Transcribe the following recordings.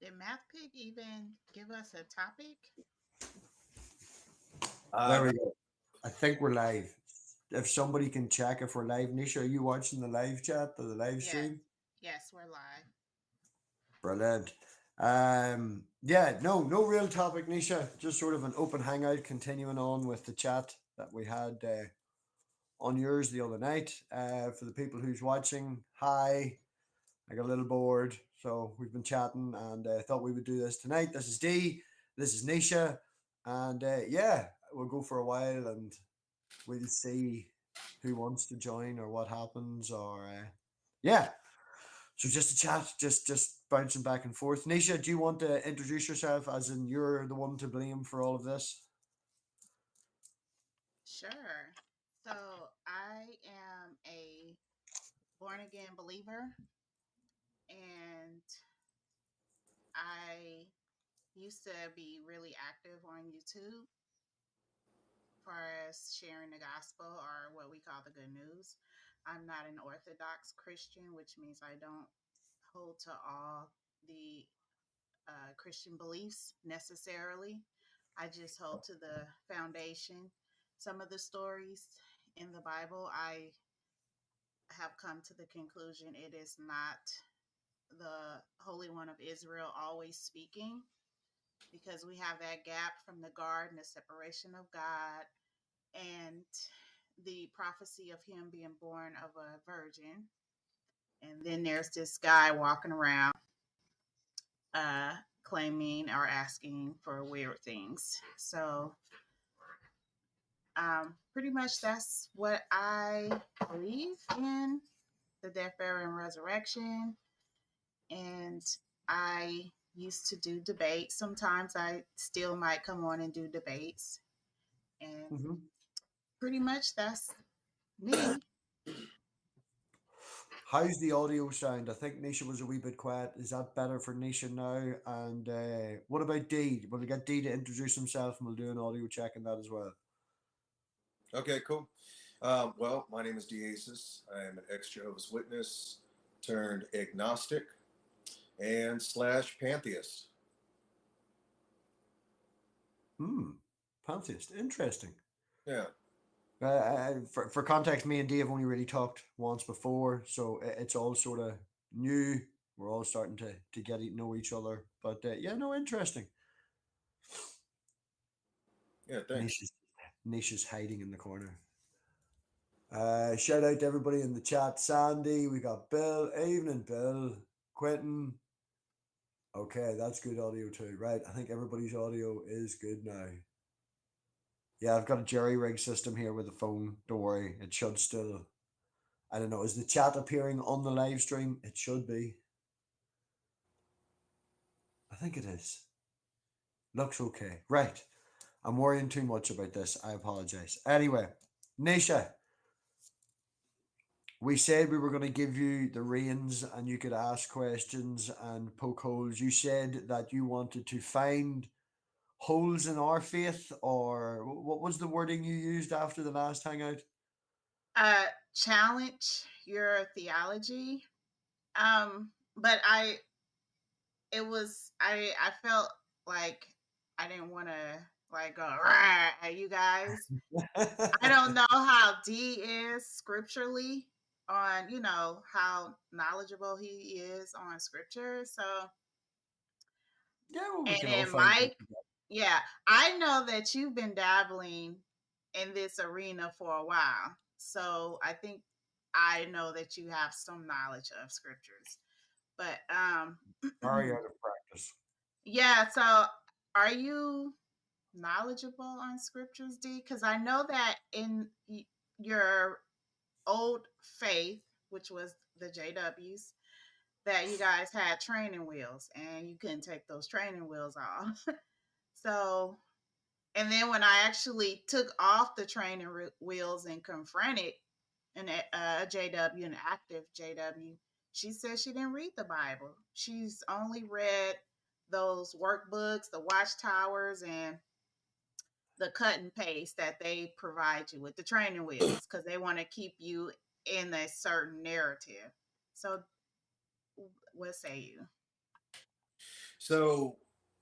Did MathPig even give us a topic? There No, we go. I think we're live. If somebody can check if we're live, Nisha, are you watching the live chat or the live Yes. stream? Yes, we're live. Brilliant. Yeah, no real topic, Nisha. Just sort of an open hangout, continuing on with the chat that we had on yours the other night. For the people who's watching, hi. I got a little bored, so we've been chatting and thought we would do this tonight. This is Dee. This is Nisha, and yeah, we'll go for a while and we'll see who wants to join or what happens or yeah. So just a chat, just bouncing back and forth. Nisha, do you want to introduce yourself as in you're the one to blame for all of this? Sure. So I am a born again believer, and I used to be really active on YouTube far as sharing the gospel or what we call the good news. I'm not an Orthodox Christian, which means I don't hold to all the Christian beliefs necessarily. I just hold to the foundation. Some of the stories in the Bible, I have come to the conclusion it is not the Holy One of Israel always speaking, because we have that gap from the garden, the separation of God, and the prophecy of him being born of a virgin. And then there's this guy walking around claiming or asking for weird things. So, pretty much that's what I believe in, the death, burial, and resurrection. And I used to do debates. Sometimes I still might come on and do debates. And Mm-hmm. pretty much that's me. How's the audio sound? I think Nisha was a wee bit quiet. Is that better for Nisha now? And what about Dee? We'll get Dee to introduce himself and we'll do an audio check on that as well. okay, cool. Well, my name is Deasis. I am an ex-Jehovah's Witness turned agnostic and slash pantheist. Hmm. Pantheist. Interesting. Yeah. For context, me and Dee have only really talked once before, so it's all sort of new. We're all starting to get to know each other. But yeah, no, interesting. Yeah, thanks. Nisha's hiding in the corner. Shout out to everybody in the chat. Sandy, we got Bill. Evening, Bill. Quentin. Okay, that's good audio too. Right, I think everybody's audio is good now. Yeah, I've got a jerry rig system here with the phone. Don't worry, it should still. I don't know. Is the chat appearing on the live stream? It should be. I think it is. Looks okay. Right. I'm worrying too much about this. I apologize. Anyway, Nisha, we said we were going to give you the reins and you could ask questions and poke holes. You said that you wanted to find holes in our faith, or what was the wording you used after the last hangout? Challenge your theology. But I felt like I didn't want to like go "Rah" at you guys. I don't know how D is scripturally on, how knowledgeable he is on scripture. So, Yeah, well, we and can all then find out. Mike, yeah, I know that you've been dabbling in this arena for a while. So I think I know that you have some knowledge of scriptures. But Very out of practice. yeah, so are you knowledgeable on scriptures, D? Because I know that in your old faith, which was the JWs, that you guys had training wheels and you couldn't take those training wheels off. So, and then when I actually took off the training wheels and confronted a JW, an active JW, she said she didn't read the Bible. She's only read those workbooks, the watchtowers, and the cut and paste that they provide you with, the training wheels, because they want to keep you in a certain narrative. So, what say you? So,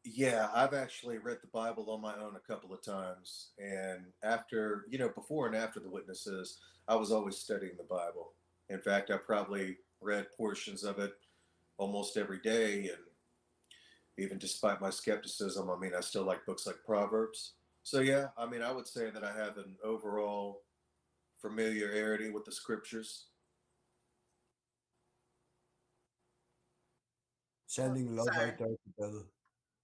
yeah, I've actually read the Bible on my own a couple of times. And after, before and after the witnesses, I was always studying the Bible. In fact, I probably read portions of it almost every day. And even despite my skepticism, I mean, I still like books like Proverbs. So, yeah, I mean, I would say that I have an overall familiarity with the scriptures. Oh, Sending love sorry. out there to Bill.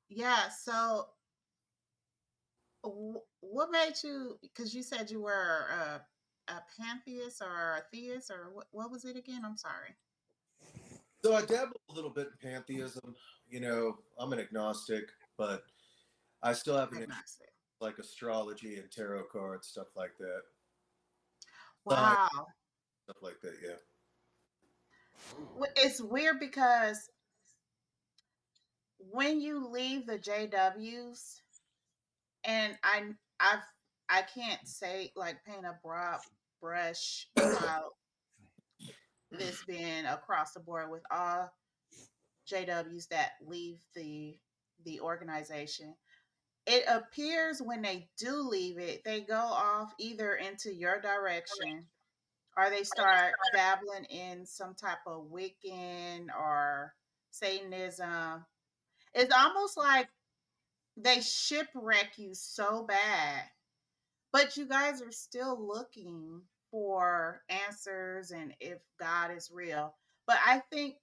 Yeah. So, what made you? Because you said you were a pantheist or a theist, or what was it again? I'm sorry. So, I dabble a little bit in pantheism. I'm an agnostic, but I still have an interest Agnostic. like astrology and tarot cards, stuff like that. Science, Wow. stuff like that. Yeah. It's weird because when you leave the JWs, and I've I can't say like paint a broad brush about this being across the board with all JWs that leave the organization. It appears when they do leave it, they go off either into your direction or they start dabbling in some type of Wiccan or Satanism. It's almost like they shipwreck you so bad, but you guys are still looking for answers and if God is real. But I think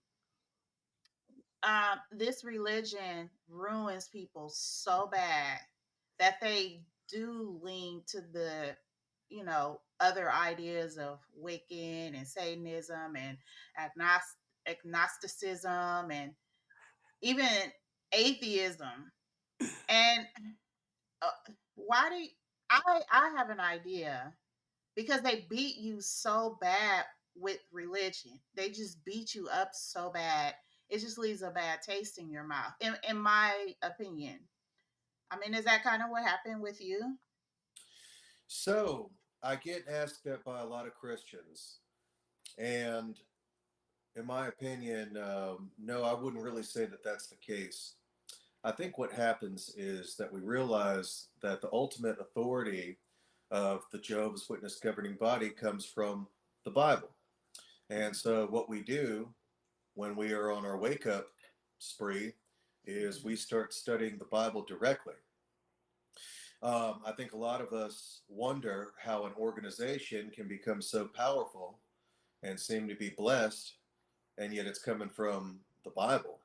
this religion ruins people so bad that they do lean to the, other ideas of Wiccan and Satanism and agnosticism and even atheism. And why do you, I have an idea because they beat you so bad with religion. They just beat you up so bad. It just leaves a bad taste in your mouth, in my opinion. I mean, is that kind of what happened with you? So I get asked that by a lot of Christians, and in my opinion, no, I wouldn't really say that that's the case. I think what happens is that we realize that the ultimate authority of the Jehovah's Witness governing body comes from the Bible. And so, what we do when we are on our wake up spree is we start studying the Bible directly. I think a lot of us wonder how an organization can become so powerful and seem to be blessed, and yet it's coming from the Bible.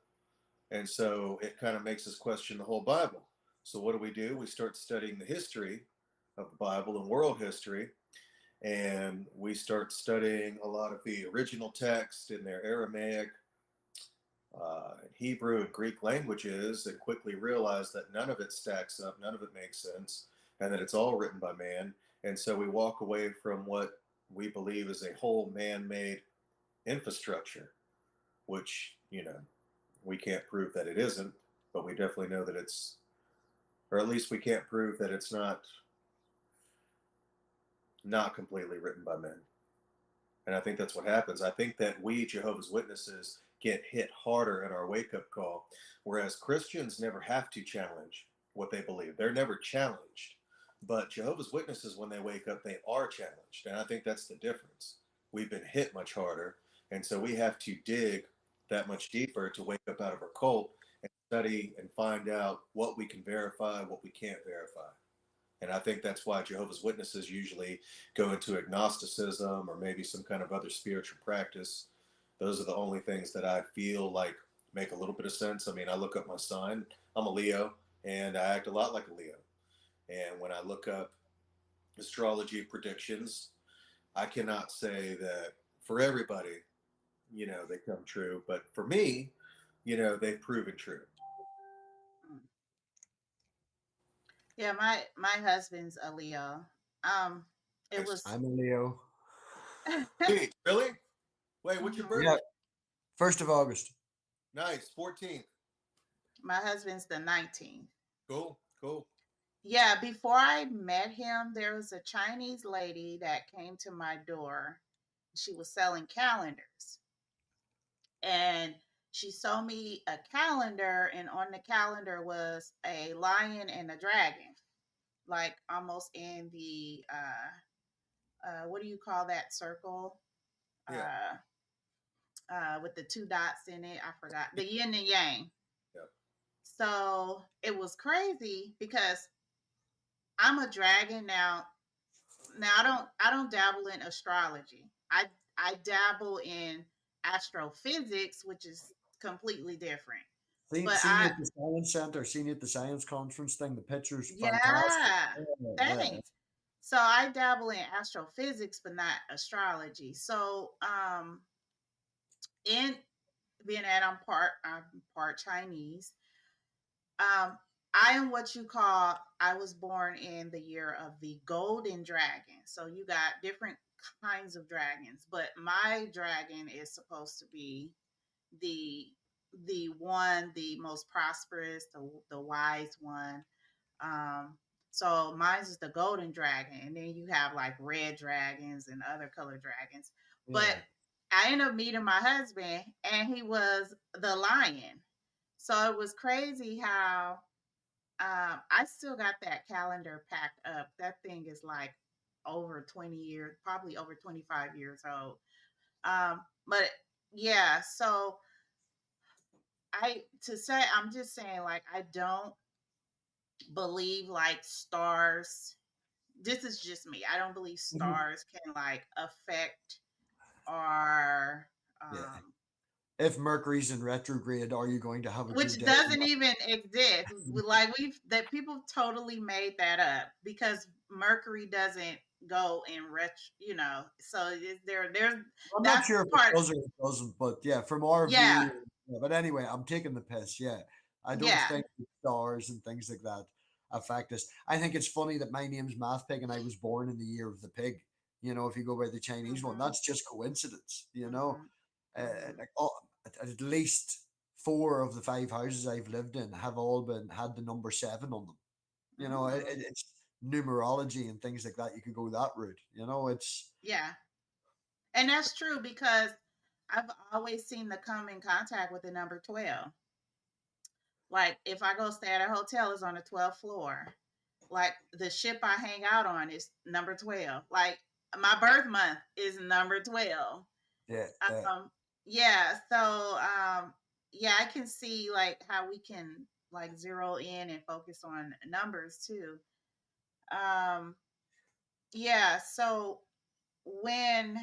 And so it kind of makes us question the whole Bible. So, what do? We start studying the history of the Bible and world history, and we start studying a lot of the original text in their Aramaic, Hebrew, and Greek languages, and quickly realize that none of it stacks up, none of it makes sense, and that it's all written by man. And so we walk away from what we believe is a whole man made infrastructure, which, we can't prove that it isn't, but we definitely know that it's, or at least we can't prove that it's not completely written by men. And I think that's what happens. I think that we Jehovah's Witnesses get hit harder in our wake up call, whereas Christians never have to challenge what they believe. They're never challenged. But Jehovah's Witnesses, when they wake up, they are challenged. And I think that's the difference. We've been hit much harder. And so we have to dig that much deeper to wake up out of our cult and study and find out what we can verify, what we can't verify. And I think that's why Jehovah's Witnesses usually go into agnosticism or maybe some kind of other spiritual practice. Those are the only things that I feel like make a little bit of sense. I mean, I look up my sign, I'm a Leo, and I act a lot like a Leo. And when I look up astrology predictions, I cannot say that for everybody, they come true. But for me, they've proven true. Yeah, my husband's a Leo. Um, it Nice. was I'm a Leo. Hey, really? Wait, what's your Yeah, birthday? 1st of August. Nice, 14th. my husband's the 19th. Cool, cool. Yeah, before I met him, there was a Chinese lady that came to my door. She was selling calendars. And she sold me a calendar, and on the calendar was a lion and a dragon, like almost in the what do you call that circle? Yeah. With the two dots in it. I forgot the yin and yang. Yeah. So it was crazy because I'm a dragon now. Now I don't dabble in astrology. I dabble in astrophysics, which is completely different. But Seen you at the science center, seen you at the science conference thing. The picture's fantastic. yeah, Yeah. thanks. So I dabble in astrophysics, but not astrology. So in being that I'm part Chinese, um, I am what you call, I was born in the year of the golden dragon. So you got different kinds of dragons, but my dragon is supposed to be the the most prosperous, the wise one. Um, so mine is the golden dragon, and then you have like red dragons and other color dragons. But Yeah. I ended up meeting my husband, and he was the lion. So it was crazy how I still got that calendar packed up. That thing is like over 20 years, probably over 25 years old. But yeah, so I'm just saying, like, I don't believe like stars. This is just me. I don't believe Mhm. stars can like affect our Yeah. um If Mercury's in retrograde, are you going to have a good which day? doesn't even exist. Like we've that people totally made that up because Mercury doesn't go in so there's I'm not that's sure if it part. does or it doesn't, but yeah, from our Yeah, view. Yeah, but anyway, I'm taking the piss. Yeah, I don't yeah. think the stars and things like that affect us. I think it's funny that my name's MathPig and I was born in the year of the pig. If you go by the Chinese one, Mhm. that's just coincidence. Mhm. Mhm. Like at least four of the five houses I've lived in have all been had the number seven on them. Mhm. It's numerology and things like that. You could go that route. It's Yeah. And that's true because I've always seen the come in contact with the number 12. Like if I go stay at a hotel, it's on the 12th floor. Like the ship I hang out on is number 12. Like my birth month is number 12. yeah, Um yeah, so yeah, I can see like how we can like zero in and focus on numbers too. Um yeah, when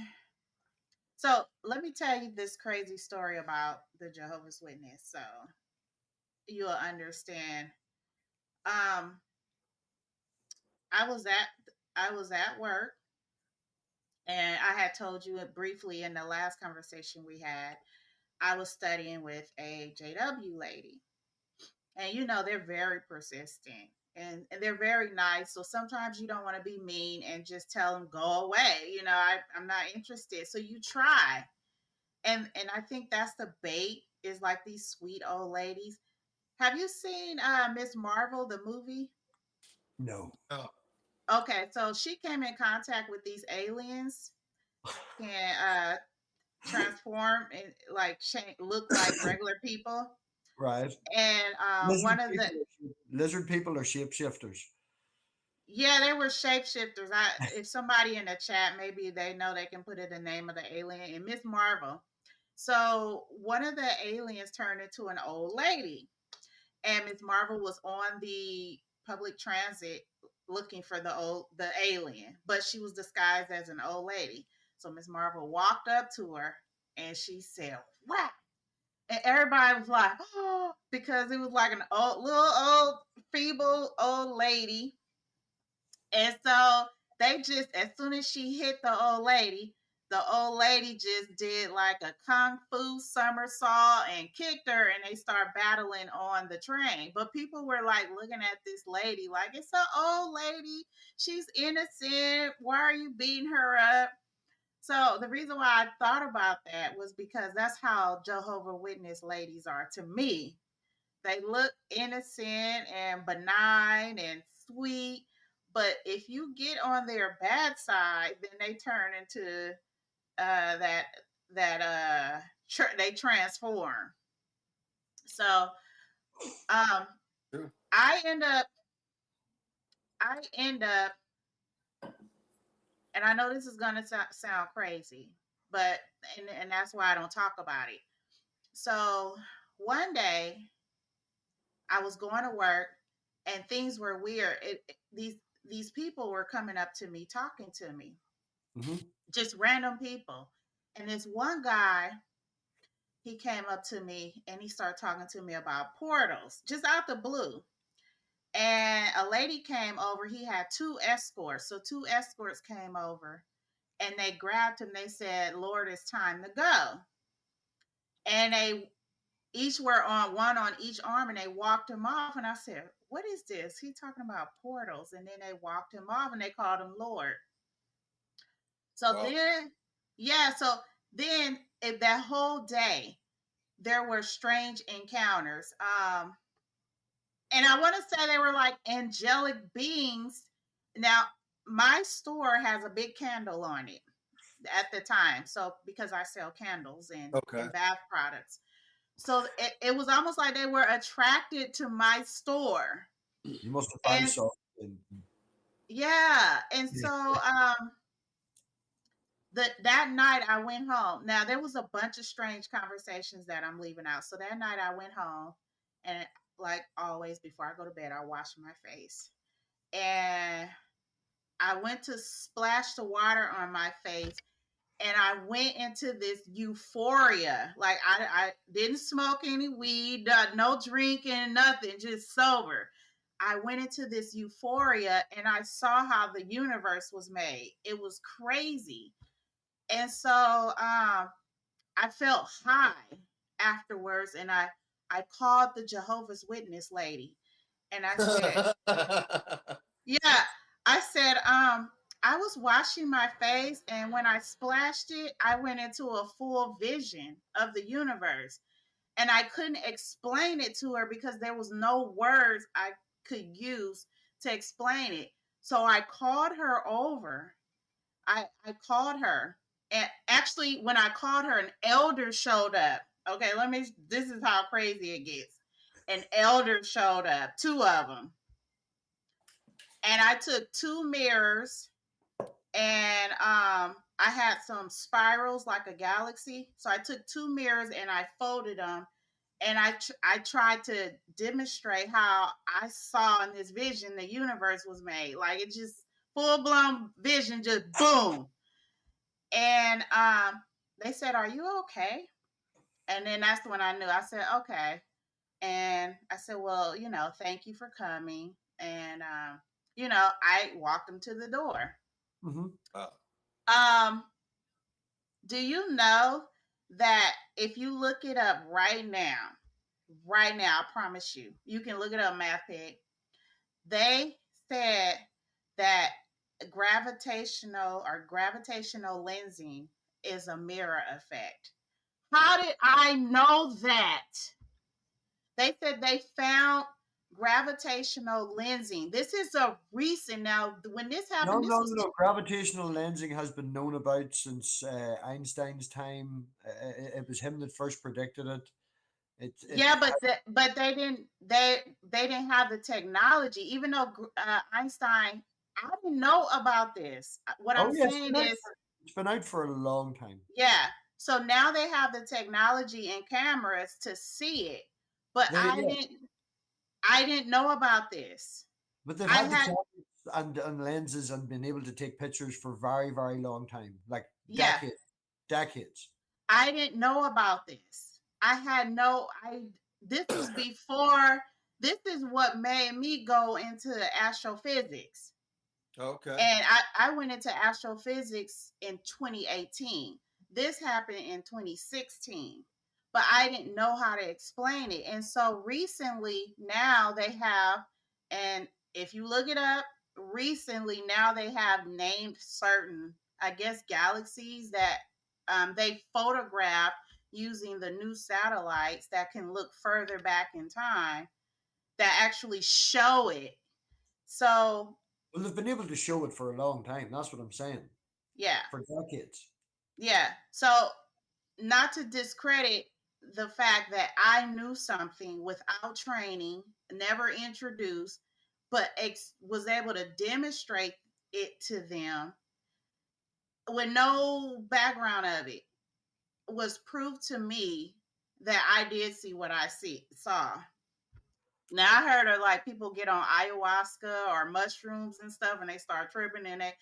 so let me tell you this crazy story about the Jehovah's Witness so you'll understand. Um I was at I was at work, and I had told you it briefly in the last conversation we had. I was studying with a JW lady, and they're very persistent, and they're very nice. So sometimes you don't want to be mean and just tell them go away. I'm not interested. So you try, and I think that's the bait is like these sweet old ladies. Have you seen Miss Marvel the movie? no. Oh, Okay, so she came in contact with these aliens, can transform and like look like regular people. Right. And Lizard one of the people, lizard people are shapeshifters. yeah, they were shapeshifters. If somebody in the chat, maybe they know, they can put in the name of the alien and Miss Marvel. So one of the aliens turned into an old lady, and Miss Marvel was on the public transit looking for the alien, but she was disguised as an old lady. So Miss Marvel walked up to her and she said, "Wow." And everybody was like, "Oh," because it was like an old, feeble old lady. And so they just, as soon as she hit the old lady just did like a kung fu somersault and kicked her, and they start battling on the train. But people were like looking at this lady like, it's an old lady. She's innocent. Why are you beating her up? So the reason why I thought about that was because that's how Jehovah Witness ladies are to me. They look innocent and benign and sweet, but if you get on their bad side, then they turn into that they transform. So um True. I end up I end up and I know this is going to sound crazy, but and that's why I don't talk about it. So one day I was going to work and things were weird. These people were coming up to me, talking to me, Mm-hmm. just random people. And this one guy, he came up to me and he started talking to me about portals, just out the blue. And a lady came over. He had two escorts. So two escorts came over and they grabbed him. They said, Lord, it's time to go. And they each were on one on each arm and they walked him off. And I said, what is this? He talking about portals. And then they walked him off and they called him Lord. So Wow. then, yeah, so then that whole day, there were strange encounters. And I want to say they were like angelic beings. Now, my store has a big candle on it at the time. So because I sell candles Okay. and bath products. So it was almost like they were attracted to my store. You must have found And something. yeah. And Yeah. so that night I went home. Now there was a bunch of strange conversations that I'm leaving out. So that night I went home and like always before I go to bed, I wash my face. And I went to splash the water on my face and I went into this euphoria. Like I didn't smoke any weed, no drinking, nothing, just sober. I went into this euphoria and I saw how the universe was made. It was crazy. And so I felt high afterwards and I called the Jehovah's Witness lady and I said, yeah, I said, I was washing my face, and when I splashed it, I went into a full vision of the universe. And I couldn't explain it to her because there was no words I could use to explain it. So I called her over. I called her. And actually, when I called her, an elder showed up. Okay, this is how crazy it gets. An elder showed up, two of them. And I took two mirrors and I had some spirals like a galaxy. So I took two mirrors and I folded them, and I tried to demonstrate how I saw in this vision the universe was made. Like it just full blown vision, just boom. And they said, "Are you okay?" And then that's when I knew. I said, "Okay." And I said, "Well, thank you for coming." And I walked them to the door. Mm-hmm. Um, do you know that if you look it up right now, I promise you, you can look it up, MathPig. They said that gravitational lensing is a mirror effect. How did I know that? They said they found gravitational lensing. This is a recent now. When this No, happened, this no, was no, no. Gravitational lensing has been known about since Einstein's time. It was him that first predicted it. It yeah, but they didn't have the technology. Even though Einstein, I didn't know about this. What oh I'm yes, saying is, it's been out for a long time. yeah. So now they have the technology and cameras to see it, but Yeah, I didn't know about this. but they've I had the had cameras and lenses and been able to take pictures for very, very long time, like yeah, decades, decades. I didn't know about this. I had no I This was before. This is what made me go into astrophysics. Okay. And I went into astrophysics in 2018. This happened in 2016, but I didn't know how to explain it. And so recently, now they have, and if you look it up, recently now they have named certain, I guess, galaxies that they photographed using the new satellites that can look further back in time that actually show it. So, Well, they've been able to show it for a long time. That's what I'm saying. yeah. For decades. Yeah. So not to discredit the fact that I knew something without training, never introduced, but was able to demonstrate it to them with no background of it, was proof to me that I did see what I saw. Now I heard of like people get on ayahuasca or mushrooms and stuff, and they start tripping, and I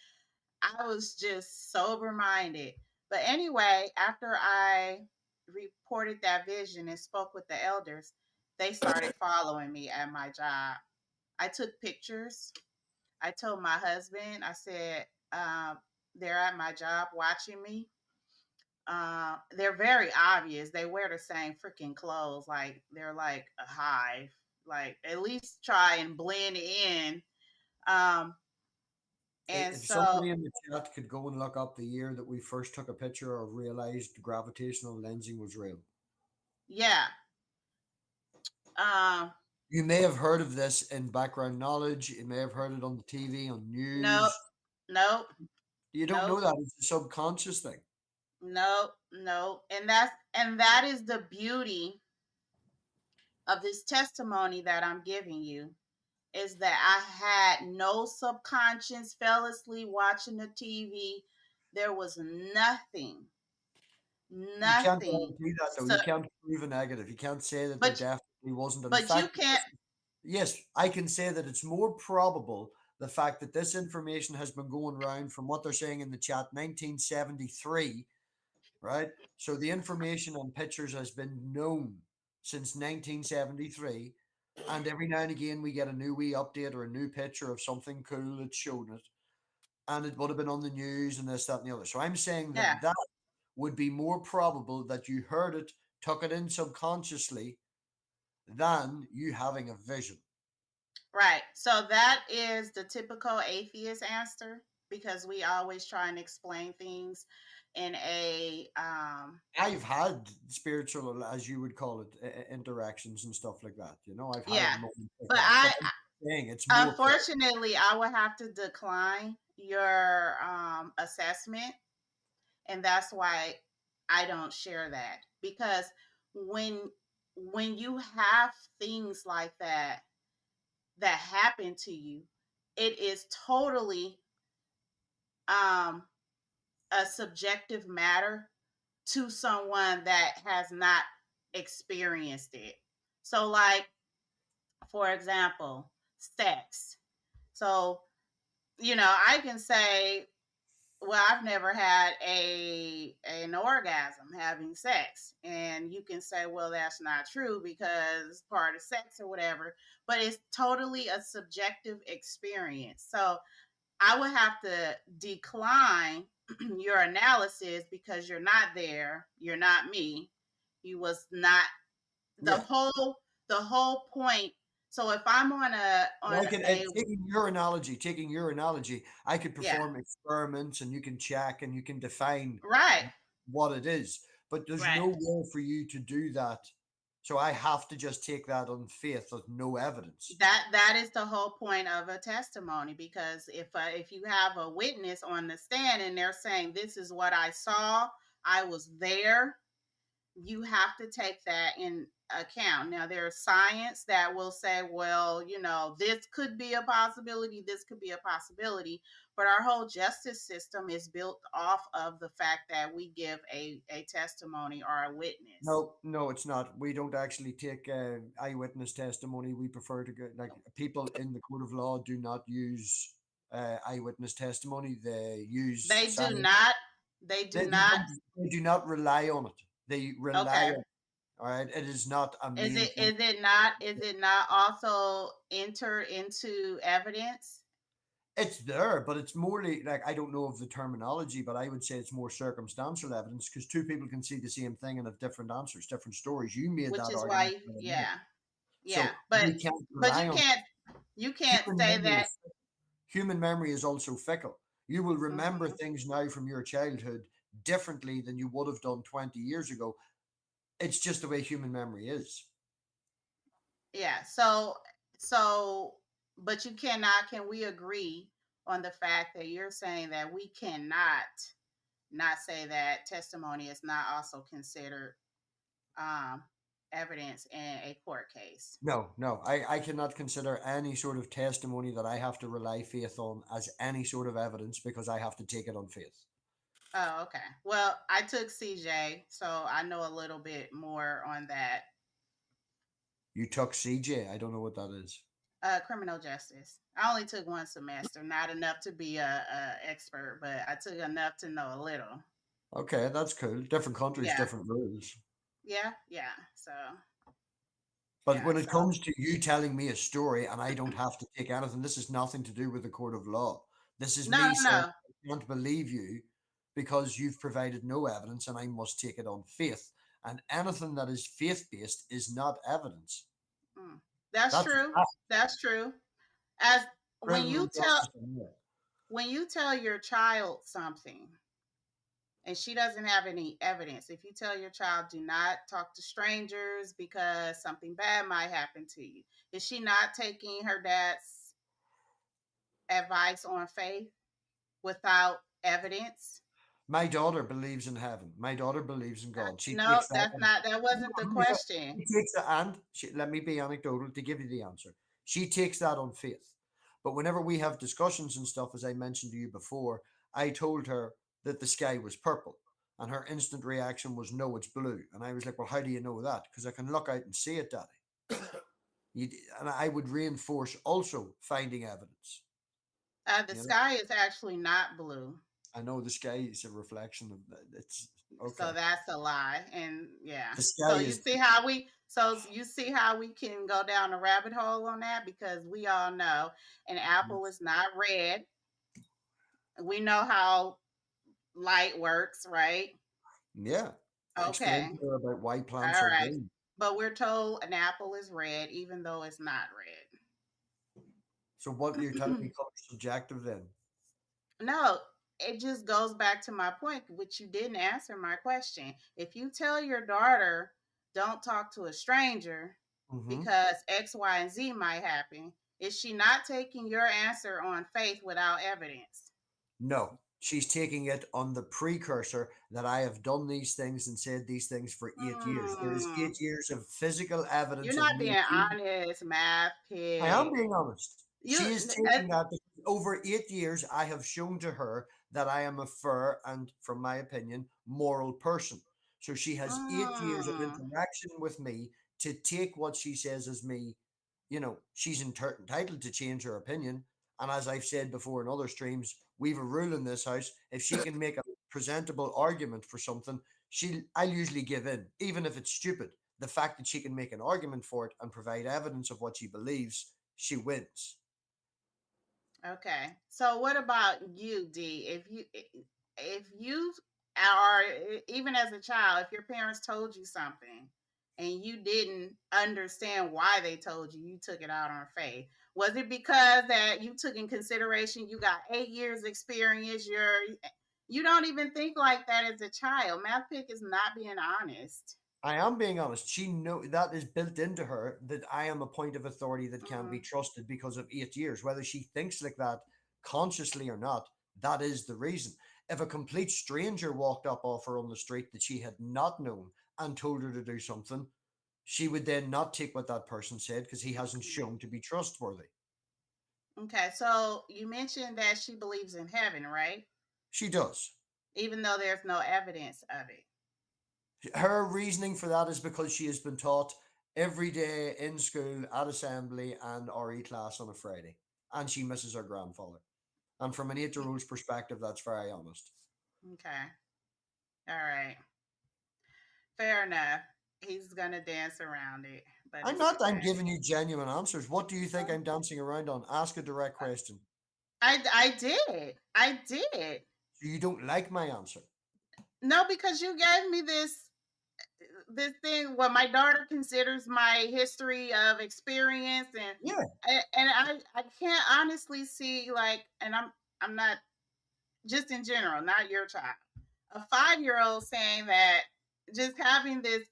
was just sober minded. But anyway, after I reported that vision and spoke with the elders, they started following me at my job. I took pictures. I told my husband, I said, they're at my job watching me. They're very obvious. They wear the same freaking clothes. Like they're like a hive. Like at least try and blend in. Um, and If so somebody in the chat could go and look up the year that we first took a picture or realized gravitational lensing was real. yeah. Um, You may have heard of this in background knowledge. You may have heard it on the TV, on no, news. no, You don't no, know that. It's a subconscious thing. no, no. And that is the beauty of this testimony that I'm giving you, is that I had no subconscious, fell asleep watching the TV. There was nothing, You can't nothing. guarantee that, though. So, You can't prove a negative. You can't say that there but definitely wasn't. And the but you fact that can't. yes, I can say that it's more probable the fact that this information has been going around from what they're saying in the chat 1973, right? So the information on pictures has been known since 1973. And every now and again, we get a new wee update or a new picture of something cool that's shown it. And it would have been on the news and this, that, and the other. So I'm saying Yeah, that would be more probable that you heard it, took it in subconsciously, than you having a vision. right. So that is the typical atheist answer, because we always try and explain things in a I've had spiritual, as you would call it, interactions and stuff like that. I've had yeah. it moments like But that. But I'm saying it's more probable. unfortunately, I would have to decline your assessment, and that's why I don't share that, because when when you have things like that happen to you, it is totally um a subjective matter to someone that has not experienced it. So like, for example, sex. So, I can say, well, I've never had an orgasm having sex. And you can say, well, that's not true because it's part of sex or whatever. But it's totally a subjective experience. So I would have to decline your analysis because you're not there. You're not me. You was not the Yeah. whole point. So if I'm on I can, a taking your analogy, I could yeah, perform experiments and you can check and you can define right, what it is, but there's right. no way for you to do that. So I have to just take that on faith with no evidence. That is the whole point of a testimony, because if you have a witness on the stand and they're saying this is what I saw, I was there, you have to take that in account. Now there's science that will say, well, this could be a possibility, this could be a possibility, but our whole justice system is built off of the fact that we give a testimony or a witness. No, no, it's not. We don't actually take eyewitness testimony. We prefer to go, like, people in the court of law do not use eyewitness testimony. They use They do science. not. They do They not. don't. They do not rely on it. They rely Okay. on. All right, it is not a Is main it thing. is it not is it not also enter into evidence? It's there, but it's more like I don't know of the terminology, but I would say it's more circumstantial evidence because two people can see the same thing and have different answers, different stories. You made Which that is argument why, the other night. yeah, yeah. So But you can't but rely on you can't human say memory. that. Human memory is also fickle. You will remember Mhm. things now from your childhood differently than you would have done 20 years ago. It's just the way human memory is. Yeah. So but you cannot, can we agree on the fact that you're saying that we cannot not say that testimony is not also considered um, evidence in a court case. No, no, I cannot consider any sort of testimony that I have to rely faith on as any sort of evidence because I have to take it on faith. Oh, okay. Well, I took CJ, so I know a little bit more on that. You took CJ. I don't know what that is. Criminal justice. I only took one semester, not enough to be a expert, but I took enough to know a little. Okay, that's cool. Different countries, Yeah, different rules. yeah. So But yeah, when it so comes to you telling me a story and I don't have to take anything, this is nothing to do with the court of law. This is no, me no, saying no. I can't believe you because you've provided no evidence and I must take it on faith. And anything that is faith based is not evidence. Mm. That's That's true. that That's true. As when criminal you tell justice. In there. when you tell your child something and she doesn't have any evidence, if you tell your child do not talk to strangers because something bad might happen to you, is she not taking her dad's advice on faith without evidence? My daughter believes in heaven. My daughter believes in God. She No, takes that. that's not. That wasn't the question. She takes it, and let me be anecdotal to give you the answer. She takes that on faith. But whenever we have discussions and stuff, as I mentioned to you before, I told her that the sky was purple. And her instant reaction was, no, it's blue. And I was like, well, how do you know that? Because I can look out and see it, Daddy. You, and I would reinforce also finding evidence. The You know, sky is actually not blue. I know the sky is a reflection of that. It's okay. So that's a lie. And yeah. The sky So you is, see how we can go down a rabbit hole on that, because we all know an apple is not red. We know how light works, right? yeah. Explain Okay. to her about why plants All are right. green. But we're told an apple is red even though it's not So what you're telling red. me becomes subjective then. No, it just goes back to my point, which you didn't answer my question. If you tell your daughter, don't talk to a stranger Mm-hmm. because X, Y, and Z might happen, is she not taking your answer on faith without evidence? No, she's taking it on the precursor that I have done these things and said these things for 8 years. There is Hmm. 8 years of physical You're evidence of not me. being honest, math I am pig. being honest. You, She is taking that because over 8 years I have shown to her that I am a fair and, from my opinion, moral person. So she has 8 years of mm, interaction with me to take what she says as me. She's entitled to change her opinion. And as I've said before in other streams, we've a rule in this house. If she can make a presentable argument for something, I'll usually give in, even if it's stupid. The fact that she can make an argument for it and provide evidence of what she believes, she wins. okay. So what about you, D? If you are, even as a child, if your parents told you something and you didn't understand why they told you, you took it out on faith. Was it because that you took in consideration you got 8 years experience? You don't even think like that as a child. Math pick is not being honest. I am being honest. She know that is built into her that I am a point of authority that can be Mm, trusted because of 8 years. Whether she thinks like that consciously or not, that is the reason. If a complete stranger walked up off her on the street that she had not known and told her to do something, she would then not take what that person said because he hasn't mm. shown to be trustworthy. Okay, so you mentioned that she believes in heaven, right? She does. Even though there's no evidence of it. Her reasoning for that is because she has been taught every day in school, at assembly, and RE class on a Friday. And she misses her grandfather. And from an 8-year-old's perspective, that's very honest. Okay. All right. Fair enough. He's gonna dance around it, but I'm it's not, I'm okay. giving you genuine answers. What do you think I'm dancing around on? Ask a direct question. I did. I did. So you don't like my answer. No, because you gave me this thing what my daughter considers my history of experience, Yeah. and I can't honestly see, like, and I'm not, just in general, not your child, a 5-year-old saying that, just having this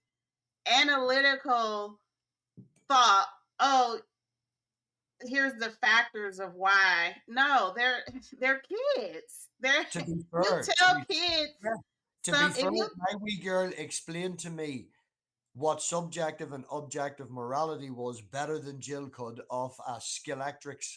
analytical thought, oh, here's the factors of why. No, they're kids. They're To be you fair, tell kids yeah, to be some, fair, if you my wee girl explained to me what subjective and objective morality was better than Jill could of a Skillix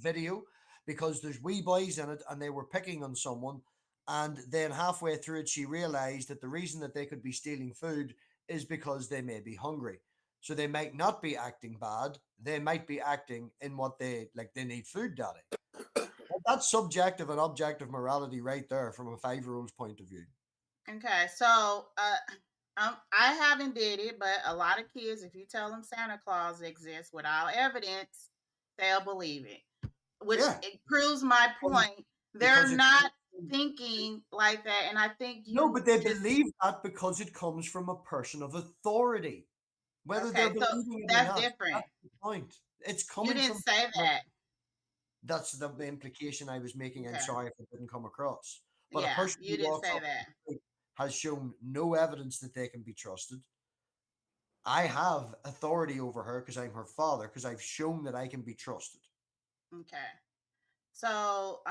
video, because there's wee boys in it and they were picking on someone, and then halfway through it she realized that the reason that they could be stealing food is because they may be hungry. So they might not be acting bad, they might be acting in what they like, they need food, daddy. That's subjective and objective morality right there from a 5-year-old's point of view. Okay, so I haven't did it, but a lot of kids, if you tell them Santa Claus exists without evidence, they'll believe it. Which Yeah, it proves my point. They're because it not thinking like that, and I think no, you but they just believe that because it comes from a person of authority, whether they're okay. So believing it or that's not. different. That's the point. It's You coming didn't from. say that. That's the implication I was making. I'm Okay. sorry if it didn't come across. But a Yeah, person you who didn't walks say up to that. the street has shown no evidence that they can be trusted. I have authority over her because I'm her father, because I've shown that I can be trusted. Okay. So,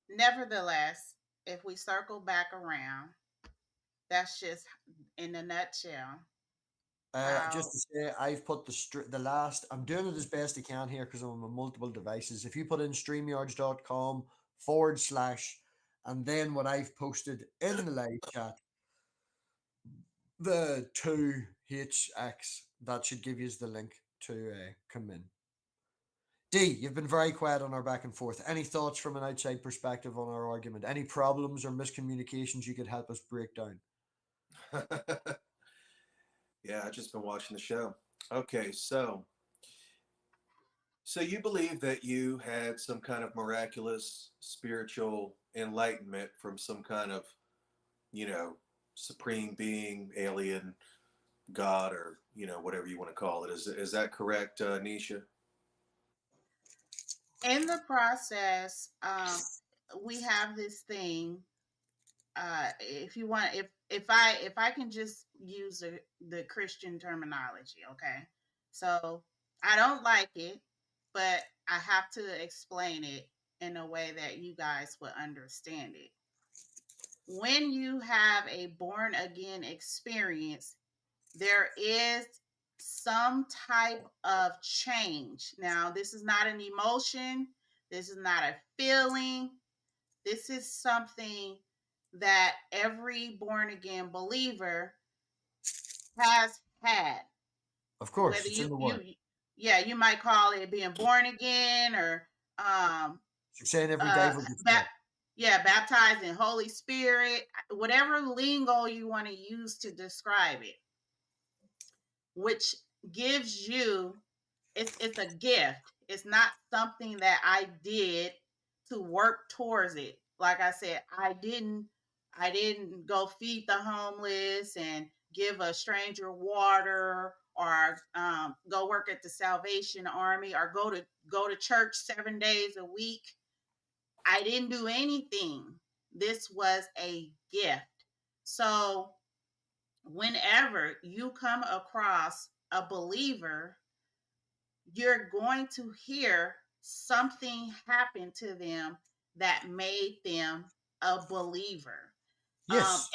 nevertheless, if we circle back around, that's just in a nutshell Just how. to say, I've put the last. I'm doing it as best I can here because I'm on multiple devices. If you put in streamyards.com/, and then what I've posted in the live chat, the 2HX, that should give you the link to come in. D, you've been very quiet on our back and forth. Any thoughts from an outside perspective on our argument? Any problems or miscommunications you could help us break down? Yeah, I've just been watching the show. Okay, so you believe that you had some kind of miraculous spiritual enlightenment from some kind of, you know, supreme being, alien, God, or whatever you want to call it. Is that correct, Nisha? In the process, we have this thing. If you want, if I can just use the Christian terminology, okay. So I don't like it, but I have to explain it in a way that you guys would understand it. When you have a born again experience, there is some type of change. Now, this is not an emotion, this is not a feeling, this is something that every born again believer has had. Of course, Whether it's in the word. yeah, you might call it being born again, or So saying every uh, day will get ba- yeah, baptized in Holy Spirit, whatever lingo you want to use to describe it, which gives you, it's a gift. It's not something that I did to work towards it. Like I said, I didn't go feed the homeless and give a stranger water, or go work at the Salvation Army, or go to church 7 days a week. I didn't do anything. This was a gift. So whenever you come across a believer, you're going to hear something happen to them that made them a believer. Um, yes.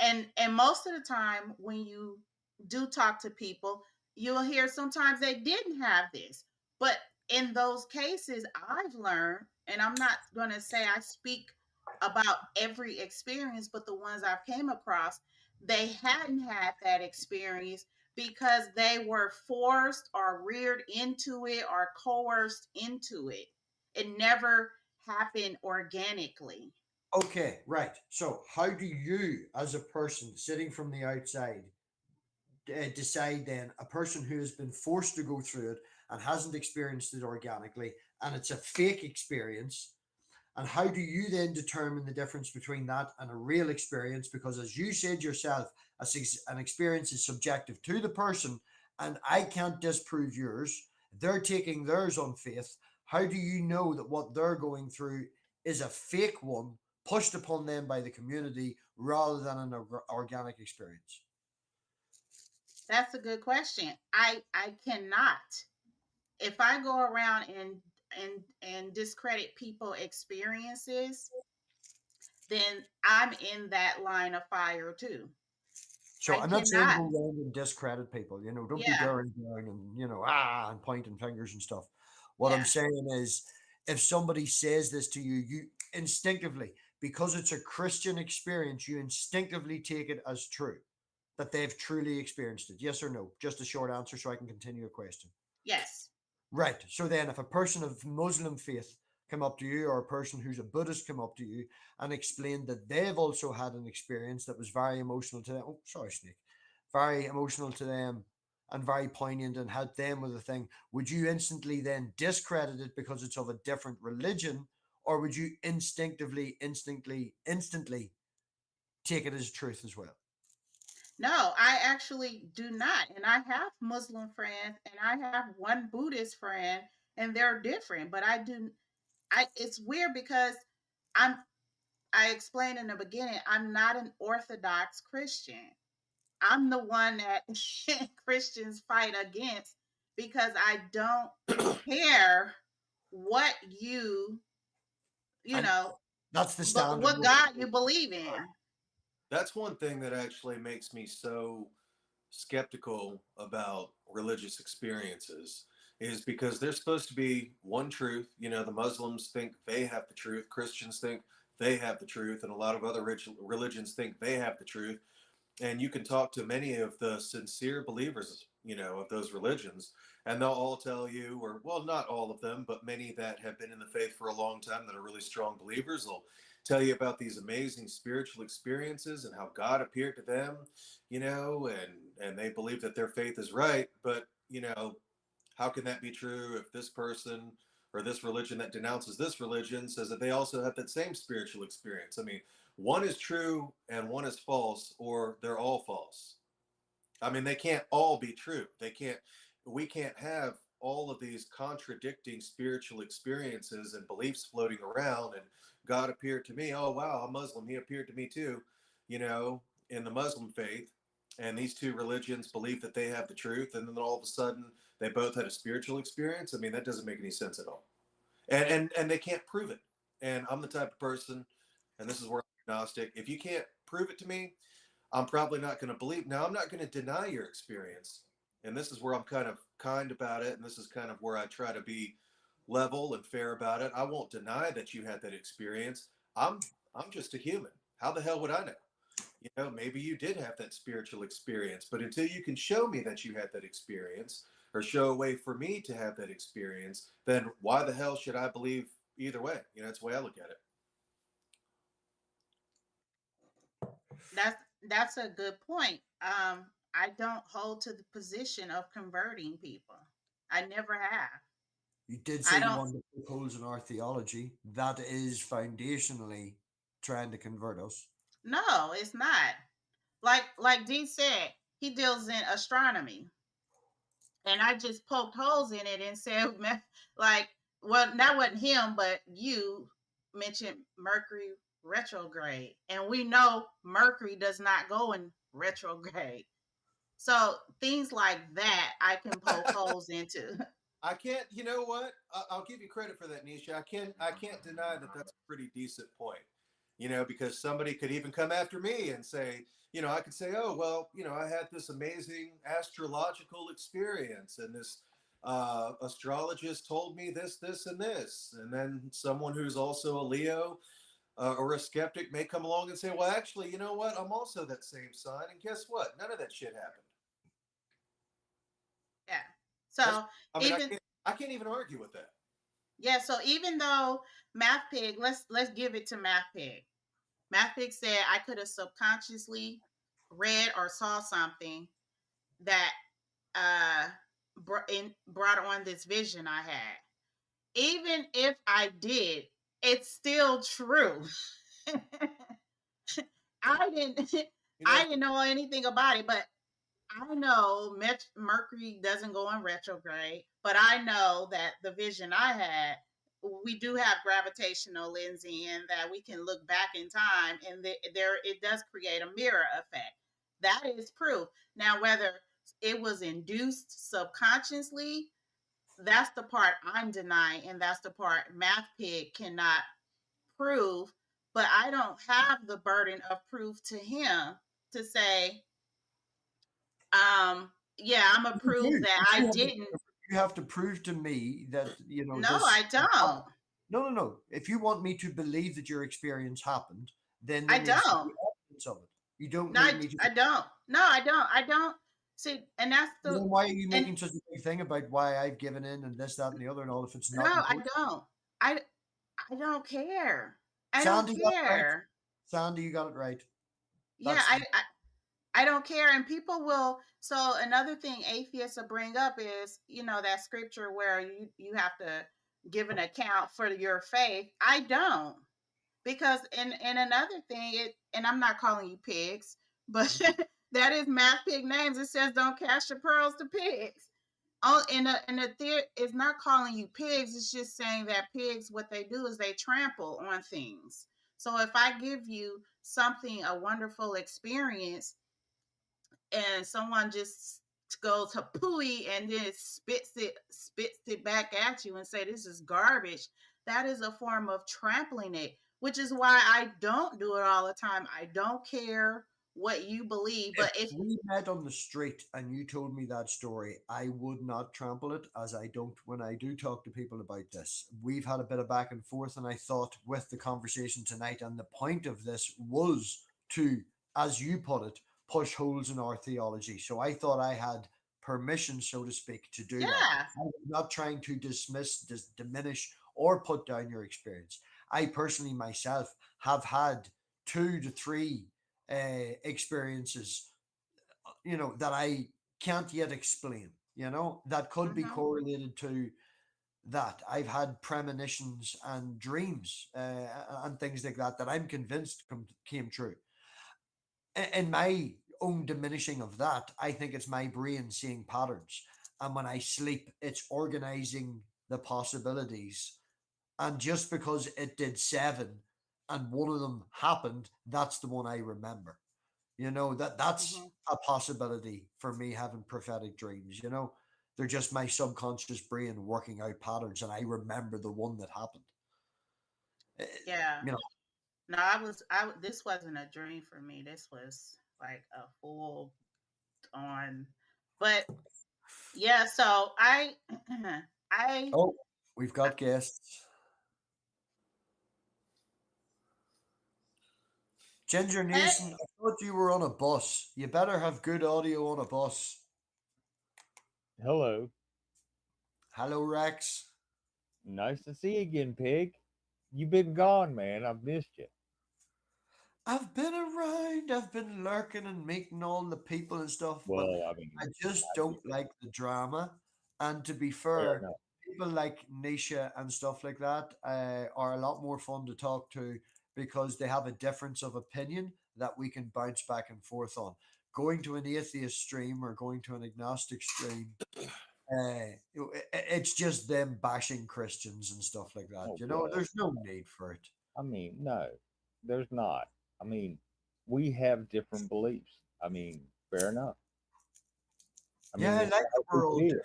and and most of the time, when you do talk to people, you'll hear sometimes they didn't have this, but in those cases, I've learned, and I'm not going to say I speak about every experience, but the ones I've came across, they hadn't had that experience because they were forced or reared into it or coerced into it. It never happened organically. Okay, right. So, how do you, as a person sitting from the outside, decide then a person who has been forced to go through it and hasn't experienced it organically, and it's a fake experience? And how do you then determine the difference between that and a real experience? Because, as you said yourself, an experience is subjective to the person, and I can't disprove yours. They're taking theirs on faith. How do you know that what they're going through is a fake one pushed upon them by the community rather than an organic experience? That's a good question. I cannot. If I go around and discredit people experiences, then I'm in that line of fire too. So I I'm not saying cannot. go around and discredit people, don't be Yeah, daring down and, and pointing fingers and stuff. What I'm yeah. saying is, if somebody says this to you, you instinctively, because it's a Christian experience, you instinctively take it as true that they've truly experienced it. Yes or no? Just a short answer so I can continue a question. Yes. Right. So then, if a person of Muslim faith come up to you, or a person who's a Buddhist come up to you and explain that they've also had an experience that was very emotional to them, oh, sorry, Snake, very emotional to them and very poignant and helped them with the thing, would you instantly then discredit it because it's of a different religion, or would you instantly take it as truth as well? No, I actually do not. And I have Muslim friends and I have one Buddhist friend, and they're different. But it's weird because I'm I explained in the beginning, I'm not an Orthodox Christian. I'm the one that Christians fight against because I don't care what you And know, that's the but standard. what God you believe in. That's one thing that actually makes me so skeptical about religious experiences, is because there's supposed to be one truth. The Muslims think they have the truth, Christians think they have the truth, and a lot of other religions think they have the truth. And you can talk to many of the sincere believers, of those religions, and they'll all tell you, or well, not all of them, but many that have been in the faith for a long time that are really strong believers will tell you about these amazing spiritual experiences and how God appeared to them, and they believe that their faith is right. But how can that be true if this person or this religion that denounces this religion says that they also have that same spiritual experience? I mean, one is true and one is false, or they're all false. I mean, they can't all be true. We can't have all of these contradicting spiritual experiences and beliefs floating around. And God appeared to me. Oh, wow, I'm Muslim. He appeared to me too, you know, in the Muslim faith. And these two religions believe that they have the truth. And then all of a sudden, they both had a spiritual experience. I mean, that doesn't make any sense at all. And they can't prove it. And I'm the type of person, and this is where I'm agnostic. If you can't prove it to me, I'm probably not going to believe. Now, I'm not going to deny your experience. And this is where I'm kind of kind about it. And this is kind of where I try to be level and fair about it. I won't deny that you had that experience. I'm just a human. How the hell would I know? Maybe you did have that spiritual experience, but until you can show me that you had that experience, or show a way for me to have that experience, then why the hell should I believe either way? That's the way I look at it. That's a good point. I don't hold to the position of converting people. I never have. You did say I you don't. wanted to poke holes in our theology. That is foundationally trying to convert us. No, it's not. Like Dee said, he deals in astronomy, and I just poked holes in it and said, like, well, that wasn't him, but you mentioned Mercury retrograde, and we know Mercury does not go in retrograde. So things like that I can poke holes into. I can't. You know what? I'll give you credit for that, Nisha. I can't deny that that's a pretty decent point. Because somebody could even come after me and say, I could say, oh well, I had this amazing astrological experience, and this astrologist told me this, and this, and then someone who's also a Leo or a skeptic may come along and say, well, actually, you know what? I'm also that same sign, and guess what? None of that shit happened. Yeah. That's, So I mean, I even can't, I can't even argue with that. yeah, so even though MathPig, let's give it to MathPig. MathPig said I could have subconsciously read or saw something that brought on this vision I had. Even if I did, it's still true. I didn't You know, I didn't know anything about it, but I know Mercury doesn't go in retrograde, but I know that the vision I had, we do have gravitational lensing, and that we can look back in time, and there it does create a mirror effect. That is proof. Now, whether it was induced subconsciously, that's the part I'm denying, and that's the part MathPig cannot prove. But I don't have the burden of proof to him to say Yeah, I'm gonna prove that I didn't. You have to prove to me that No, this. I don't. No. If you want me to believe that your experience happened, then I there needs to don't. be evidence of it. You don't No, need me to. I don't. No, I don't. I don't. See, and that's the Then why are you and making such a big thing about why I've given in and this, that, and the other, and all if it's no, not I important? don't. I I don't care. I don't Sandy got it right. care. Sandy, you got it right. Yeah, That's I don't care. And people will. So another thing atheists will bring up is, that scripture where you have to give an account for your faith. I don't. Because and another thing, and I'm not calling you pigs, but that is MathPig names. It says don't cast your pearls to pigs. Oh, and the theory is not calling you pigs. It's just saying that pigs, what they do is they trample on things. So if I give you something, a wonderful experience, and someone just goes to pooey and then spits it back at you and say this is garbage, that is a form of trampling it, which is why I don't do it all the time. I don't care what you believe, if but if we met on the street and you told me that story, I would not trample it, as I don't when I do talk to people about this. We've had a bit of back and forth, and I thought with the conversation tonight, and the point of this was to, as you put it, push holes in our theology. So I thought I had permission, so to speak, to do that. yeah, I was not trying to dismiss, diminish, or put down your experience. I personally myself have had 2 to 3 experiences, that I can't yet explain, that could be mm-hmm, correlated to that. I've had premonitions and dreams and things like that that I'm convinced came true. In my own diminishing of that, I think it's my brain seeing patterns. And when I sleep, it's organizing the possibilities. And just because it did 7 and one of them happened, that's the one I remember. That's mm-hmm. a possibility for me having prophetic dreams. They're just my subconscious brain working out patterns, and I remember the one that happened. Eh, Yeah. you know, No, this wasn't a dream for me. This was like a full on, but yeah. So I, oh, we've got guests. Ginger Nation, hey, I thought you were on a bus. You better have good audio on a bus. Hello. Hello, Rex. Nice to see you again, Pig. You've been gone, man. I've missed you. I've been around, I've been lurking and meeting all the people and stuff, but Well, I mean, I just I don't get it. like the drama. And to be Fair fair, enough. people like Nisha and stuff like that are a lot more fun to talk to because they have a difference of opinion that we can bounce back and forth on. Going to an atheist stream or going to an agnostic stream, it's just them bashing Christians and stuff like that. Oh, well, There's no need for it. I mean, no, there's not. I mean, we have different beliefs. I mean, fair enough. I Yeah, mean, I it's like how that we we're all feel. different.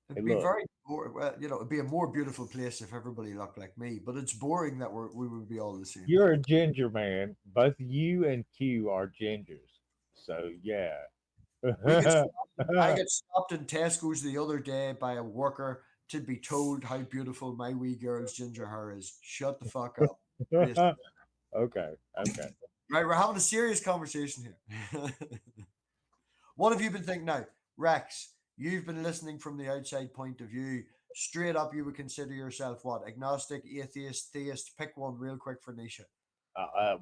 Hey, It'd be look, very well, it'd be a more beautiful place if everybody looked like me. But it's boring that we would be all the same. you're a ginger man. Both you and Q are gingers. So, yeah. We get I get stopped in Tesco's the other day by a worker to be told how beautiful my wee girl's ginger hair is. Shut the fuck up. Please. Okay. Okay. Right, we're having a serious conversation here. What have you been thinking now, Rex? You've been listening from the outside point of view. Straight up, you would consider yourself what? Agnostic, atheist, theist? Pick one real quick for Nisha.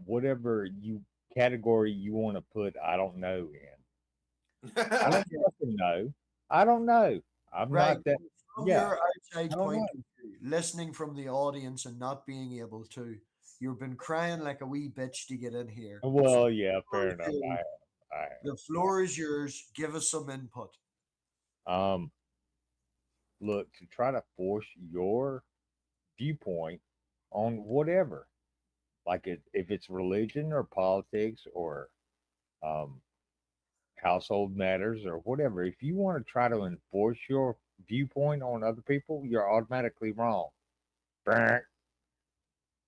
Whatever you category you want to put, I don't know in. I don't fucking know. I don't know. I'm Right. not that. From Yeah, your I outside don't point know. of view, listening from the audience and not being able to, you've been crying like a wee bitch to get in here. So Well, yeah, fair enough. I the floor is yours. Give us some input. have. Look, to try to force your viewpoint on whatever, like if it's religion or politics or um, household matters or whatever, if you want to try to enforce your viewpoint on other people, you're automatically wrong. Brr.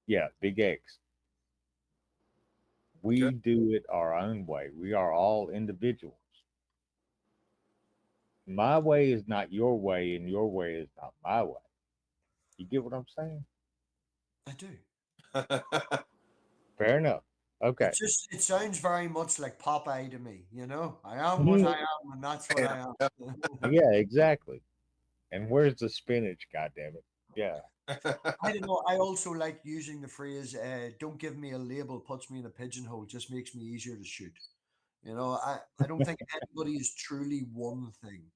Yeah, big X. We Okay. do it our own way. We are all individuals. my way is not your way, and your way is not my way. You get what I'm saying? I do. Fair enough. Okay. It sounds very much like Popeye to me, you know? I am what Mhm. I am, and that's what I am. Yeah, exactly. And where's the spinach? God damn it! Yeah. I don't know. I also like using the phrase, don't give me a label, puts me in a pigeonhole, just makes me easier to shoot. You know, I don't think anybody is truly one thing.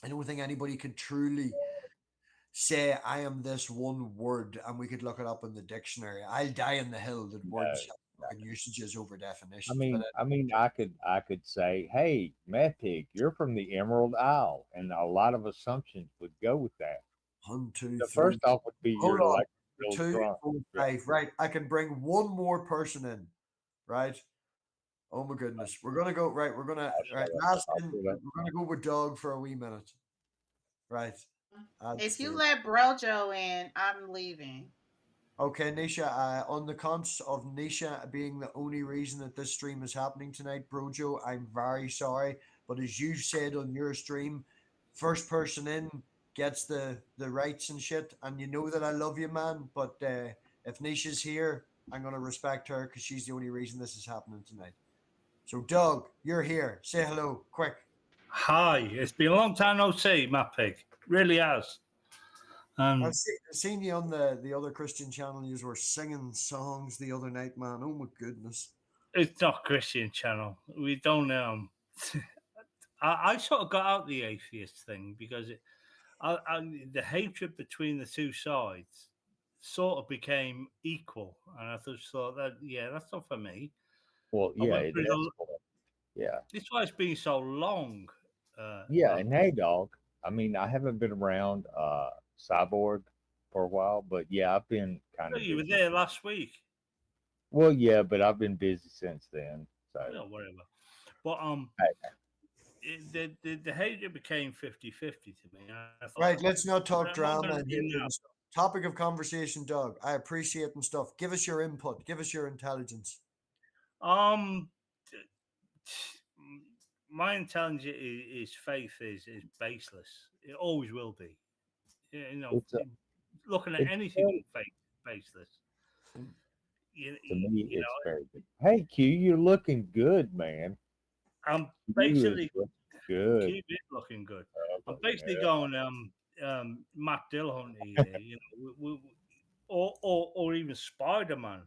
I don't think anybody can truly say I am this one word and we could look it up in the dictionary. I'll die in the hill that words No. have fucking usages over I definitions. But mean, I mean, I could say, hey, MathPig, you're from the Emerald Isle, and a lot of assumptions would go with that. 1, 2, The 3. first off would be Hold you're on. like real 2, drunk. 4, Yeah. 5. Right. I can bring one more person in. Right. Oh my goodness. We're gonna go right. We're gonna I'll right. shut up. Last I'll in, shut up. we're gonna go with Doug for a wee minute. Right. If That's you it. let Brojo in, I'm leaving. Okay, Nisha, on the counts of Nisha being the only reason that this stream is happening tonight, Brojo, I'm very sorry. But as you said on your stream, first person in gets the rights and shit. And you know that I love you, man. But if Nisha's here, I'm going to respect her because she's the only reason this is happening tonight. So, Doug, you're here. Say hello, quick. Hi, it's been a long time no see, MathPig. Really has. I've seen you on the other Christian channel. You were singing songs the other night, man. Oh my goodness. It's not Christian channel. We don't I sort of got out the atheist thing because the hatred between the two sides sort of became equal, and I just thought that that's not for me. Well, I yeah, went through that's cool. Yeah. That's why it's been so long. Yeah, and hey, dog. I mean, I haven't been around Cyborg for a while, but yeah, I've been kind of you were busy. there last week. Well, yeah, but I've been busy since then. So Whatever. But the hatred became 50-50 to me. I thought, Right, let's not talk I'm not drama gonna and do hatred now. and stuff. Topic of conversation, Doug. I appreciate and stuff. Give us your input. Give us your intelligence. Um, my intelligence is faith is baseless. It always will be. You know, it's a, looking at it's anything very, on faith baseless. to me, You it's know, very good. Hey, Q, you're looking good, man. I'm You is basically looking good. keep it looking good. I'm Oh, basically yeah. going Matt Dillhunter here, you know, or even Spider Man.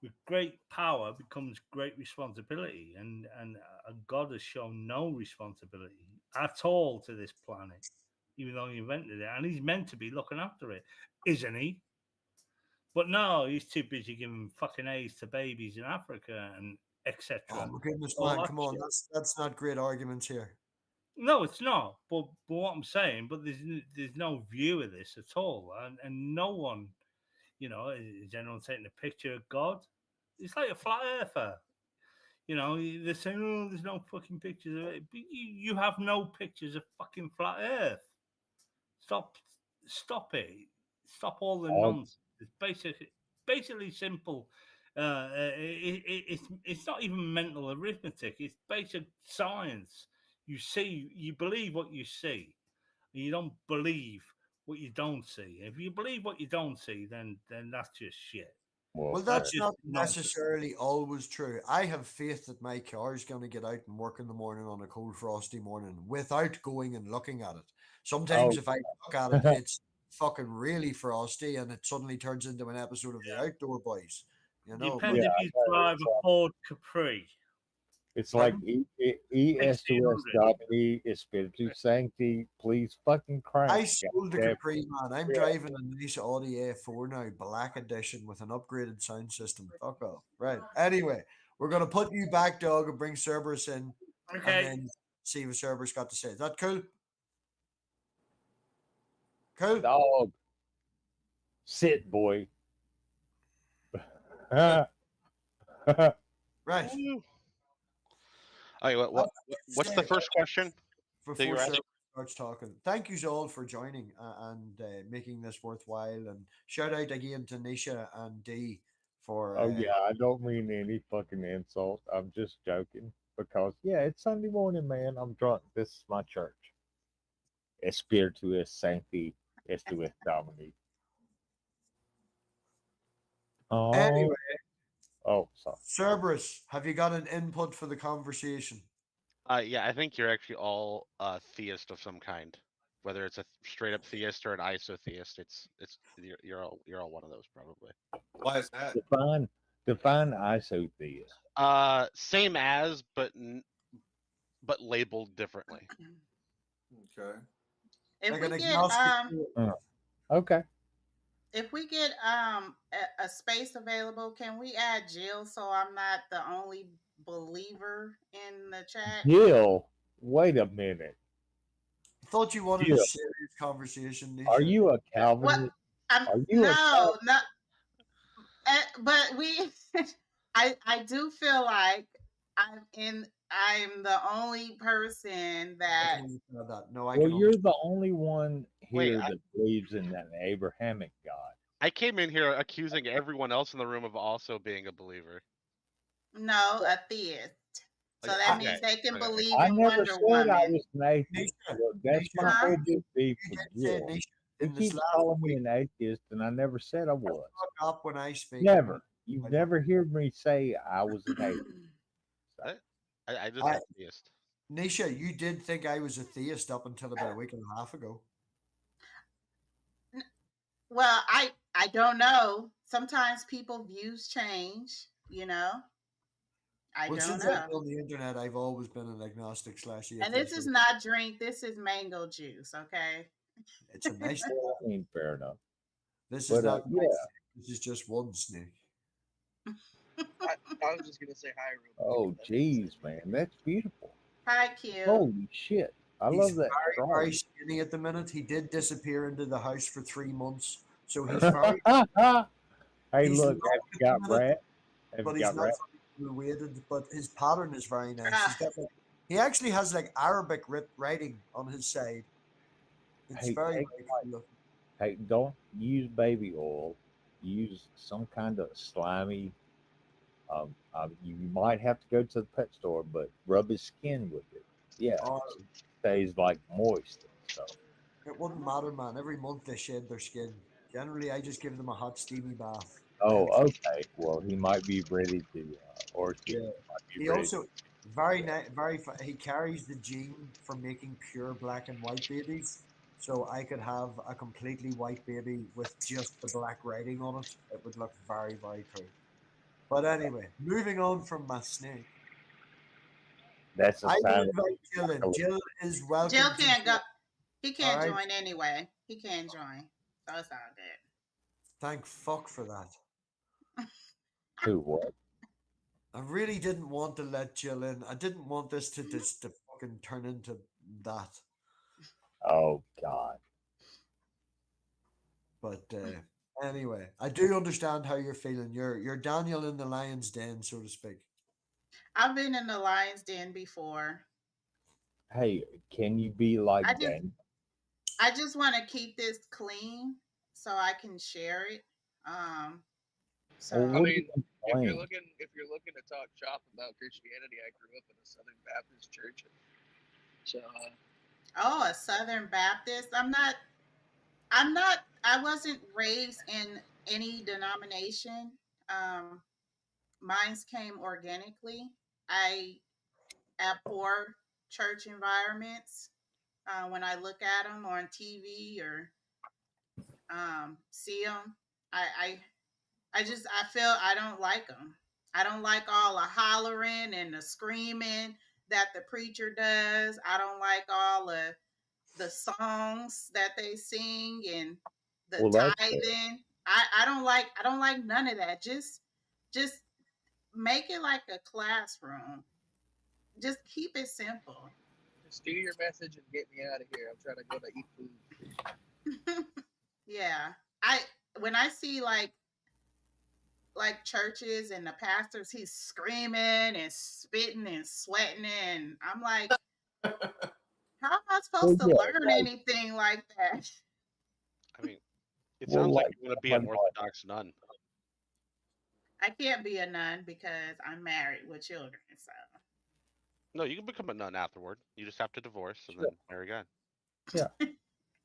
With great power becomes great responsibility, and God has shown no responsibility at all to this planet, even though he invented it, and he's meant to be looking after it, isn't he? But no, he's too busy giving fucking AIDS to babies in Africa and Oh etc. my goodness, All man! that Come on, shit. that's not great arguments here. No, it's not. But what I'm saying, but there's no view of this at all, and no one, you know, is anyone taking a picture of God? It's like a flat earther. You know, they're saying, "Oh, there's no fucking pictures of it." But you have no pictures of fucking flat Earth. Stop, stop it. Stop all the All, nonsense. It's basically simple. It's not even mental arithmetic. It's basic science. You believe what you see, and you don't believe what you don't see. If you believe what you don't see, then that's just shit. Well, well, That's that's just not nonsense. necessarily always true. I have faith that my car is going to get out and work in the morning on a cold, frosty morning without going and looking at it. Sometimes, oh, if I look at it, it's fucking really frosty and it suddenly turns into an episode of the Outdoor Boys, you know. But Depends yeah, if I you know. drive a Ford Capri. It's like pardon? ES2S 1600. Domini Espiritu Sancti, please fucking crank. I sold the Goddamn. Capri, man. I'm Yeah. driving a nice Audi A4 now, black edition with an upgraded sound system. Fuck off. Right. Anyway, we're going to put you back, dog, and bring Cerberus in and Okay. then see what Cerberus got to say. Is that cool? Cool? Dog. Sit, boy. Good. Well, Right. Woo. All right, what's the Say first question that before you're asking? Cerberus starts talking. Thank you all for joining and making this worthwhile. And shout out again to Nisha and Dee for. Oh yeah, I don't mean any fucking insult. I'm just joking because yeah, it's Sunday morning, man. I'm drunk. This is my church. Espiritu es sancti, estu es domini. Oh, Anyway, sorry. Cerberus, have you got an input for the conversation? Yeah, I think you're actually all theist of some kind. Whether it's a straight up theist or an isotheist, you're all one of those probably. Why is that? Define isotheist. Same as, but labeled differently. Okay. If Like we an get agnostic. Okay. if we get a space available, can we add Jill so I'm not the only believer in the chat? Jill, wait a minute. I thought you wanted Jill, a serious conversation, Nisha. are you a What? Calvinist? Are you No, but I do feel like I'm the only person I that can understand that. No, I Well, can you're understand. the only one Wait, here that believes in an Abrahamic God. I came in here accusing everyone else in the room of also being a believer. no, a theist. So that Okay, means they can okay. believe I in never Wonder said I Woman. was an atheist. Nisha, Look, that's my Nisha, Huh? biggest beef you with did say, Jill. Nisha, He in this keeps last calling me week, an atheist, and I never said I was. fuck up when I speak. Never. You've I never heard me say I was an atheist. I just I, said theist. Nisha, you did think I was a theist up until about a week and a half ago. Well, I don't know. Sometimes people views change, you know. I Well, don't since know. I've been on the internet, I've always been an agnostic / atheist. And this is not drink. This is mango juice. Okay. It's a nice. Well, I mean, fair enough. This is But not. yeah. This is just one snake. I was just gonna say hi real quick. Oh, jeez, man, that's beautiful. Hi, Q. Holy shit, I He's love that. very skinny at the minute. He did disappear into the house for 3 months, so he's very. Hey, he's look, have you got rat? Have but you he's got not rat? weighted. But his pattern is very nice. Ah. He's got like, he actually has like Arabic writing on his side. It's Hey, very, hey, very cool looking. Hey, don't use baby oil. Use some kind of slimy. You might have to go to the pet store, but rub his skin with it. Yeah, Oh, it stays like moist and stuff. it wouldn't matter, man. Every month they shed their skin. Generally, I just give them a hot, steamy bath. Oh, okay. Well, he might be ready to, or she Yeah. might be He ready. also he carries the gene for making pure black and white babies. So I could have a completely white baby with just the black writing on it. It would look very, very cool. But anyway, moving on from my snake. That's a I will sign. invite Jill in. Jill is welcome. Jill can't go. He can't Alright. join anyway. He can't join. So it's all good. Thank fuck for that. To what? I really didn't want to let Jill in. I didn't want this to just to fucking turn into that. Oh God. But anyway, I do understand how you're feeling. You're Daniel in the lion's den, so to speak. I've been in the lion's den before. Hey, can you be like Dan? I just want to keep this clean so I can share it. So Well, I what mean, do you if you're looking to talk shop about Christianity, I grew up in a Southern Baptist church, so a Southern Baptist. I wasn't raised in any denomination. Mine's came organically. I abhor church environments. When I look at them on TV or see them, I feel I don't like them. I don't like all the hollering and the screaming that the preacher does. I don't like all the songs that they sing and the tithing. I don't like none of that. Just make it like a classroom. Just keep it simple. just do your message and get me out of here. I'm trying to go to eat food. Yeah. When I see like churches and the pastors, he's screaming and spitting and sweating, and I'm like, how am I supposed to learn anything like that? I mean, it sounds like you want to be an Orthodox nun. I can't be a nun because I'm married with children. So No, you can become a nun afterward. You just have to divorce and Sure. then marry again. Yeah.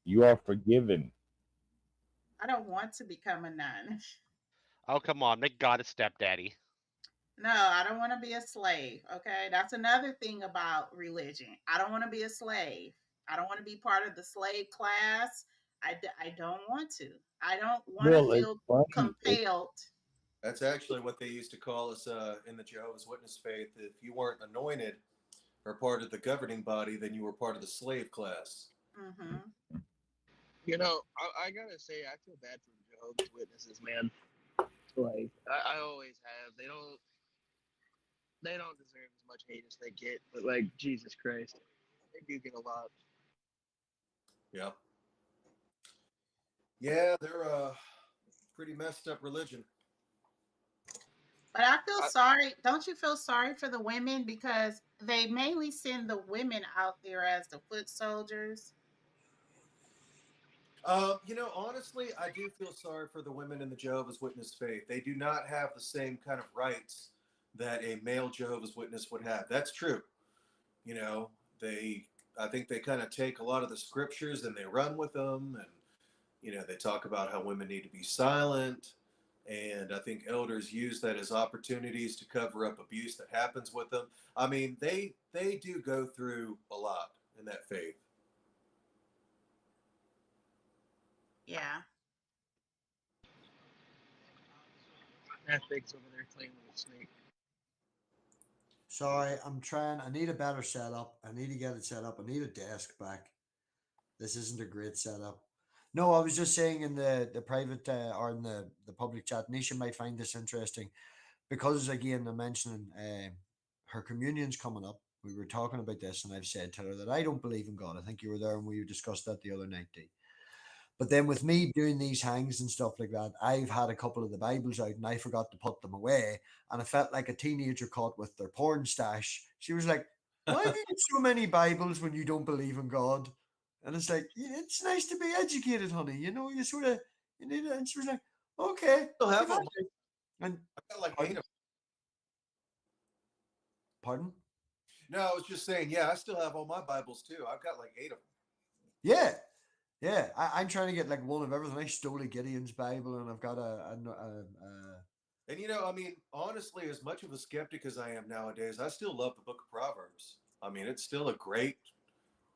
You are forgiven. I don't want to become a nun. Oh, come on, make God a stepdaddy. No, I don't want to be a slave. Okay. That's another thing about religion. I don't want to be a slave. I don't want to be part of the slave class. I don't want to. I don't want to Well, it's feel funny. compelled. That's actually what they used to call us in the Jehovah's Witness faith. If you weren't anointed or part of the governing body, then you were part of the slave class. Mm-hmm. You know, I gotta say, I feel bad for Jehovah's Witnesses, man. Like, I always have. They don't deserve as much hate as they get, but like, Jesus Christ, they do get a lot. Yeah. Yeah, they're a pretty messed up religion. But I feel I- sorry. Don't you feel sorry for the women because they mainly send the women out there as the foot soldiers? Honestly, I do feel sorry for the women in the Jehovah's Witness faith. They do not have the same kind of rights that a male Jehovah's Witness would have. That's true. You know, I think they kind of take a lot of the scriptures and they run with them. And, they talk about how women need to be silent. And I think elders use that as opportunities to cover up abuse that happens with them. I mean, they do go through a lot in that faith. Yeah. MathPig's over there playing with a snake. Sorry, I'm trying. I need a better setup. I need to get it set up. I need a desk back. This isn't a great setup. No, I was just saying in the private or in the public chat, Nisha might find this interesting because again, I'm mentioning her communion's coming up. We were talking about this, and I've said to her that I don't believe in God. I think you were there and we discussed that the other night, Dee. But then with me doing these hangs and stuff like that, I've had a couple of the Bibles out and I forgot to put them away. And I felt like a teenager caught with their porn stash. She was like, "Why have you got so many Bibles when you don't believe in God?" And it's like, yeah, it's nice to be educated, honey. You sort of, you need it. And she was like, "Okay." Still have If I them. do- And I've got like 8 pardon? of them. Pardon? No, I was just saying, yeah, I still have all my Bibles too. I've got like 8 of them. Yeah. Yeah. I'm trying to get like one of everything. I stole a Gideon's Bible and I've got And I mean, honestly, as much of a skeptic as I am nowadays, I still love the book of Proverbs. I mean, it's still a great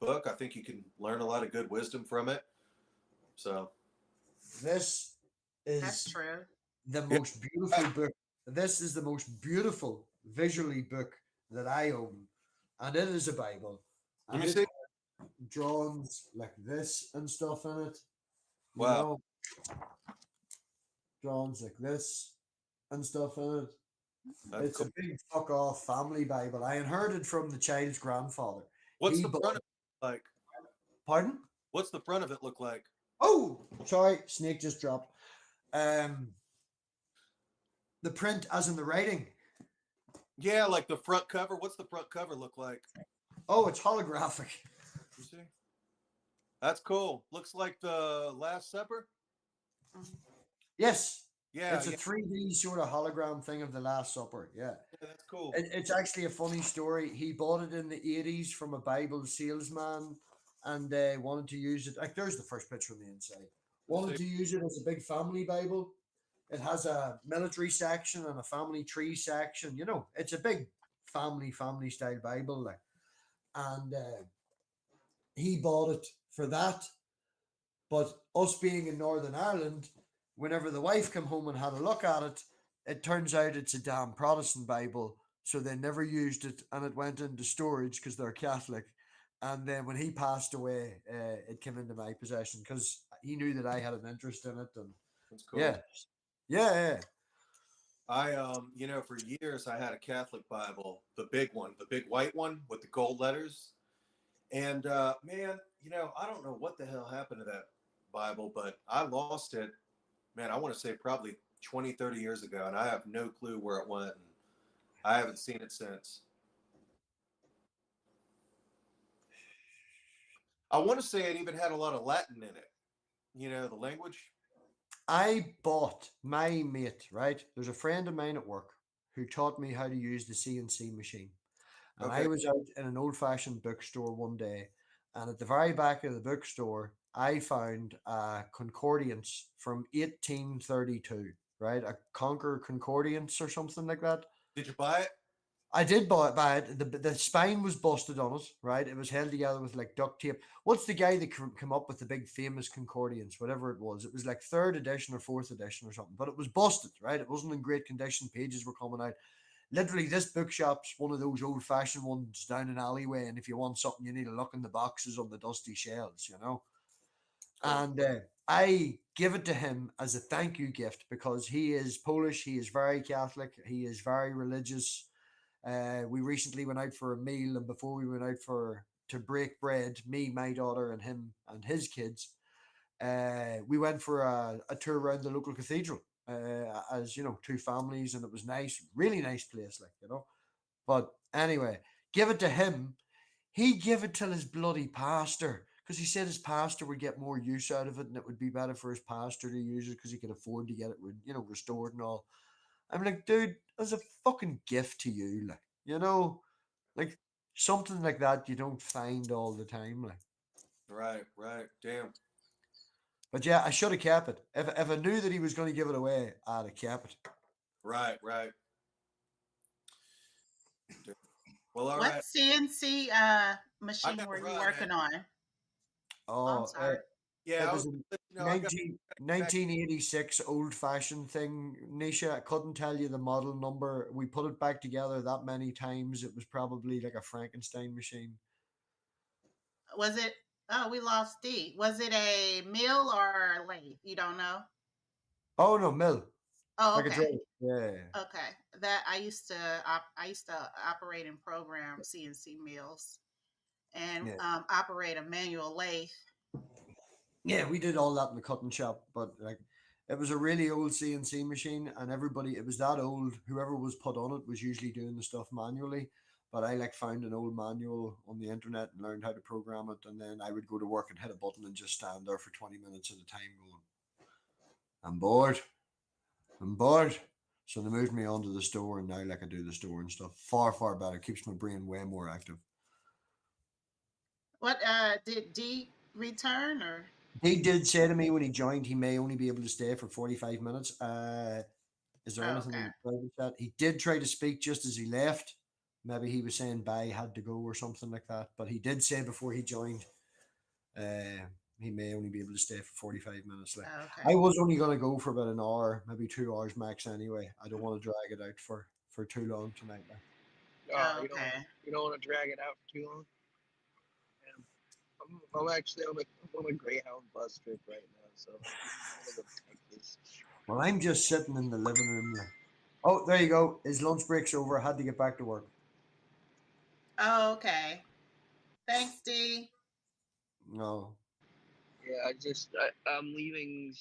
book. I think you can learn a lot of good wisdom from it. So, this That's is true. the yeah. most beautiful book. This is the most beautiful visually book that I own, and it is a Bible, Let and me it's see. got drawings like this and stuff in it. You Wow. know, drawings like this and stuff in it. That's It's cool. a big fuck off family Bible. I inherited from the child's grandfather. What's He the bought. front of it like? Pardon? What's the front of it look like? Oh, sorry, snake just dropped. The print, as in the writing. Yeah, like the front cover. What's the front cover look like? Oh, it's holographic. You see? That's cool. Looks like the Last Supper. Yes, Yeah, it's a yeah, 3D sort of hologram thing of the Last Supper. Yeah. yeah, that's cool. It's actually a funny story. He bought it in the 80s from a Bible salesman and wanted to use it. Like, there's the first picture on the inside. Wanted to use it as a big family Bible. It has a military section and a family tree section. It's a big family style Bible. Like, and he bought it for that. But us being in Northern Ireland, whenever the wife came home and had a look at it, it turns out it's a damn Protestant Bible. So they never used it and it went into storage because they're Catholic. And then when he passed away, it came into my possession because he knew that I had an interest in it. And That's cool. yeah, yeah. I for years I had a Catholic Bible, the big one, the big white one with the gold letters. And man, I don't know what the hell happened to that Bible, but I lost it, man, I want to say probably 20, 30 years ago, and I have no clue where it went, and I haven't seen it since. I want to say it even had a lot of Latin in it, the language. I bought my mate, right? There's a friend of mine at work who taught me how to use the CNC machine. And I Okay. was out in an old fashioned bookstore one day, and at the very back of the bookstore, I found a concordance from 1832, right? A Conquer concordance or something like that. Did you buy it? I did buy it. The spine was busted on it, right? It was held together with like duct tape. What's the guy that came up with the big famous concordance, whatever it was? It was like third edition or fourth edition or something, but it was busted, right? It wasn't in great condition. Pages were coming out. Literally, this bookshop's one of those old fashioned ones down an alleyway, and if you want something, you need to look in the boxes on the dusty shelves, you know. Cool. And I give it to him as a thank you gift because he is Polish. He is very Catholic. He is very religious. We recently went out for a meal, and before we went out for to break bread, me, my daughter, and him and his kids, we went for a tour around the local cathedral. As you know, two families, and it was nice, really nice place, like you know. But anyway, give it to him. He gave it to his bloody pastor because he said his pastor would get more use out of it, and it would be better for his pastor to use it because he could afford to get it, restored and all. I'm like, dude, as a fucking gift to you, like, you know, like something like that you don't find all the time, like. Right, right. Damn. But yeah, I should have kept it. If I knew that he was going to give it away, I'd have kept it. Right, right. Well, all What right. CNC I machine gotta were you run. working on? Oh, I'm Oh, sorry. Yeah, it I was was. a I got 1986 old fashioned thing, Nisha. I couldn't tell you the model number. We put it back together that many times. It was probably like a Frankenstein machine. Was it? Oh, we lost D. Was it a mill or a lathe? You don't know? Oh no, mill. Oh, Like a okay. drill. Yeah. Okay. That I used to operate and program CNC mills and Yeah. operate a manual lathe. Yeah, we did all that in the cutting shop, but like it was a really old CNC machine, and everybody it was that old. Whoever was put on it was usually doing the stuff manually. But I like found an old manual on the internet and learned how to program it, and then I would go to work and hit a button and just stand there for 20 minutes at a time, going, "I'm bored, I'm bored." So they moved me onto the store, and now like I do the store and stuff. Far far better, keeps my brain way more active. What did D return or? He did say to me when he joined, he may only be able to stay for 45 minutes. Is there Oh, anything okay. in the private chat? He did try to speak just as he left. Maybe he was saying bye, had to go or something like that. But he did say before he joined, uh, he may only be able to stay for 45 minutes. Like Oh, I okay. was only going to go for about an hour, maybe 2 hours max. Anyway, I don't want to drag it out for too long tonight. Like. Oh, You okay. don't want to drag it out for too long. Yeah. I'm actually on a Greyhound bus trip right now, so I'm gonna go take this. Well, I'm just sitting in the living room. Like. Oh, there you go. His lunch break's over. I had to get back to work. Oh, okay. Thanks, D. No. Yeah, I'm leaving.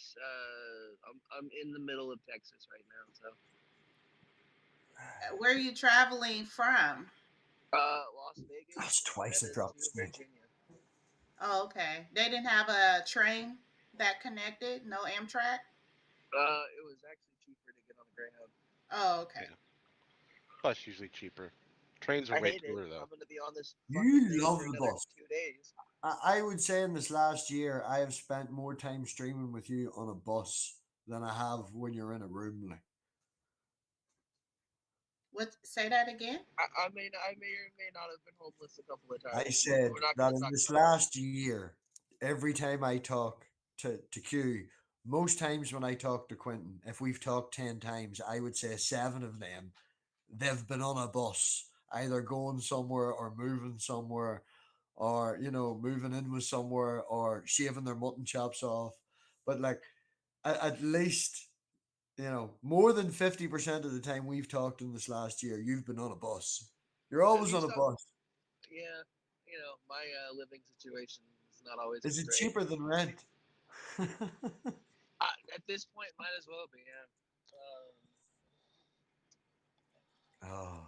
I'm in the middle of Texas right now, so. Where are you traveling from? Las Vegas, That's and twice then the drop into snake. Virginia. Oh, okay. They didn't have a train that connected. No Amtrak. It was actually cheaper to get on a Greyhound. Oh, okay. Yeah. Bus usually cheaper. Trains are I way hate it. cooler though. I'm gonna be on this fucking You thing love for the another bus. 2 days. I would say in this last year, I have spent more time streaming with you on a bus than I have when you're in a room. Like. What? Say that again. I may or may not have been homeless a couple of I times. said We're not that gonna in talk this about that. last year, every time I talk to Q, most times when I talk to Quentin, if we've talked 10 times, I would say 7 of them, they've been on a bus, either going somewhere or moving somewhere, or, moving in with somewhere or shaving their mutton chops off. But like, at least, more than 50% of the time we've talked in this last year, you've been on a bus. You're At always on least a bus. yeah, my living situation has not always Is been it great. cheaper than rent? At this point, might as well be. Yeah. Oh,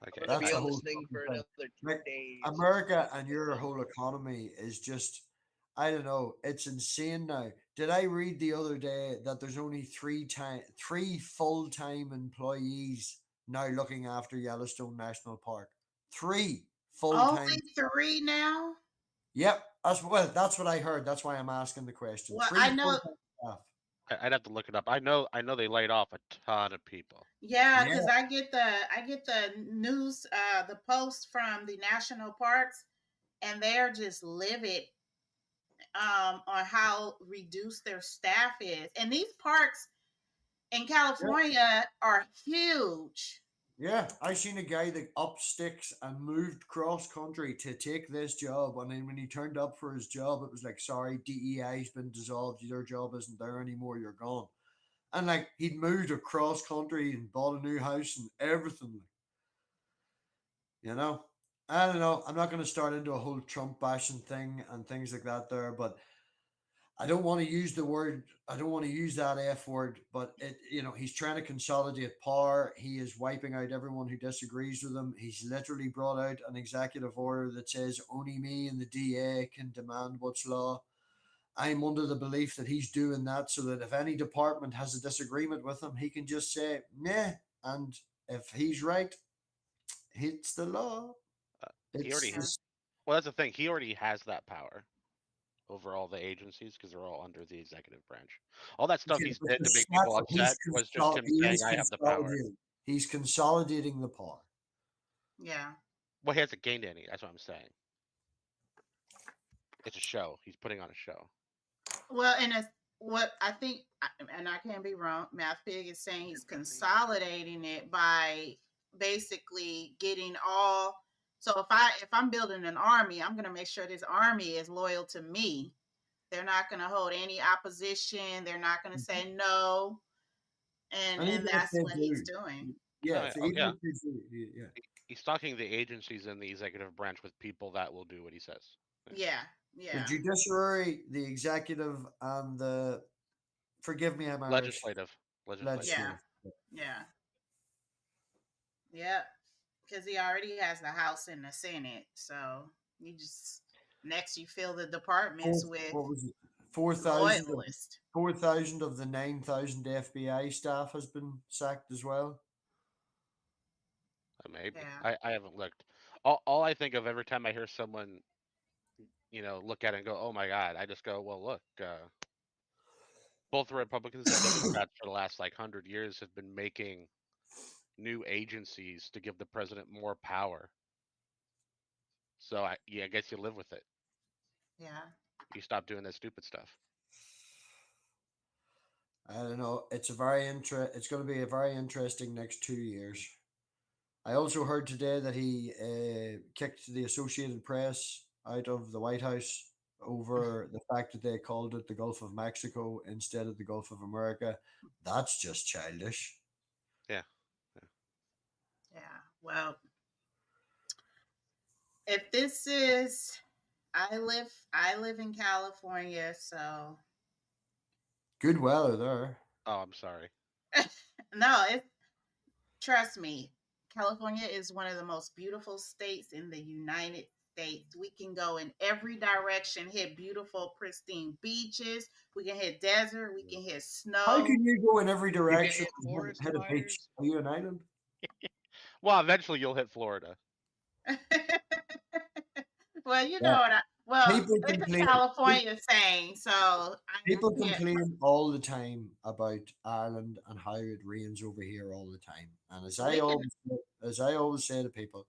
I'm Okay. gonna that's be a on this whole thing fucking for thing. another Like 2 days. America So and your whole economy is just, I don't know, it's insane now. did I read the other day that there's only three full-time employees now looking after Yellowstone National Park? Three full-time. Only three now. Yep, that's what I heard. That's why I'm asking the question. Well, Three I know. full-time staff. I'd have to look it up. I know they laid off a ton of people. Yeah, Yeah, because I get the news, the post from the national parks, and they're just livid on how reduced their staff is. And these parks in yeah, California are huge. yeah. I seen a guy that up sticks and moved cross country to take this job, and then when he turned up for his job, it was like, sorry, DEI's been dissolved. Your job isn't there anymore. You're gone. And like he'd moved across country and bought a new house and everything. Like, you know, I don't know. I'm not going to start into a whole Trump bashing thing and things like that there, but I don't want to use the word. I don't want to use that F word, but he's trying to consolidate power. He is wiping out everyone who disagrees with him. He's literally brought out an executive order that says only me and the DA can demand what's law. I'm under the belief that he's doing that so that if any department has a disagreement with him, he can just say, nah. And if he's right, it's the law. He already. Yeah. Well, that's the thing. He already has that power over all the agencies because they're all under the executive branch. All that stuff Yeah, he's but did the to make people snap, upset was just him he saying, is "I have the power." consolidating. He's consolidating the power. Yeah. Well, he hasn't gained any. That's what I'm saying. It's a show. He's putting on a show. Well, and it's what I think, and I can be wrong. MathPig is saying he's consolidating it by basically getting all. So if I'm building an army, I'm going to make sure this army is loyal to me. They're not going to hold any opposition. They're not going to say no, and And and even if that's they what he's do, doing. yeah, Oh even yeah, if they do, yeah. he's talking the agencies in the executive branch with people that will do what he says. Yeah, The yeah, judiciary, the executive, and the forgive me, I'm Irish Legislative. yeah, legislative. yeah, yeah. Because he already has the House and the Senate, so you just next you fill the departments with What was it? 4,000 of loyalists. 4,000 of the 9,000 FBI staff has been sacked as well. Maybe Yeah, I haven't looked. All I think of every time I hear someone, look at it and go, "Oh my God," I just go, "Well, look, both the Republicans and Democrats for the last 100 years have been making new agencies to give the president more power. So I guess you live with it. yeah. You stop doing that stupid stuff." I don't know. It's going to be a very interesting next 2 years. I also heard today that he kicked the Associated Press out of the White House over the fact that they called it the Gulf of Mexico instead of the Gulf of America. That's just childish. Yeah. Yeah. Well, if this is I live in California, so Good weather there. Oh, I'm sorry. no, trust me. California is one of the most beautiful states in the United States. We can go in every direction, hit beautiful, pristine beaches. We can hit desert. We can hit How snow. can you go in every You can direction hit and forest hit a beach? fires. Are you an island? Well, eventually you'll hit Florida. Well, you Yeah. know what? Well, People it's a complain. California saying, so People I can't. complain all the time about Ireland and how it rains over here all the time. And We can. as I always say to people,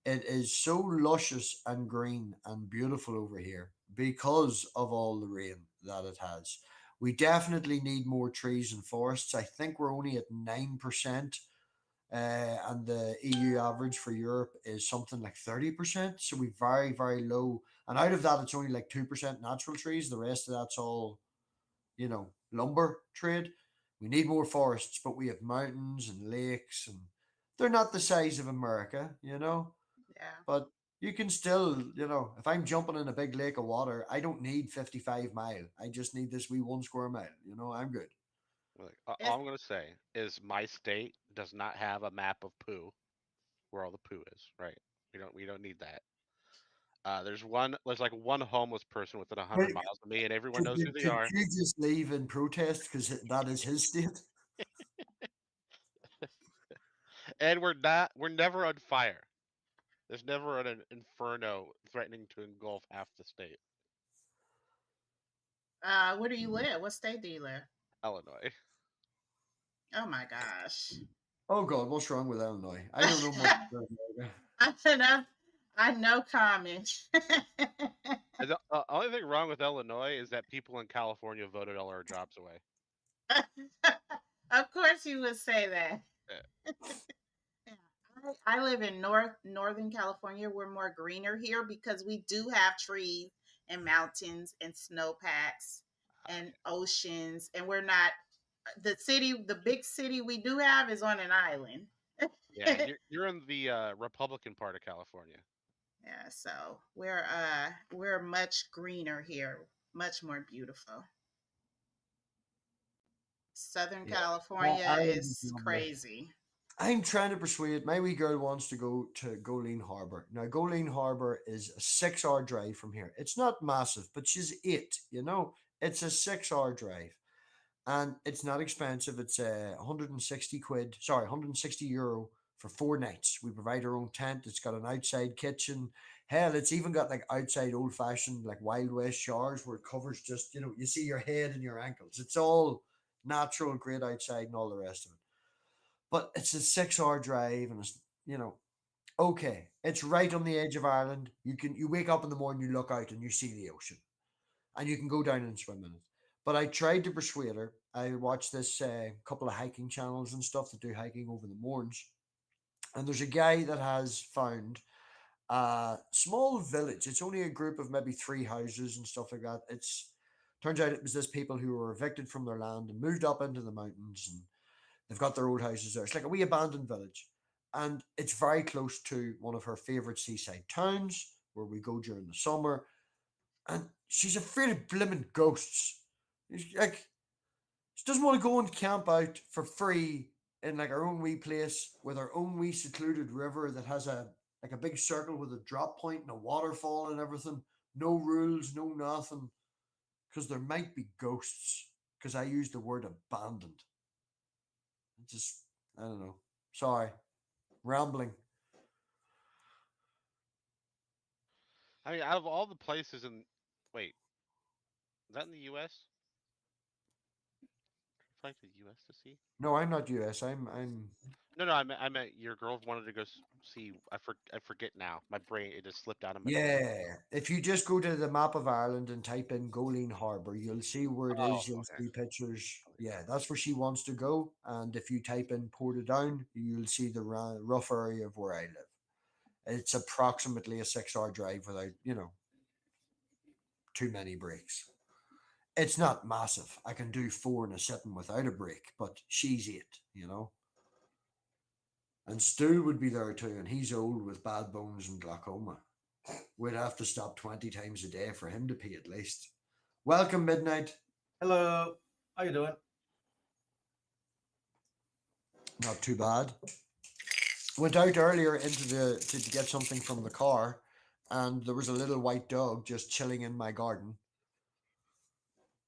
it is so luscious and green and beautiful over here because of all the rain that it has. We definitely need more trees and forests. I think we're only at 9%, and the EU average for Europe is something like 30%. So we very, very low. And out of that, it's only like 2% natural trees. The rest of that's all, lumber trade. We need more forests, but we have mountains and lakes, and they're not the size of America. Yeah. But you can still, if I'm jumping in a big lake of water, I don't need 55 mile. I just need this wee 1 square mile. I'm good. Like, It's all I'm gonna say is my state does not have a map of poo where all the poo is. Right? We don't need that. There's like one homeless person within 100 Wait, miles of me, and everyone knows who they could are. you just leave in protest because that is his state? And we're never on fire. There's never an inferno threatening to engulf half the state. Where do you live? What state do you live? Illinois. Oh my gosh. Oh God, what's wrong with Illinois? I don't know much about America. I don't know. I know comment. And the only thing wrong with Illinois is that people in California voted all our jobs away. Of course you would say that. Yeah. I live in Northern California. We're more greener here because we do have trees and mountains and snowpacks and oceans, and we're not the big city we do have is on an island. Yeah, and you're in the Republican part of California. Yeah, so we're much greener here, much more beautiful. Southern California is crazy. I'm trying to persuade my wee girl wants to go to Goleen Harbour. Now, Goleen Harbour is a 6-hour drive from here. It's not massive, but she's 8. It's a 6-hour drive, and it's not expensive. It's 160 quid. Sorry, 160 euro for 4 nights. We provide our own tent. It's got an outside kitchen. Hell, it's even got like outside old fashioned like Wild West showers where it covers just you see your head and your ankles. It's all natural, great outside, and all the rest of it. But it's a 6-hour drive, and it's okay. It's right on the edge of Ireland. You wake up in the morning, you look out, and you see the ocean, and you can go down and swim in it. But I tried to persuade her. I watched this couple of hiking channels and stuff that do hiking over the moors, and there's a guy that has found a small village. It's only a group of maybe 3 houses and stuff like that. It's turns out it was this people who were evicted from their land and moved up into the mountains, and they've got their old houses there. It's like a wee abandoned village. And it's very close to one of her favourite seaside towns where we go during the summer. And she's afraid of blimmin' ghosts. Like, she doesn't want to go and camp out for free in like her own wee place with her own wee secluded river that has a big circle with a drop point and a waterfall and everything. No rules, no nothing. Because there might be ghosts. Because I used the word abandoned. I don't know. Sorry. Rambling. I mean, out of all the places wait, is that in the U.S.? Fly to the U.S. to see? No, I'm not US. I'm No, I meant your girl wanted to go see. I forget now. My brain it just slipped out of my head. Yeah. If you just go to the map of Ireland and type in Goleen Harbour, you'll see where it is. You'll see pictures. Yeah, that's where she wants to go. And if you type in Portadown, you'll see the rough area of where I live. It's approximately a 6-hour drive without, too many breaks. It's not massive. I can do 4 in a sitting without a break, but she's 8. And Stu would be there too, and he's old with bad bones and glaucoma. We'd have to stop 20 times a day for him to pee at least. Welcome, Midnight. Hello. How you doing? Not too bad. Went out earlier to get something from the car, and there was a little white dog just chilling in my garden.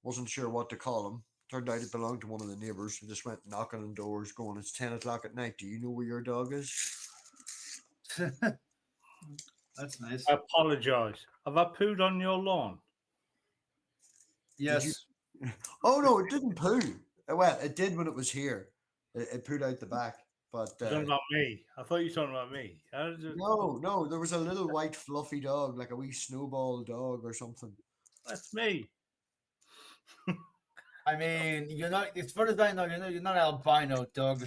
Wasn't sure what to call him. Turned out it belonged to one of the neighbours who just went knocking on doors going, it's 10 o'clock at night. Do you know where your dog is? That's nice. I apologise. Have I pooed on your lawn? Yes. Oh, no, it didn't poo. Well, it did when it was here. It pooed out the back. But You're talking about me. I thought you were talking about me. No, there was a little white fluffy dog, like a wee snowball dog or something. That's me. I mean, you're not. As far as I know, you're not albino, Doug.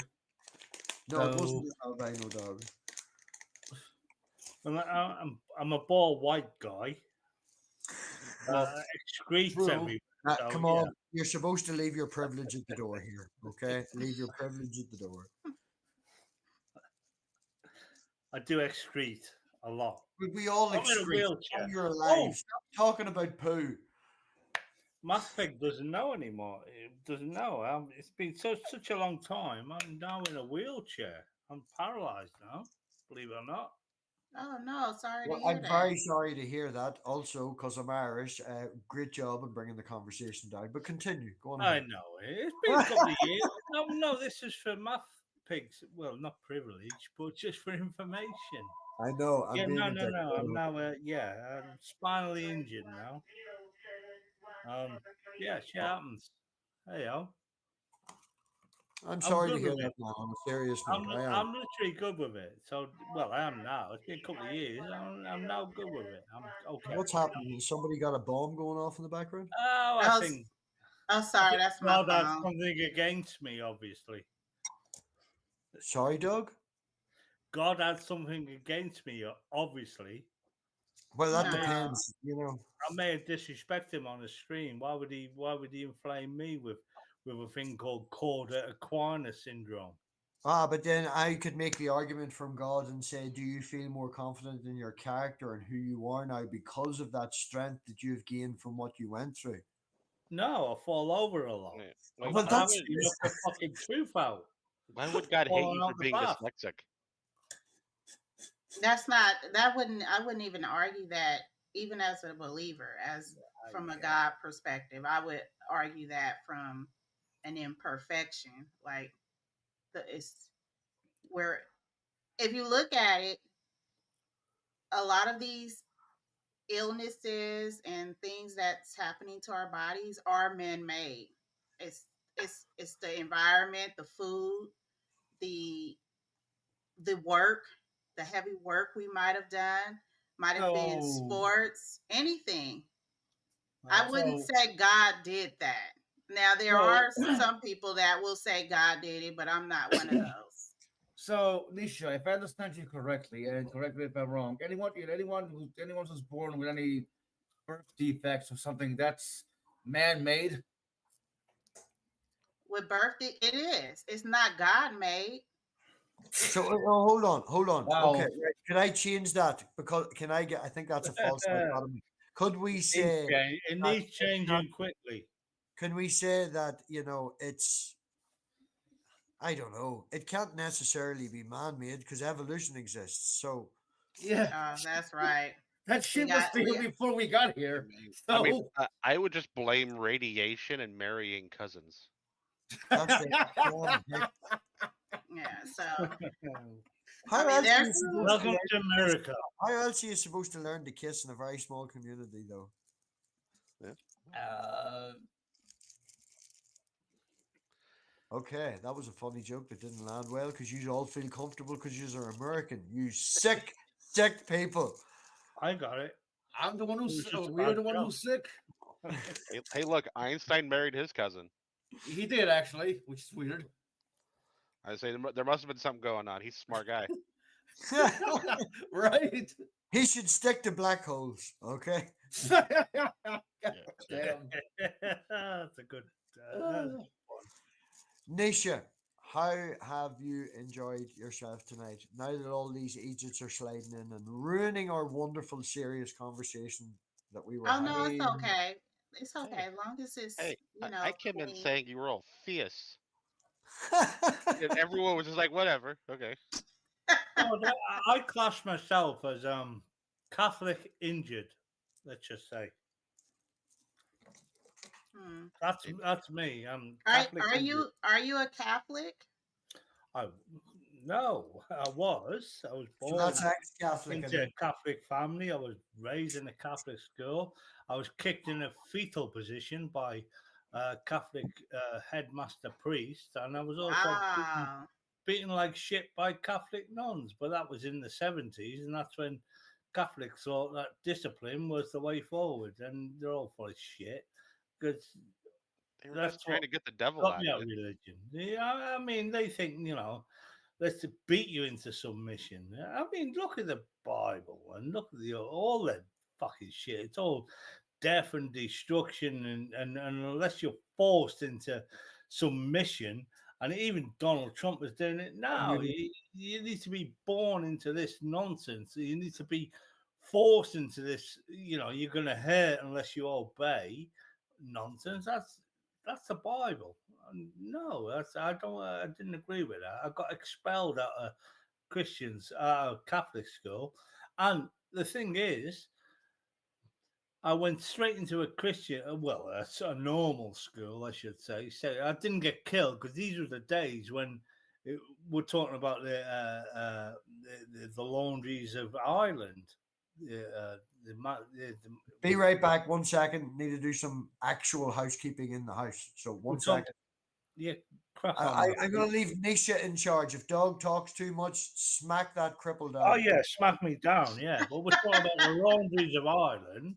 No, it wasn't an albino dog. I'm a bald white guy. Excretes everywhere. Come on, you're supposed to leave your privilege at the door here, okay? Leave your privilege at the door. I do excrete a lot. We all excrete. You're alive. Stop talking about poo. MathPig doesn't know anymore. It doesn't know. It's been such a long time. I'm now in a wheelchair. I'm paralyzed now, believe it or not. Oh no, sorry to Well, hear I'm that. very sorry to hear that. Also, because I'm Irish, great job in bringing the conversation down. But continue. Go on I ahead. know it's been a couple of years. No, this is for MathPigs. Well, not privilege, but just for information. I know. I'm Yeah, being a no. dick. I'm now, I'm spinally injured now. Yeah, shit happens. Hey, yo, I'm I'm sorry to good hear with that, it. man. On a serious note, I am. I'm literally good with it. So, well, I am now. It's been a couple of years. I'm now good with it. I'm okay. What's happening? Has somebody got a bomb going off in the background? Oh, Oh, oh, I sorry, think that's my God had phone. something against me. Obviously, Sorry, Doug. God had something against me. Obviously, Well, I that may No. depends. You know. I may have disrespected him on the stream. Why would he inflame me with a thing called Cauda equina syndrome? But then I could make the argument from God and say, do you feel more confident in your character and who you are now because of that strength that you've gained from what you went through? No, I fall over a lot. Yeah. I'm Well, having that's to look the fucking truth out. Why would God hate Falling you out for the being path. dyslexic? That's not that wouldn't I wouldn't even argue that even as a believer, as from a God perspective. I would argue that from an imperfection. Like it's where if you look at it, a lot of these illnesses and things that's happening to our bodies are man-made. It's it's the environment, the food, the work, the heavy work we might have done, might have been So, sports, anything. I wouldn't so, say God did that. Now there so, are some people that will say God did it, but I'm not one of those. so, Nisha, if I understand you correctly, and correct me if I'm wrong, anyone who's born with any birth defects or something, that's man-made. With birth, it is. It's not God made. so. Hold on. Okay, Wow. right. Can I change that? Because can I get? I think that's a false dichotomy. Could we say It that needs it's not? changing quickly. Can we say that it's? I don't know. It can't necessarily be man-made because evolution exists. So Yeah, That's right. that We shit was got here we before we got here. I mean, So, I would just blame radiation and marrying cousins. that's it. Yeah, yeah. So how I mean, else are there's you supposed to Welcome learn to to kiss? America. How else are you supposed to learn to kiss in a very small community, though? uh, Okay, that was a funny joke that didn't land well because you all feel comfortable because you are American. You sick, sick people. I got it. I'm the one It was who's. just a We're bad the one joke. who's sick. Hey, look, Einstein married his cousin. He did actually, which is weird. I say there must have been something going on. He's a smart guy. Right? He should stick to black holes. Okay. Damn. That's a good. That's Nisha, how have you enjoyed yourself tonight? Now that all these Egypts are sliding in and ruining our wonderful, serious conversation that we were oh no, having. it's okay. It's okay Hey, as long as it's hey, I came in clean. saying you were all fierce. And everyone was just like, whatever. Okay. well, I class myself as Catholic injured. Let's just say Hmm. that's me. I'm Are Catholic are injured. you a Catholic? No, I was So born that's ex-Catholic, I into a think. Catholic family. I was raised in a Catholic school. I was kicked in a fetal position by a Catholic headmaster priest, and I was also Wow. beaten like shit by Catholic nuns. But that was in the 70s, and that's when Catholics thought that discipline was the way forward, and they're all full of shit because They were that's just trying what to get the devil got out me of out you. of religion. Yeah, I mean, they think let's beat you into submission. I mean, look at the Bible and look at all that fucking shit. It's all death and destruction, and unless you're forced into submission, and even Donald Trump is doing it now. You need to be born into this nonsense. You need to be forced into this. You're going to hurt unless you obey. Nonsense. That's the Bible. No, I didn't agree with that. I got expelled out of Catholic school, And the thing is, I went straight into a Christian, well, a normal school, I should say. So I didn't get killed because these were the days when we're talking about the laundries of Ireland. Be right back. 1 second. Need to do some actual housekeeping in the house. So one second. Yeah, crap on. I'm going to leave Nisha in charge. If dog talks too much, smack that cripple down. Oh yeah, smack me down. Yeah, but we're talking about the laundries of Ireland.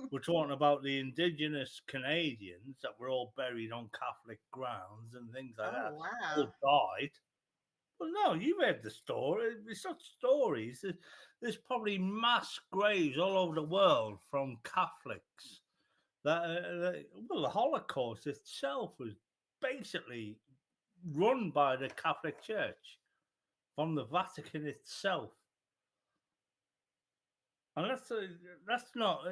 We're talking about the indigenous Canadians that were all buried on Catholic grounds and things like that. Wow. All died. Well, no, you read the story. It's not stories. There's probably mass graves all over the world from Catholics. Well, the Holocaust itself was basically run by the Catholic Church from the Vatican itself. And that's not.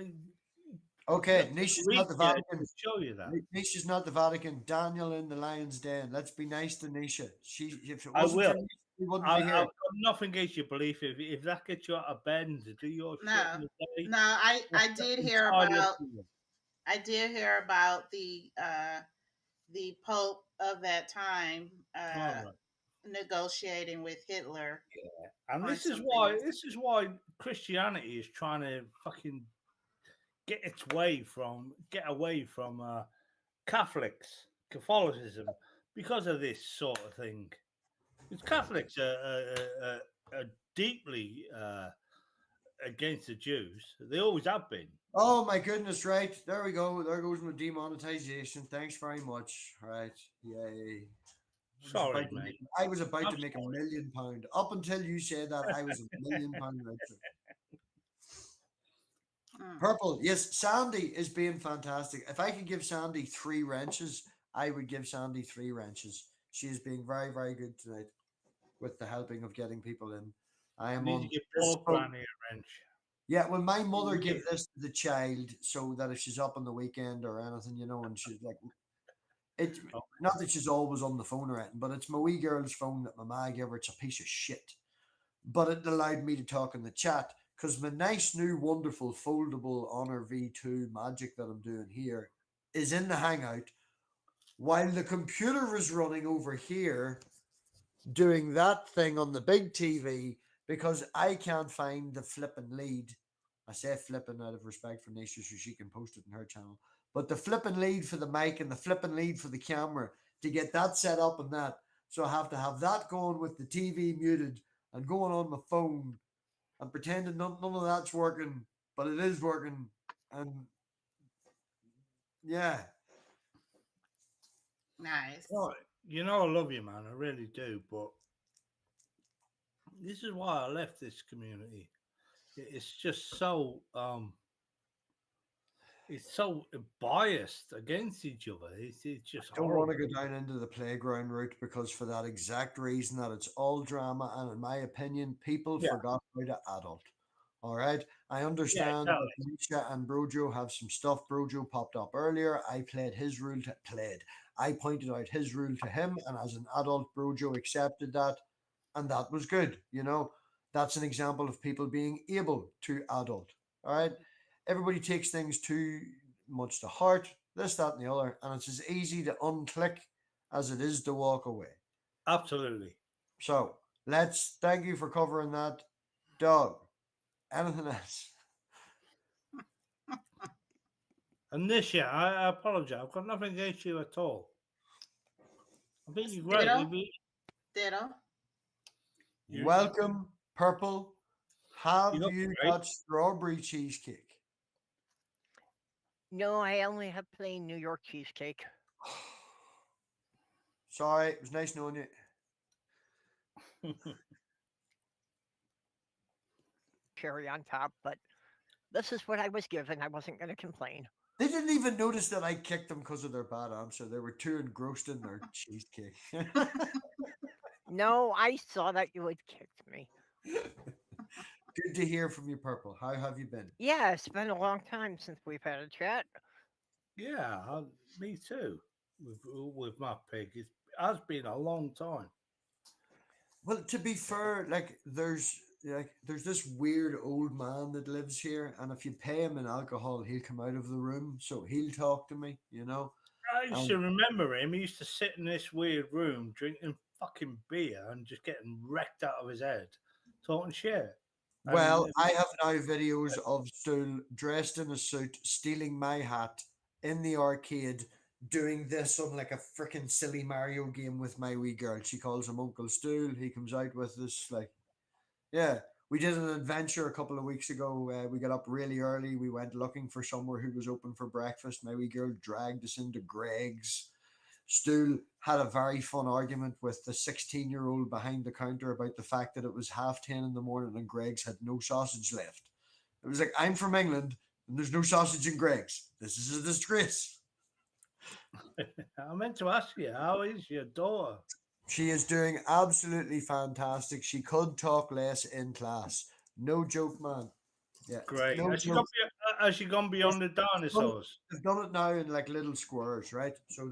Okay, Nisha's not the Vatican. Show you that. Nisha's not the Vatican. Daniel in the Lion's Den. Let's be nice to Nisha. If it I wasn't will. for Nisha, we wouldn't I've be here. got nothing against your belief. If that gets you out of bed to do your shit in the day, No, I did hear about. I did hear about the Pope of that time negotiating with Hitler. Yeah, and this is why Christianity is trying to fucking get away from Catholicism, because of this sort of thing. Because Catholics are deeply against the Jews. They always have been. Oh my goodness! Right, there we go. There goes my demonetization. Thanks very much. Right, yay. Sorry, mate. I was about to make £1 million. Up until you said that, I was £1 million richer. Purple, yes, Sandy is being fantastic. If I could give Sandy 3 wrenches, I would give Sandy 3 wrenches. She is being very, very good tonight with the helping of getting people in. I am on. Give poor Granny a wrench. Yeah, well, my mother gave this to the child so that if she's up on the weekend or anything, you know, and she's like, it's not that she's always on the phone or anything, but it's my wee girl's phone that my ma gave her. It's a piece of shit, but it allowed me to talk in the chat because my nice new wonderful foldable Honor V2 Magic that I'm doing here is in the Hangout while the computer is running over here doing that thing on the big TV because I can't find the flipping lead. I say flipping out of respect for Nisha so she can post it in her channel. But the flipping lead for the mic and the flipping lead for the camera to get that set up and that. So I have to have that going with the TV muted and going on my phone and pretending none of that's working, but it is working. And yeah. Nice. Well, you know, I love you, man. I really do. But this is why I left this community. It's just so it's so biased against each other. It's just. I don't want to go down into the playground route because for that exact reason that it's all drama, and in my opinion, people forgot how to adult. All right, I understand that Nisha and Brojo have some stuff. Brojo popped up earlier. I played his rule to played. I pointed out his rule to him, and as an adult, Brojo accepted that, and that was good. You know, that's an example of people being able to adult. All right. Everybody takes things too much to heart, this, that, and the other, and it's as easy to unclick as it is to walk away. Absolutely. So thank you for covering that. Doug, anything else? And this year, I apologize. I've got nothing against you at all. I think you're great. Ditto. Welcome, Purple. Have you got strawberry cheesecake? No, I only have plain New York cheesecake. Sorry, it was nice knowing you. Cherry on top, but this is what I was given. I wasn't going to complain. They didn't even notice that I kicked them because of their bad answer. They were too engrossed in their cheesecake. No, I saw that you had kicked me. Good to hear from you, Purple. How have you been? Yeah, it's been a long time since we've had a chat. Yeah, me too. With MathPig, it has been a long time. Well, to be fair, like there's like there's this weird old man that lives here, and if you pay him in alcohol, he'll come out of the room, so he'll talk to me, you know. I used And to remember him. He used to sit in this weird room drinking fucking beer and just getting wrecked out of his head, talking shit. well, And I have now videos of Stool dressed in a suit, stealing my hat in the arcade, doing this on like a freaking silly Mario game with my wee girl. She calls him Uncle Stool. He comes out with this like, yeah. We did an adventure a couple of weeks ago. We got up really early. We went looking for somewhere who was open for breakfast. My wee girl dragged us into Greg's. Stool had a very fun argument with the 16-year-old behind the counter about the fact that it was 10:30 in the morning and Greg's had no sausage left. It was like, I'm from England and there's no sausage in Greg's. This is a disgrace. I meant to ask you, how is your daughter? She is doing absolutely fantastic. She could talk less in class. No joke, man. Yeah, Great. no joke. Has she gone beyond the dinosaurs? I've done it now in like little squares, right? So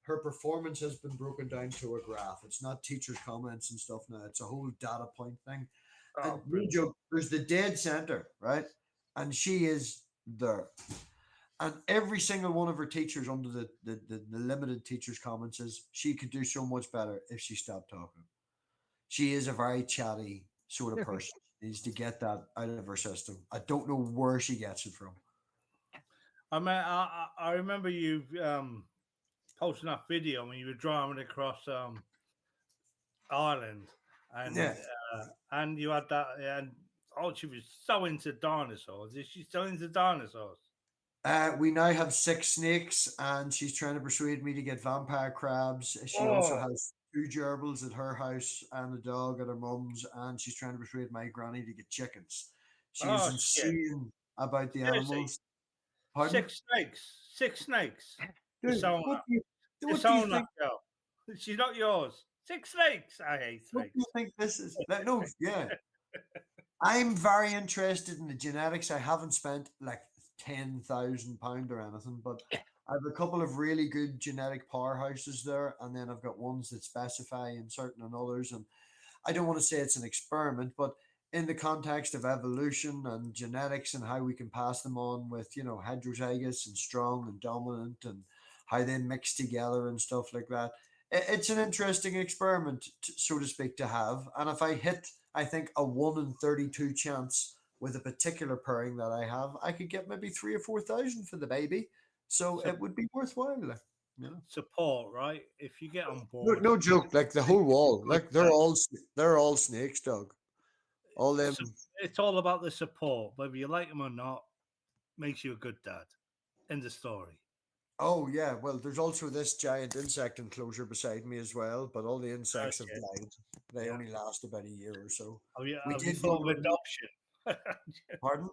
her performance has been broken down to a graph. It's not teachers' comments and stuff now. It's a whole data point thing. And Oh, no brilliant. joke, there's the dead center, right? And she is there. And every single one of her teachers under the limited teachers' comments is she could do so much better if she stopped talking. She is a very chatty sort of person. She needs to get that out of her system. I don't know where she gets it from. I mean, I remember you posting that video when you were driving across Ireland, and Yeah. and you had that, and oh, she was so into dinosaurs. Is she still into dinosaurs? We now have 6 snakes, and she's trying to persuade me to get vampire crabs. She also Oh, has 2 gerbils at her house and a dog at her mum's, and she's trying to persuade my granny to get chickens. She is oh shit! insane about the Seriously, animals. Pardon? 6 snakes, 6 snakes. You're Dude, selling what that. do you, You're what do you selling that think? girl. She's not yours. 6 snakes. I hate What do you snakes. think this is? Like, no, yeah. I'm very interested in the genetics. I haven't spent like £10,000 or anything, but I have a couple of really good genetic powerhouses there, and then I've got ones that specify in certain and others. And I don't want to say it's an experiment, but in the context of evolution and genetics and how we can pass them on with, heterozygous and strong and dominant and how they mix together and stuff like that. It's an interesting experiment, so to speak, to have. And if I hit, I think, a 1 in 32 chance with a particular pairing that I have, I could get maybe 3 or 4,000 for the baby. So So it would be worthwhile. support, right? If you get on No, board, no joke. Like the whole wall, like dad. they're all snakes, dog. All them. It's all about the support, whether you like them or not. Makes you a good dad. End of story. Oh yeah. Well, there's also this giant insect enclosure beside me as well, but all the insects have Okay. died. They Yeah. only last about a year or so. Have you, We have you did thought go of to adoption? Have Pardon?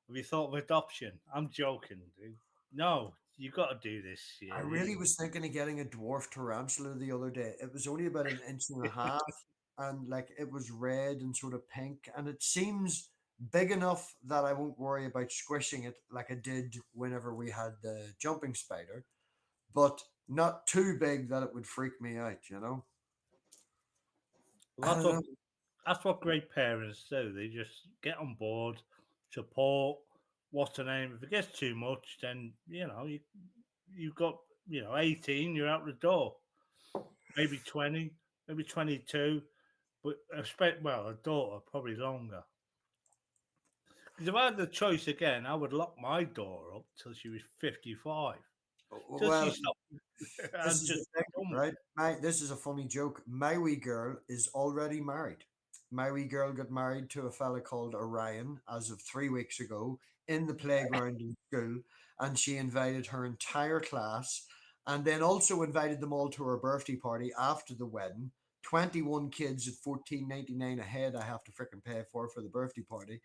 you thought of adoption? I'm joking, dude. No, you got to do this. I Yeah, really was thinking of getting a dwarf tarantula the other day. It was only about an inch and a half, and like it was red and sort of pink, and it seems big enough that I won't worry about squishing it like I did whenever we had the jumping spider, but not too big that it would freak me out. I That's don't what know. that's what great parents do. They just get on board, support. What's the name? If it gets too much, then you've got 18. You're out the door. Maybe 20, maybe 22. But well, a daughter probably longer. Because if I had the choice again, I would lock my daughter up till she was 55. Till she Well, stopped this and is the just thing, done with right? This is a funny joke. My wee girl is already married. My wee girl got married to a fella called Orion as of 3 weeks ago in the playground in school, and she invited her entire class, and then also invited them all to her birthday party after the wedding. 21 kids at $14.99 a head. I have to freaking pay for the birthday party.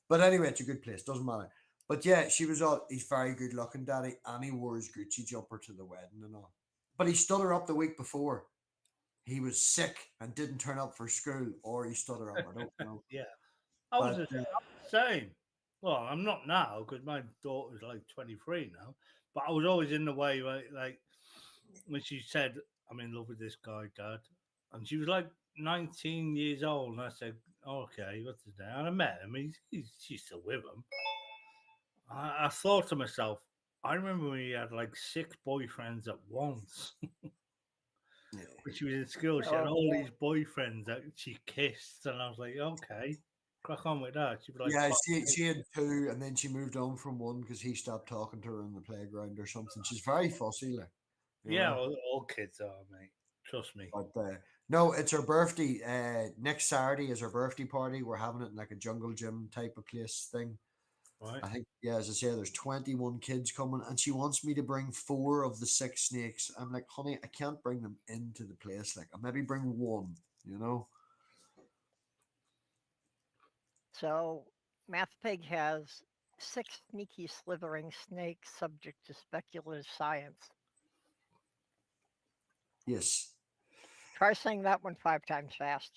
But anyway, it's a good place. Doesn't matter. But yeah, she was all. He's very good looking, daddy, and he wore his Gucci jumper to the wedding and all. But he stood her up the week before. He was sick and didn't turn up for school, or he stood her up. I don't know. Yeah. I was But the same. Well, I'm not now because my daughter's like 23 now. But I was always in the way, like when she said, "I'm in love with this guy, Dad," and she was like 19 years old, and I said, okay, what's his name? And I met him. She's still with him. I thought to myself, I remember when he had like 6 boyfriends at once. Yeah. When she was in school, she had all these boyfriends that she kissed, and I was like, okay, crack on with that. She'd be like, Yeah, "Fuck she had 2, and then she moved on from one because he stopped talking to her in the playground or something. She's very fussy, like. you yeah, know. all kids are, mate. Trust me. But no, it's her birthday. Next Saturday is her birthday party. We're having it in like a jungle gym type of place thing. Right? I think, yeah, as I say, there's 21 kids coming, and she wants me to bring 4 of the 6 snakes. I'm like, honey, I can't bring them into the place. Like, I'll maybe bring 1, you know? So, MathPig has 6 sneaky slithering snakes subject to speculative science. Yes. Try saying that one 5 times fast.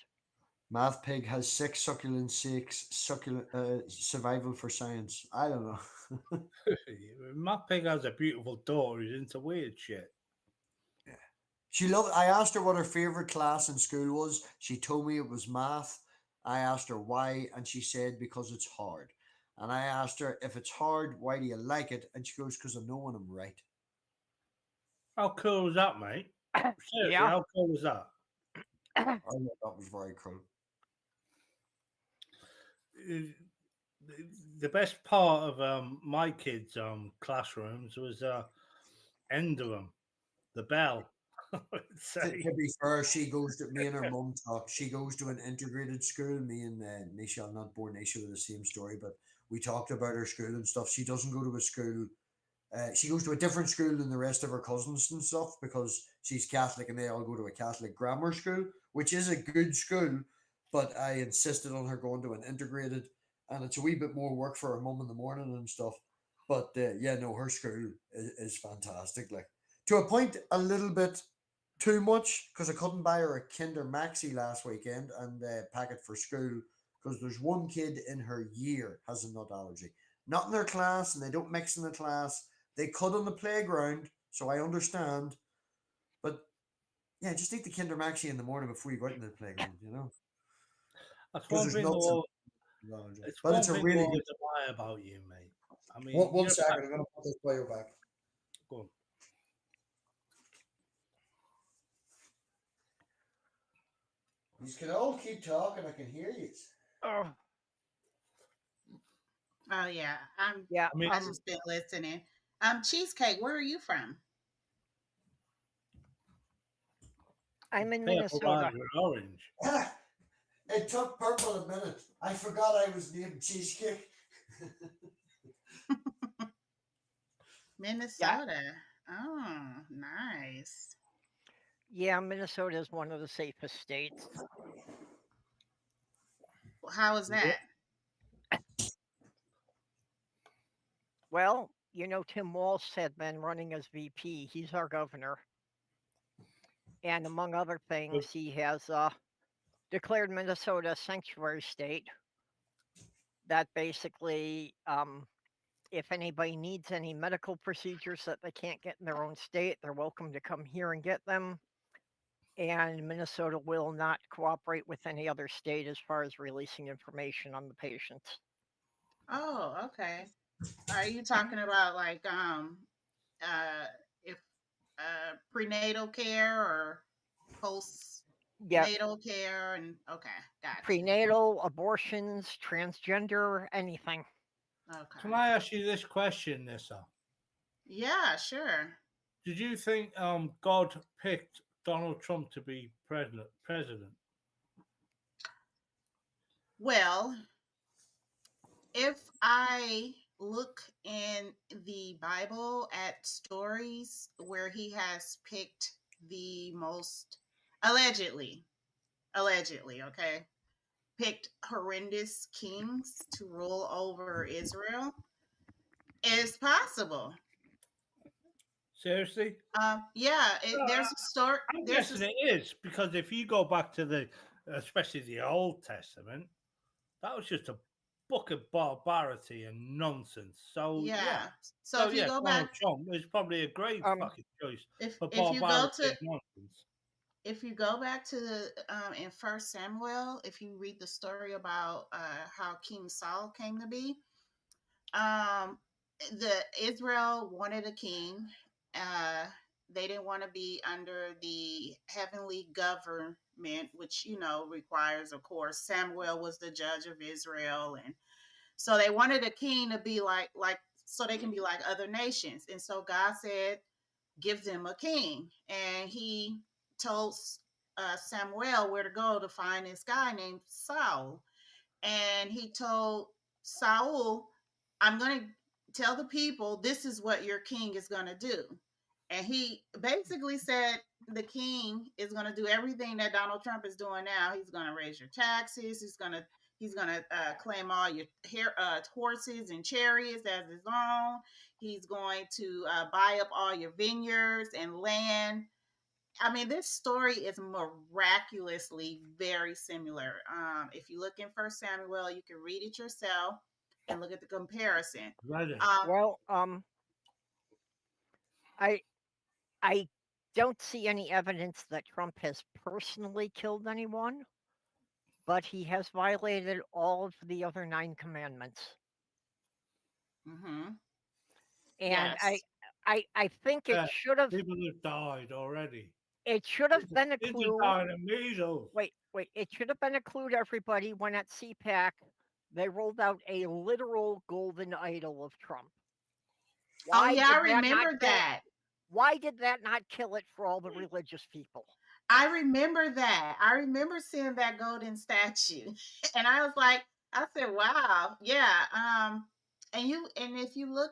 MathPig has 6 succulent snakes, survival for science. I don't know. MathPig has a beautiful daughter who's into weird shit. I asked her what her favorite class in school was. She told me it was math. I asked her why, and she said because it's hard. And I asked her, if it's hard, why do you like it? And she goes, because I know when I'm right. How cool was that, mate? Seriously, Yeah. how cool was that? I thought that was very cool. The best part of my kids' classrooms was end of them, the bell. I would say. To be fair, she goes to me and her mum talk. She goes to an integrated school. Me and Nisha, I'm not born Nisha with the same story, but we talked about her school and stuff. She doesn't go to a school. She goes to a different school than the rest of her cousins and stuff because she's Catholic and they all go to a Catholic grammar school, which is a good school. But I insisted on her going to an integrated, and it's a wee bit more work for her mum in the morning and stuff. But yeah, no, her school is fantastic. Like, to a point, a little bit too much because I couldn't buy her a Kinder Maxi last weekend and pack it for school because there's one kid in her year has a nut allergy. Not in their class, and they don't mix in the class. They cut on the playground, so I understand. But yeah, just eat the Kinder Maxi in the morning before you go out in the playground, you know? That's Because one there's thing. nuts in the allergy. But it's a really good. Admire about you, mate. I mean, One second, I'm going to put this player back. Go on. You can all keep talking. I can hear you. Oh, Oh yeah, yeah. I mean, I just been listening. Cheesecake, where are you from? I'm in purple, Minnesota. red, or orange. It took Purple a minute. I forgot I was named Cheesecake. Minnesota. Oh, nice. Yeah, Minnesota is one of the safest states. How is that? Well, you know, Tim Walsh had been running as VP. He's our governor. And among other things, he has declared Minnesota a sanctuary state. That basically, if anybody needs any medical procedures that they can't get in their own state, they're welcome to come here and get them. And Minnesota will not cooperate with any other state as far as releasing information on the patients. Oh, okay. Are you talking about like if prenatal care or postnatal care and okay, gotcha. Prenatal, abortions, transgender, anything. Okay. Can I ask you this question, Nissa? Yeah, sure. Did you think God picked Donald Trump to be president? Well, if I look in the Bible at stories where he has picked the most allegedly, okay, picked horrendous kings to rule over Israel, it's possible. Seriously? Yeah, there's a story. I'm guessing it is because if you go back to especially the Old Testament, that was just a book of barbarity and nonsense. So yeah. So if you go Donald back, Trump is probably a great fucking choice for if you go barbarity to and nonsense. if you go back to in First Samuel, if you read the story about how King Saul came to be, um, the Israel wanted a king. Uh, they didn't want to be under the heavenly government, which requires, of course, Samuel was the judge of Israel, and so they wanted a king to be like so they can be like other nations. And so God said, "Give them a king," and He told Samuel where to go to find this guy named Saul. And he told Saul, "I'm going to tell the people this is what your king is going to do." And he basically said the king is going to do everything that Donald Trump is doing now. He's going to raise your taxes. He's going to claim all your horses and chariots as his own. He's going to buy up all your vineyards and land. I mean, this story is miraculously very similar. If you look in First Samuel, you can read it yourself and look at the comparison. Right. Well, I don't see any evidence that Trump has personally killed anyone, but he has violated all of the other 9 commandments. Mm-hmm. And Yes. I think it should have People have died already. it should have been a Kids clue. have died of measles. Wait, it should have been a clue to everybody when at CPAC they rolled out a literal golden idol of Trump. Oh yeah, I did that not remember kill it? that. Why did that not kill it for all the religious people? I remember that. I remember seeing that golden statue, and I was like, I said, "Wow, yeah." And if you look,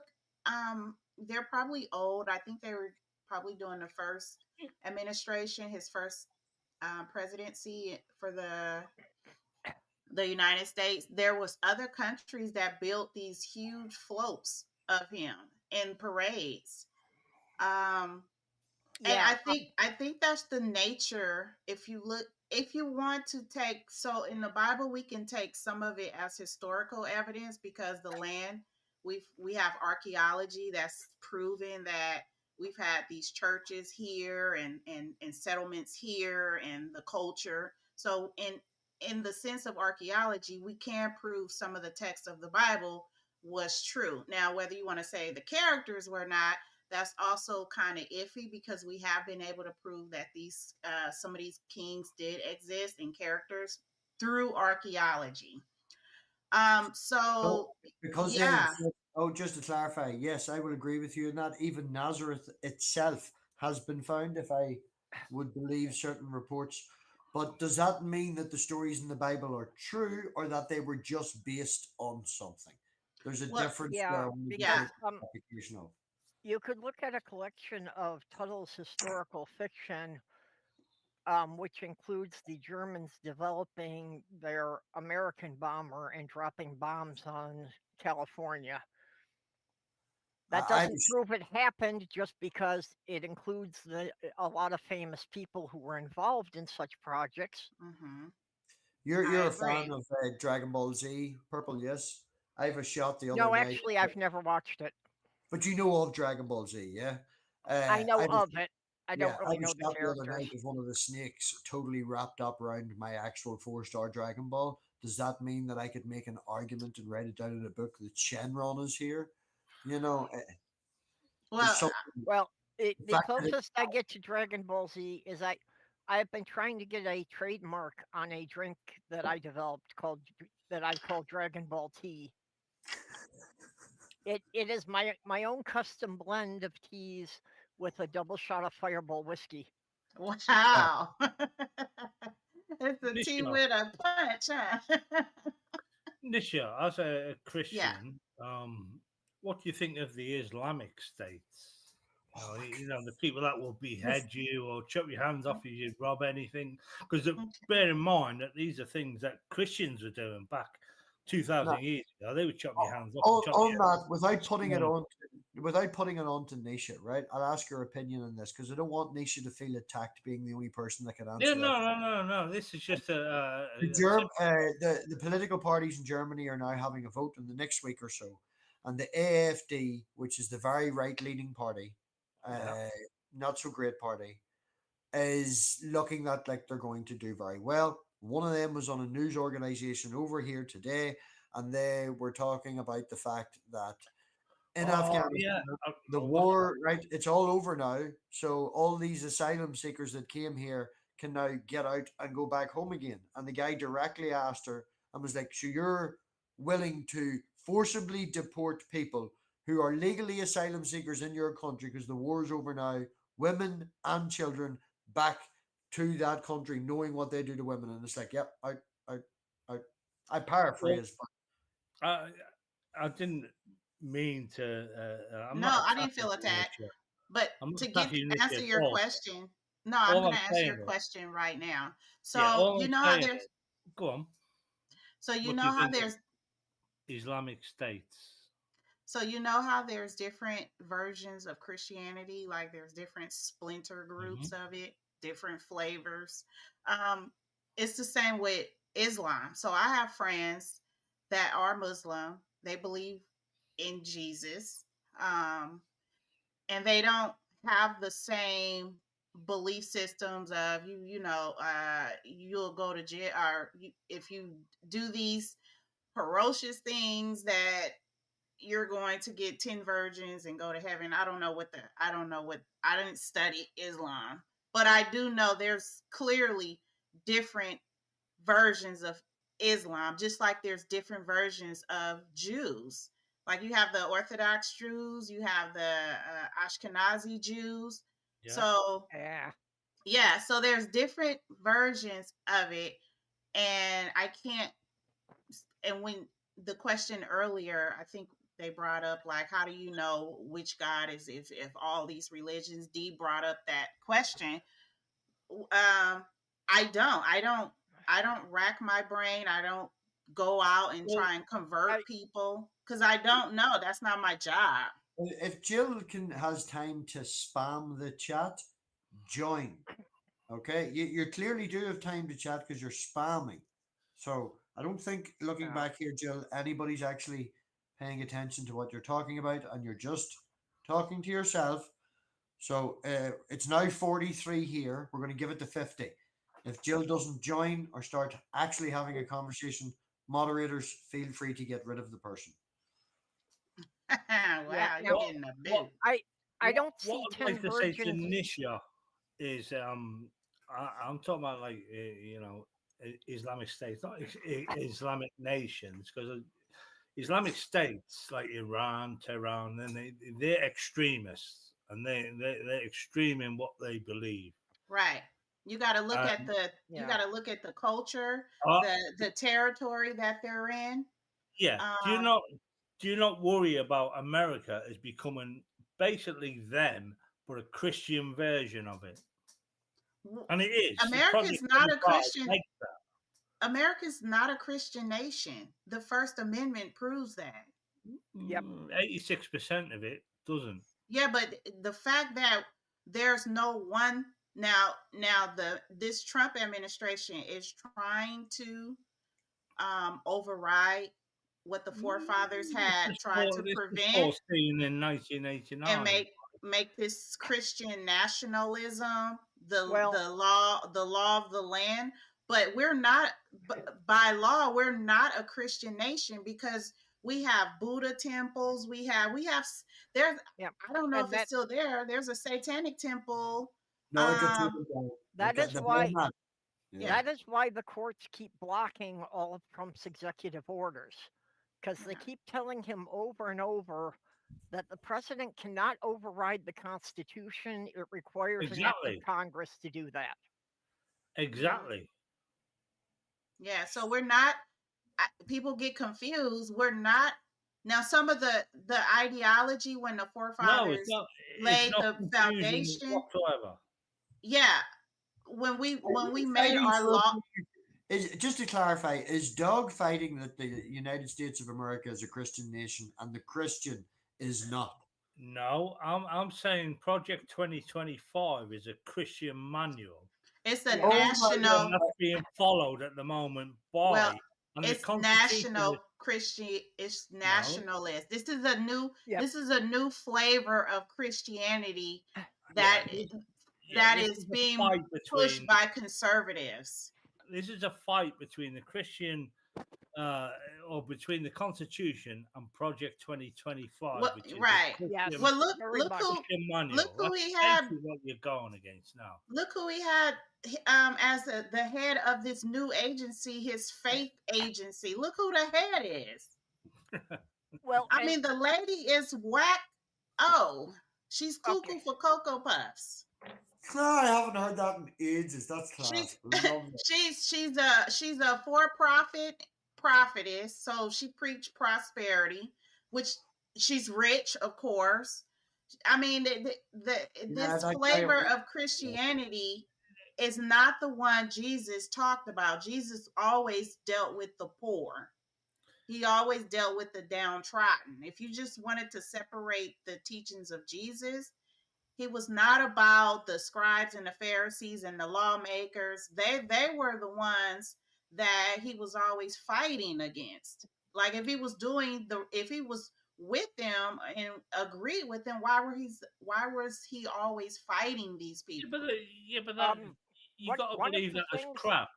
they're probably old. I think they were probably doing the first administration, his first presidency for the United States. There was other countries that built these huge floats of him in parades. Um, and Yeah, I think that's the nature. If you want to take, so in the Bible we can take some of it as historical evidence because the land, we have archaeology that's proven that we've had these churches here and settlements here and the culture. So in the sense of archaeology, we can prove some of the text of the Bible was true. Now, whether you want to say the characters were not, that's also kind of iffy because we have been able to prove that these some of these kings did exist in characters through archaeology. So Because yeah. just to clarify, yes, I will agree with you in that. Even Nazareth itself has been found, if I would believe certain reports. But does that mean that the stories in the Bible are true or that they were just based on something? There's a Well, difference yeah, there when we because take the application of. you could look at a collection of Tuttle's historical fiction, which includes the Germans developing their American bomber and dropping bombs on California. That I doesn't prove it happened just because it includes a lot of famous people who were involved in such projects. Mm-hmm. You're I a fan agree. of Dragon Ball Z, Purple, yes? I have a shot the other No, night. actually, I've never watched it. But you know of Dragon Ball Z, yeah? I know of it. I don't I really was know the shot the other characters. night of one of the snakes totally wrapped up around my actual 4-star Dragon Ball. Does that mean that I could make an argument and write it down in a book that Shenron is here? You know, there's Well, something. Well, The the fact that closest I get to Dragon Ball Z is I've been trying to get a trademark on a drink that I developed that I call Dragon Ball Tea. It is my own custom blend of teas with a double shot of Fireball whiskey. wow. It's a tea Nisha, with a punch, huh? Nisha, as a Yeah. Christian, what do you think of the Islamic states? The people that will behead you or chop your hands off if you rob anything. Because bear in mind that these are things that Christians were doing back 2,000 years ago. They would chop your hands off. on that, without putting it on to Nisha, right? I'll ask your opinion on this because I don't want Nisha to feel attacked being the only person that can answer Yeah, that. no. This is just The political parties in Germany are now having a vote in the next week or so, and the AfD, which is the very right leaning party, not so great party, is looking that like they're going to do very well. One of them was on a news organization over here today, and they were talking about the fact that in Oh yeah, Afghanistan, the war, right? It's all over now. So all these asylum seekers that came here can now get out and go back home again. And the guy directly asked her and was like, "So you're willing to forcibly deport people who are legally asylum seekers in your country because the war's over now, women and children back to that country, knowing what they do to women?" And it's like, "Yep, out, out, out." I well, paraphrase, but I didn't mean to. I'm No, not I didn't attacking feel you, attacked. Nisha. But I'm not to get attacking you, answer Nisha, at your all. question, no, I'm All gonna I'm answer your saying is, question right now. yeah, So all you I'm know how saying there's is, go on. so you What do know you how think of there's Islamic states? so you know how there's different versions of Christianity, like there's different splinter groups Hmm. of it, different flavors. Um, it's the same with Islam. So I have friends that are Muslim. They believe in Jesus. Um, and they don't have the same belief systems of you'll go to jail, or if you do these ferocious things that you're going to get 10 virgins and go to heaven. I didn't study Islam, but I do know there's clearly different versions of Islam, just like there's different versions of Jews. Like you have the Orthodox Jews, you have the Ashkenazi Jews. Yeah. So Yeah. yeah, so there's different versions of it, and I can't. And when the question earlier, I think they brought up like, how do you know which God is if all these religions? Dee brought up that question. I don't rack my brain. I don't go out and Well, try and I, convert people because I don't know. That's not my job. if Jill has time to spam the chat, join. Okay, you clearly do have time to chat because you're spamming. So I don't think, looking uh, back here, Jill, anybody's actually paying attention to what you're talking about, and you're just talking to yourself. So it's now 43 here. We're going to give it to 50. If Jill doesn't join or start actually having a conversation, moderators feel free to get rid of the person. yeah. Wow, you're Now, what getting a what boot. I what don't what see I'd 10 like to say to virgins. Nisha is I'm talking about like Islamic states, not Islamic nations, because Islamic states like Iran, Tehran, and they're extremists, and they're extreme in what they believe. Right. You got to look at And you Yeah. got to look at the culture, uh, the territory that they're in. yeah, Um, do you not worry about America as becoming basically them, but a Christian version of it? w- And it is. The America's Project not a 25 Christian. makes that. America's not a Christian nation. The First Amendment proves that. Yep. 86% of it doesn't. Yeah, but the fact that there's no one now this Trump administration is trying to override what the forefathers had tried to This was prevent foreseen in and 1989. make this Christian nationalism the Well, the law of the land. But we're not by law. We're not a Christian nation because we have Buddha temples. We have there's yeah. I don't know And if it's still there. There's a satanic temple. No, it got Um, taken down. that is The why ban that. Yeah. yeah, that is why the courts keep blocking all of Trump's executive orders, because they keep telling him over and over that the president cannot override the Constitution. It requires an act of Exactly. Congress to do that. Exactly. yeah. So we're not. People get confused. We're not now. Some of the ideology when the No, forefathers it's laid not the confusing foundation. whatsoever. Yeah, when we made Fighting our for law. is, just to clarify, is Doug fighting that the United States of America is a Christian nation and the Christian is not? No, I'm saying Project 2025 is a Christian manual, It's a Yeah. Oh my and national. God. that's being followed at the moment Well, by, and the it's Constitution national is Christian. It's no, nationalist. This is a new. Yep. This is a new flavor of Christianity yeah, that that this is is a being fight pushed between by conservatives. this is a fight between the Christian or between the Constitution and Project 2025, Well, which is right. the Yes, Well, look, very look much. who, Christian manual. look who That's we had. basically what you're going against now. Look who we had as the head of this new agency, his faith agency. Look who the head is. Well, I and mean, the lady is whack. Oh, she's cuckoo Okay. for Cocoa Puffs. No, I haven't heard that in ages. That's She's class. Love it. she's a for-profit prophetess, so she preached prosperity, which she's rich, of course. I mean, Yeah, this that guy. flavor of Christianity is not the one Jesus talked about. Jesus always dealt with the poor. He always dealt with the downtrodden. If you just wanted to separate the teachings of Jesus, he was not about the scribes and the Pharisees and the lawmakers. They were the ones that he was always fighting against. Like if he was with them and agreed with them, why was he always fighting these Yeah, people? but that, you one got to one of believe the that as things. crap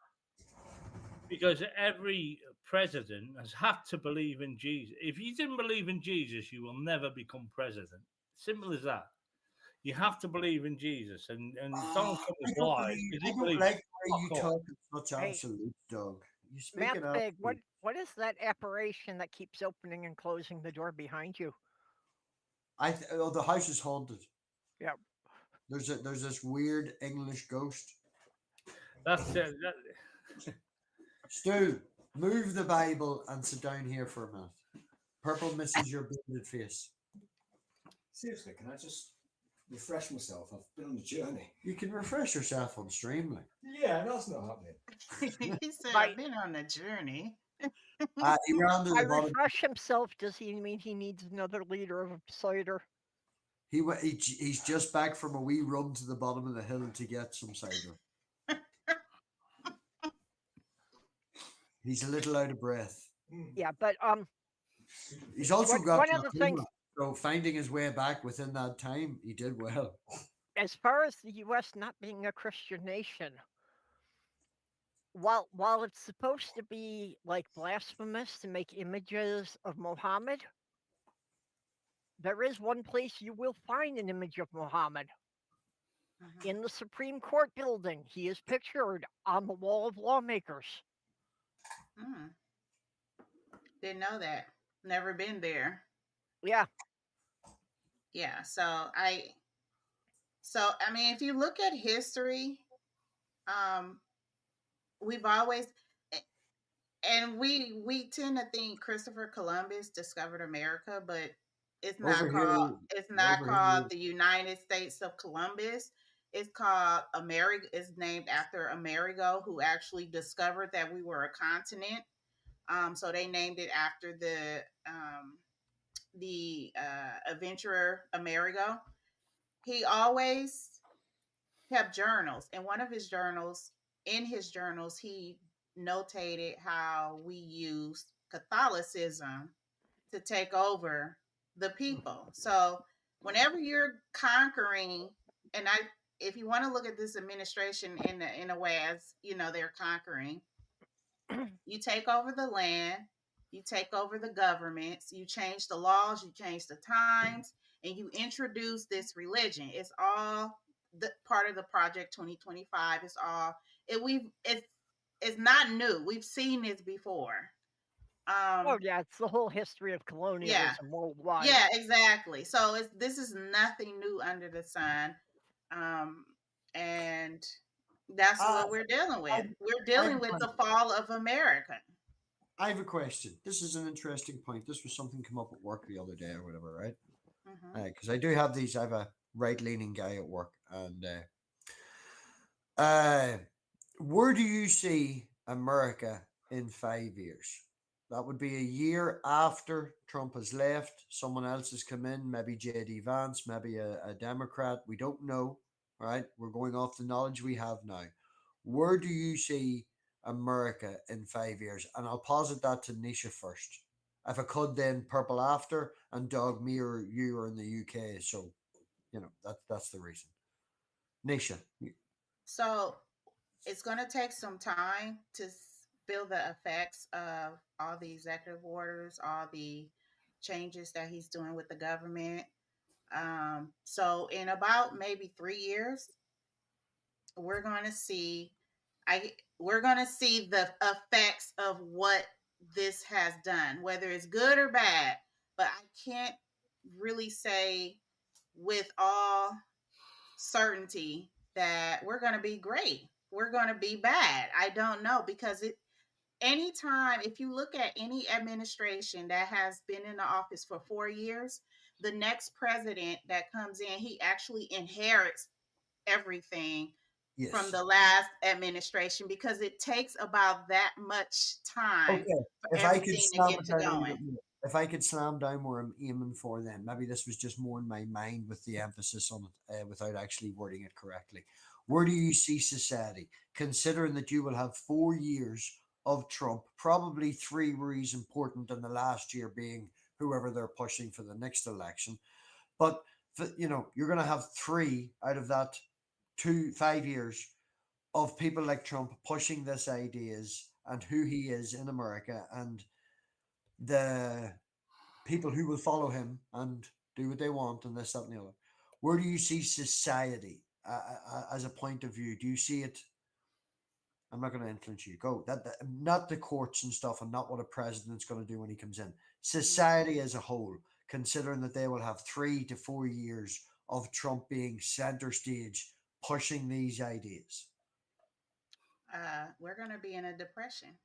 because every president has had to believe in Jesus. If you didn't believe in Jesus, you will never become president. Simple as that. You have to believe in Jesus, and Donald Trump is lies because I he don't believes. like the way you fuck off. talk in such Hey, absolute, Doug. You speak in MathPig, absolute. what is that apparition that keeps opening and closing the door behind you? Oh, the house is haunted. Yeah. There's this weird English ghost. That's that, Stu, move the Bible and sit down here for a minute. Purple misses your bearded face. Seriously, can I just refresh myself? I've been on a journey. You can refresh yourself on Streamly. Yeah, that's not happening. He said, By- I've been on a journey. He ran to By the bottom. refresh himself, does he mean he needs another liter of cider? He's just back from a wee run to the bottom of the hill to get some cider. He's a little out of breath. Yeah, but He's also got one of the things, glaucoma, so finding his way back within that time, he did well. as far as the U.S. not being a Christian nation, while it's supposed to be like blasphemous to make images of Muhammad, there is one place you will find an image of Muhammad. In the Supreme Court building. He is pictured on the wall of lawmakers. Didn't know that. Never been there. Yeah. Yeah. So I mean, if you look at history, we've always, and we tend to think Christopher Columbus discovered America, but it's not called the United States of Columbus. It's called America. It's named after Amerigo, who actually discovered that we were a continent. So they named it after the adventurer Amerigo. He always kept journals, and in his journals, he notated how we used Catholicism to take over the people. So whenever you're conquering, and if you want to look at this administration in a way as they're conquering, you take over the land, you take over the governments, you change the laws, you change the times, and you introduce this religion. It's all the part of the Project 2025. It's not new. We've seen this before. Oh yeah, it's the whole history of colonialism worldwide. Yeah, exactly. So this is nothing new under the sun, and that's what we're dealing with. We're dealing with the fall of America. I have a question. This is an interesting point. This was something come up at work the other day or whatever, right? Because I do have these. I have a right-leaning guy at work, and where do you see America in 5 years? That would be a year after Trump has left. Someone else has come in, maybe J.D. Vance, maybe a Democrat. We don't know, right? We're going off the knowledge we have now. Where do you see America in 5 years? And I'll posit that to Nisha first. If I could, then Purple after, and Doug, me or you are in the UK. So, that's the reason. Nisha. So it's going to take some time to feel the effects of all the executive orders, all the changes that he's doing with the government. So in about maybe 3 years, we're going to see we're going to see the effects of what this has done, whether it's good or bad. But I can't really say with all certainty that we're going to be great. We're going to be bad. I don't know, because anytime, if you look at any administration that has been in the office for 4 years, the next president that comes in, he actually inherits everything from Yes. the last administration, because it takes about that much time Okay. for If I could everything to slam get it to down a wee going. bit more, if I could slam down where I'm aiming for, then maybe this was just more in my mind with the emphasis on it, without actually wording it correctly. Where do you see society, considering that you will have 4 years of Trump, probably three where he's important, and the last year being whoever they're pushing for the next election? But you're going to have three out of that 5 years of people like Trump pushing this ideas and who he is in America, and the people who will follow him and do what they want, and this, that, and the other. Where do you see society as a point of view? Do you see it? I'm not going to influence you. Go that not the courts and stuff, and not what a president's going to do when he comes in. Society as a whole, considering that they will have 3 to 4 years of Trump being center stage, pushing these ideas. We're going to be in a depression.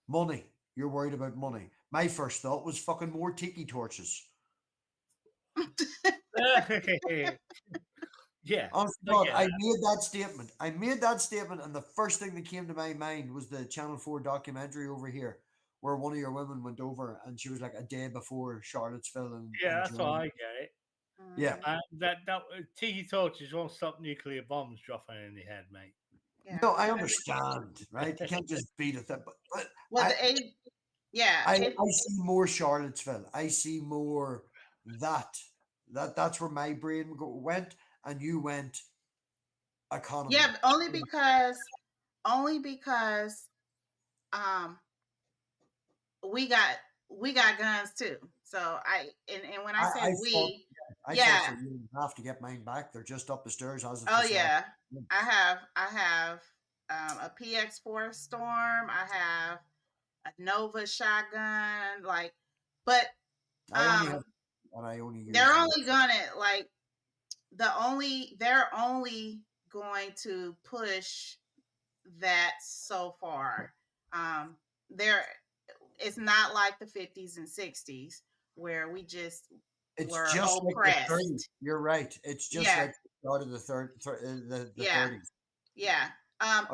Money. You're worried about money. My first thought was fucking more tiki torches. Yeah. Honest to God, I made that statement. And the first thing that came to my mind was the Channel 4 documentary over here, where one of your women went over, and she was like a day before Charlottesville. And that's Jewell. why I get it. Yeah. That tiki torches won't stop nuclear bombs dropping in the head, mate. Yeah. No, I understand, right? You can't just beat it. But well, I see more Charlottesville. I see more that's where my brain went, and you went economy. Yeah, only because we got guns too. So when I say we, I thought you have to get mine back. They're just up the stairs. Oh yeah, I have a PX4 Storm. I have a Nova shotgun. But they're only gonna they're only going to push that so far. It's not like the 50s and 60s where we just were just oppressed. Like the 30s. You're right. It's just like the start of the 30s. Yeah.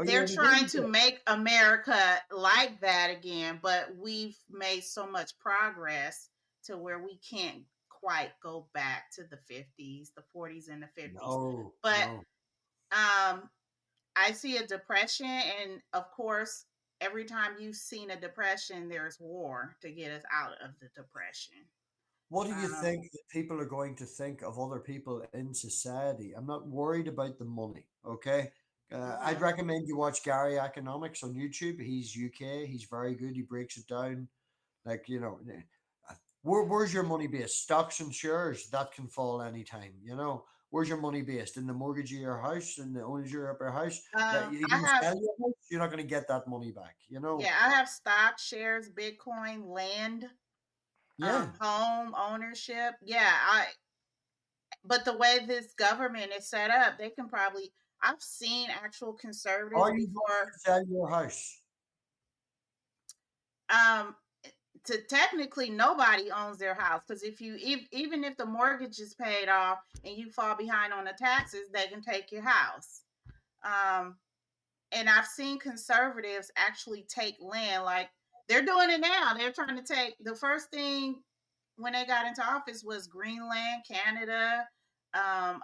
They're trying to make America like that again, but we've made so much progress to where we can't quite go back to the 50s, the 40s, and the 50s. I see a depression, and of course, every time you've seen a depression, there's war to get us out of the depression. What do you think that people are going to think of other people in society? I'm not worried about the money, okay? I'd recommend you watch Gary Economics on YouTube. He's UK. He's very good. He breaks it down. Where's your money based? Stocks and shares, that can fall anytime, Where's your money based? In the mortgage of your house, in the ownership of your house? Sell your house, you're not going to get that money back, Yeah, I have stock, shares, Bitcoin, land, home ownership. Yeah, but the way this government is set up, they can probably. I've seen actual conservatives before. Sell your house. To technically, nobody owns their house, because even if the mortgage is paid off and you fall behind on the taxes, they can take your house. And I've seen conservatives actually take land, like they're doing it now. They're trying to take the first thing when they got into office was Greenland, Canada,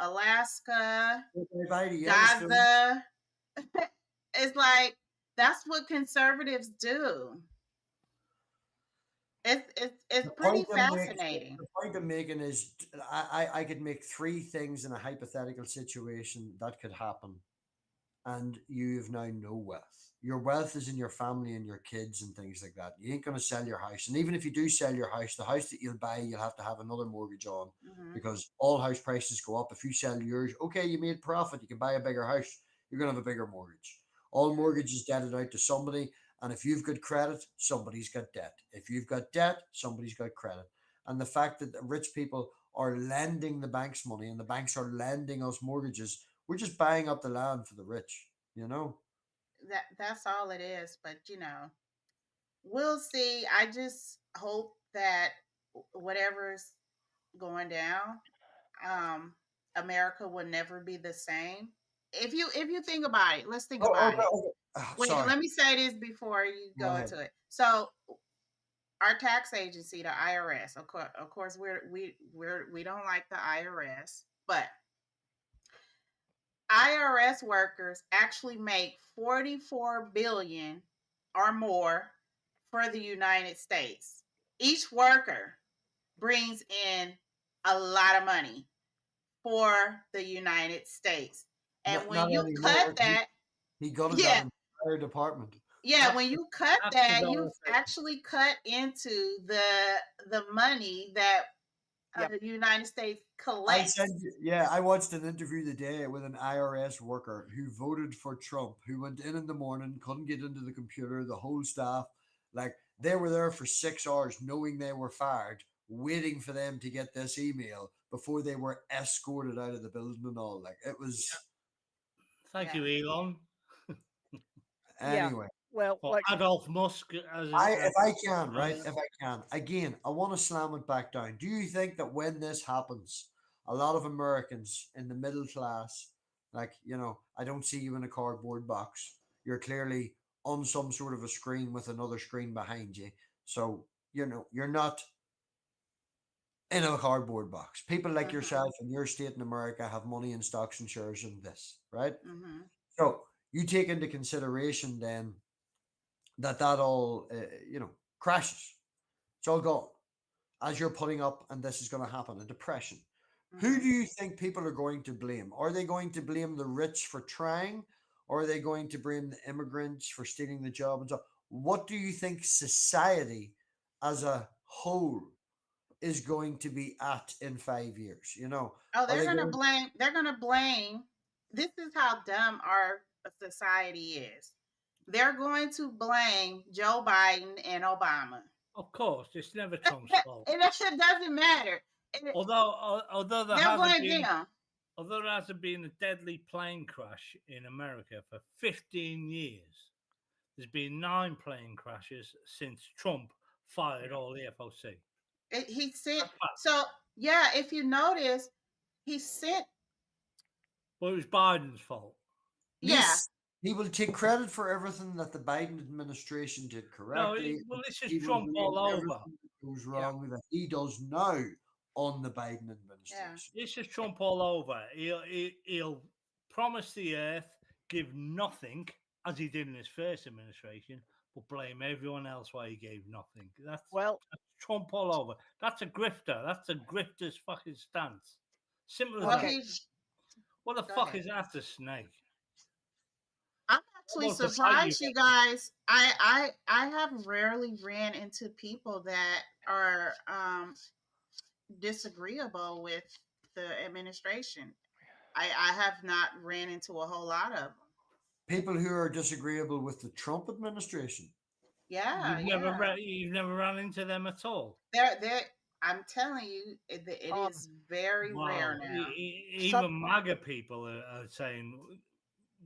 Alaska, Gaza. It's like that's what conservatives do. It's The pretty point fascinating. the point I'm making is I could make three things in a hypothetical situation that could happen, and you have now no wealth. Your wealth is in your family and your kids and things like that. You ain't going to sell your house. And even if you do sell your house, the house that you'll buy, you'll have to have another mortgage on Hmm. because all house prices go up. If you sell yours, okay, you made profit. You can buy a bigger house. You're going to have a bigger mortgage. All mortgages debted out to somebody. And if you've got credit, somebody's got debt. If you've got debt, somebody's got credit. And the fact that the rich people are lending the banks money and the banks are lending us mortgages, we're just buying up the land for the rich, you know? That's all it is. But we'll see. I just hope that whatever's going down, um, America will never be the same. If you think about it, let's think Oh, about okay, it. okay. Wait, Sorry. let me say this before you Go go ahead. into it. So our tax agency, the IRS, of course, we don't like the IRS, but IRS workers actually make 44 billion or more for the United States. Each worker brings in a lot of money for the United States. And when Not you cut anymore. that, He gutted yeah, that entire department. yeah, when you cut Taxes that, are you've actually cut into the money that Yep. the United States I sent collects. you, yeah, I watched an interview today with an IRS worker who voted for Trump, who went in the morning, couldn't get into the computer, the whole staff, like they were there for 6 hours knowing they were fired, waiting for them to get this email before they were escorted out of the building and all. Like it was, Thank Yeah. you, Elon. Yeah. anyway. Well, Or what? Adolf Musk, as If I can, right? uh, If I can, again, I want to slam it back down. Do you think that when this happens, a lot of Americans in the middle class, like, I don't see you in a cardboard box. You're clearly on some sort of a screen with another screen behind you. So, you're not in a cardboard box. People like Mm-hmm. yourself in your state in America have money in stocks and shares in this, right? Mm-hmm. So, you take into consideration then that all, crashes. It's all gone as you're putting up, and this is going to happen a depression. Who Mm-hmm. do you think people are going to blame? Are they going to blame the rich for trying, or are they going to blame the immigrants for stealing the job and so? What do you think society as a whole is going to be at in 5 years? Oh, Are they're they gonna going? blame. They're gonna blame. This is how dumb our society is. They're going to blame Joe Biden and Obama. of course, it's never Trump's fault. It doesn't matter. Although They'll blame them. there hasn't been a deadly plane crash in America for 15 years, there's been 9 plane crashes since Trump fired all the FOC. He sent. That's fact. So yeah, if you notice, he sent. Well, it was Biden's fault. Yeah, Yes, he will take credit for everything that the Biden administration did No, correctly. this is He will Trump blame all over. everything that goes Yeah. wrong that he does now on the Biden yeah. administration. This is Trump all over. He'll promise the earth, give nothing, as he did in his first administration, but blame everyone else why he gave nothing. That's Well, Trump all over. That's a grifter. That's a grifter's fucking stance. Simple as Well, that. okay. he's. What the Go fuck ahead. is that, a snake? I'm actually Almost a fight you surprised, you guys. I have rarely ran into people that are disagreeable with the administration. I have not ran into a whole lot of them. People who are disagreeable with the Trump administration. Yeah, You've never ran into them at all. they're. I'm telling you, it is very rare Wow. now. Even MAGA people are saying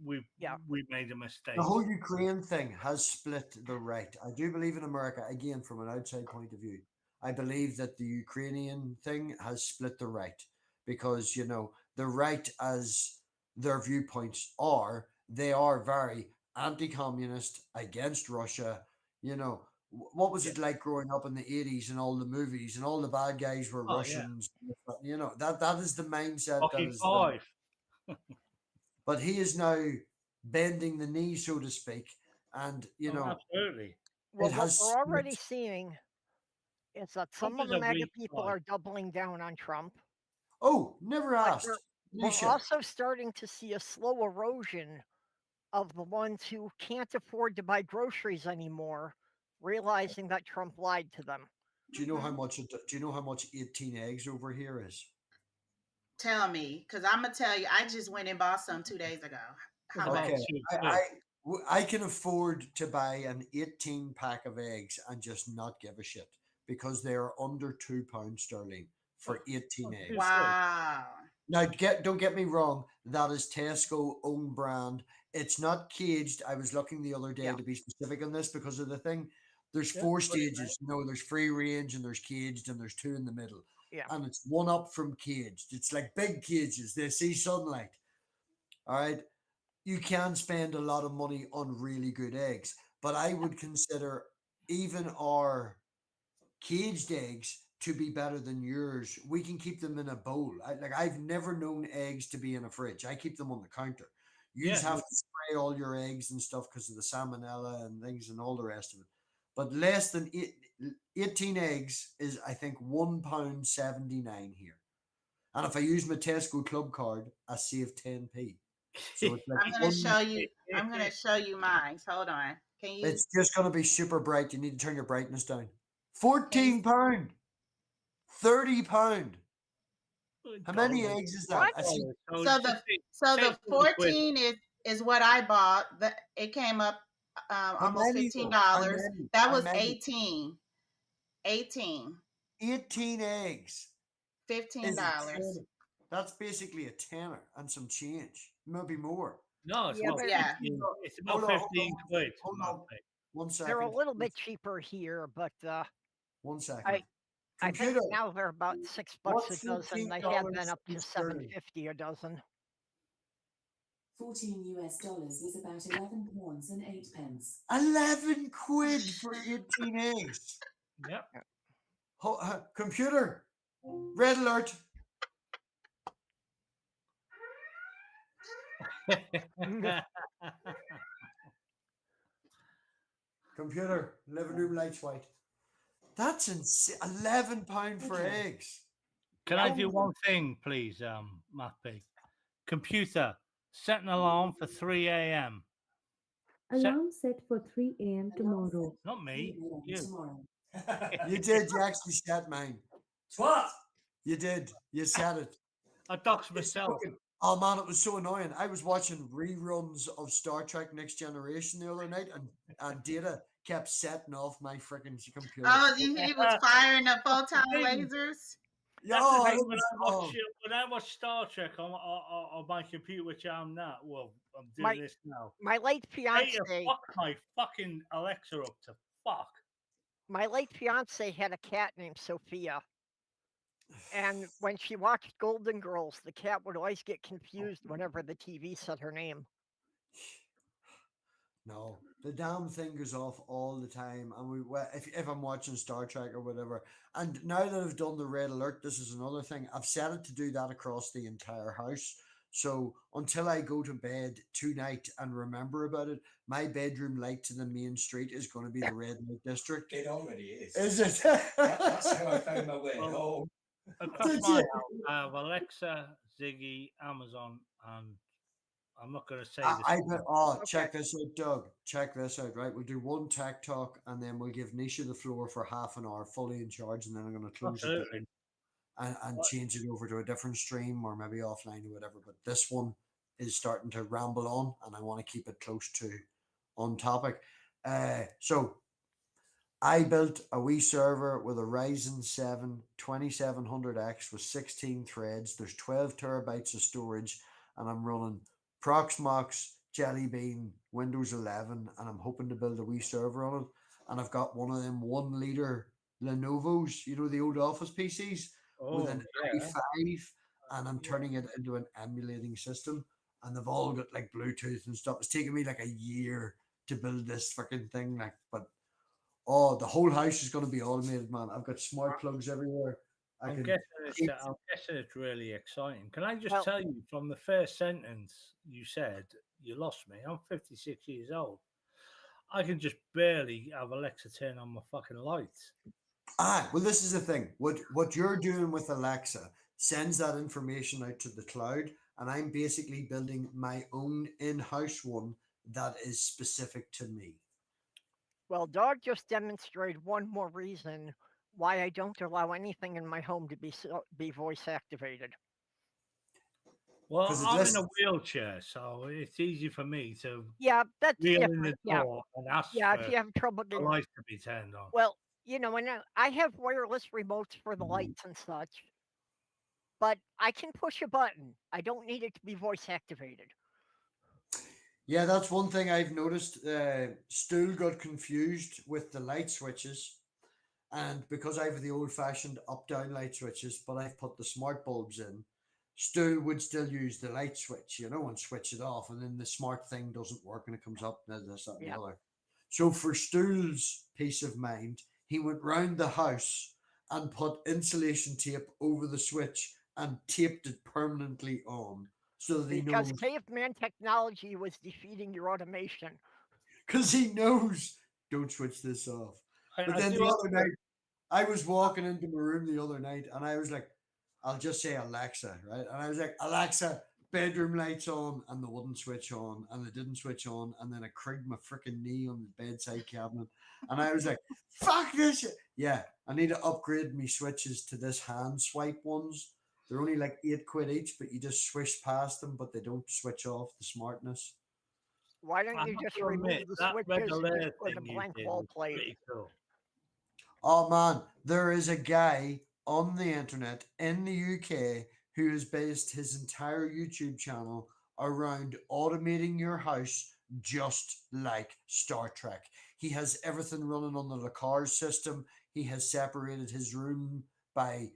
we made a The mistake. whole Ukraine thing has split the right. I do believe in America, again, from an outside point of view. I believe that the Ukrainian thing has split the right because, the right, as their viewpoints are, they are very anti communist, against Russia. What was it like growing up in the 80s and all the movies and all the bad guys were Oh, yeah. Russians? That is the mindset that Rocky is. 5. But he is now bending the knee, so to speak, and Oh, absolutely. Well, it what has we're already split. seeing is that Trump some of is the a MAGA weak people guy. are doubling down on Trump. Oh, never But asked. we're Nisha. also starting to see a slow erosion of the ones who can't afford to buy groceries anymore, realizing that Trump lied to them. Do you know how much? Do you know how much 18 eggs over here is? Tell me, because I'm gonna tell you, I just went and bought some 2 days ago. How About much? Okay, I can afford to buy an 18 pack of eggs and just not give a shit because they are under £2 sterling for 18 eggs. Wow. Now, don't get me wrong. That is Tesco own brand. It's not caged. I was looking the other day Yeah. to be specific on this because of the thing. There's Yeah, four but stages. No, there's free range and there's caged and there's two in the middle. Yeah. And it's one up from caged. It's like big cages. They see sunlight. All right. You can spend a lot of money on really good eggs, but I would consider even our caged eggs to be better than yours. We can keep them in a bowl. I've never known eggs to be in a fridge. I keep them on the counter. You just Yeah. have to spray all your eggs and stuff because of the salmonella and things and all the rest of it. But less than 18 eggs is, I think, £1.79 here. And if I use my Tesco club card, I save 10p. So it's like I'm gonna show you. I'm gonna show you mine. Hold on. Can you? it's just going to be super bright. You need to turn your brightness down. £14, £30. How many eggs is that? What? I see. So the 14 is what I bought. It came up almost many, $15. though? How many? That How was many? 18. 18. 18 eggs. $15. is a tenner. That's basically a tenner and some change, maybe more. No, it's Yeah, about but- 15. It's about 15 quid. Hold on. 1 second. They're a little bit cheaper here, but 1 second. I think Computer. now they're about $6 What's a dozen. They had been up to $7.50 a dozen. $14 is about 11 pounds and 8 pence. 11 quid for 18 eggs. Yep. Computer. Red alert. Computer. Living room lights white. That's insane. £11 for eggs. Can I do one thing, please, MathPig? Computer, set an alarm for 3 a.m. Alarm set for 3 a.m. tomorrow. Not me. You. You did. You actually set mine. What? You did. You said it. I doxed myself. Oh man, it was so annoying. I was watching reruns of Star Trek Next Generation the other night, and Data kept setting off my freaking computer. Oh, he was firing the photon lasers. That's Oh, the thing, it when, was- when I watch Star Trek on my computer, which I'm not, well, I'm doing this now. My late Hey, fiance. fuck my fucking Alexa up to fuck. My late fiance had a cat named Sophia. And when she watched Golden Girls, the cat would always get confused whenever the TV said her name. No, the damn thing goes off all the time. And if I'm watching Star Trek or whatever, and now that I've done the red alert, this is another thing. I've set it to do that across the entire house. So until I go to bed tonight and remember about it, my bedroom light to the main street is going to be the red light district. It already is. Is it? That's how I found my way home. Across my house, I have Alexa, Ziggy, Amazon, and I'm not going to say this. Check this out, Doug. Check this out, right? We'll do one tech talk and then we'll give Nisha the floor for half an hour, fully in charge, and then I'm going to close it down and change it over to a different stream or maybe offline or whatever. But this one is starting to ramble on, and I want to keep it close to on topic. So I built a wee server with a Ryzen 7 2700X with 16 threads. There's 12 terabytes of storage, and I'm running Proxmox, Jelly Bean, Windows 11, and I'm hoping to build a wee server on it. And I've got one of them 1 liter Lenovo's, you know, the old office PCs with an i5, and I'm turning it into an emulating system. And they've all got like Bluetooth and stuff. It's taken me like a year to build this fucking thing, like, the whole house is going to be automated, man. I've got smart plugs everywhere. I'm guessing it's really exciting. Can I just tell you from the first sentence you said, you lost me. I'm 56 years old. I can just barely have Alexa turn on my fucking lights. Well, this is the thing. What you're doing with Alexa sends that information out to the cloud, and I'm basically building my own in-house one that is specific to me. Well, Dog just demonstrated one more reason why I don't allow anything in my home to be voice activated. Well, 'Cause it I'm in a listens. wheelchair, so it's easy for me to Yeah, that's reel in the different. Yeah, door and ask yeah. for If you have trouble the getting, lights to be turned on. well, and I have wireless remotes for the lights and such, but I can push a button. I don't need it to be voice activated. Yeah, that's one thing I've noticed. Stool got confused with the light switches, and because I have the old-fashioned up-down light switches, but I've put the smart bulbs in, Stool would still use the light switch, and switch it off, and then the smart thing doesn't work, and it comes up and this, that, and the Yeah. other. So for Stool's peace of mind, he went round the house and put insulation tape over the switch and taped it permanently on, so that he Because knows. caveman technology was defeating your automation. Because he knows, don't switch this off. But I then do the have other night, I was walking into my room the other night, and I was like, I'll just say Alexa, right? And I was like, Alexa, bedroom lights on, and they wouldn't switch on, and they didn't switch on, and then I crigged my freaking knee on the bedside cabinet, and I was like, fuck this shit. Yeah, I need to upgrade my switches to this hand swipe ones. They're only like £8 each, but you just swish past them, but they don't switch off the smartness. Why I don't you have just to remove admit, the that red switches and alert just put a thing you blank did wall was plate? pretty cool. Oh man, there is a guy on the internet in the UK who has based his entire YouTube channel around automating your house just like Star Trek. He has everything running on the Lacars system. He has separated his room by,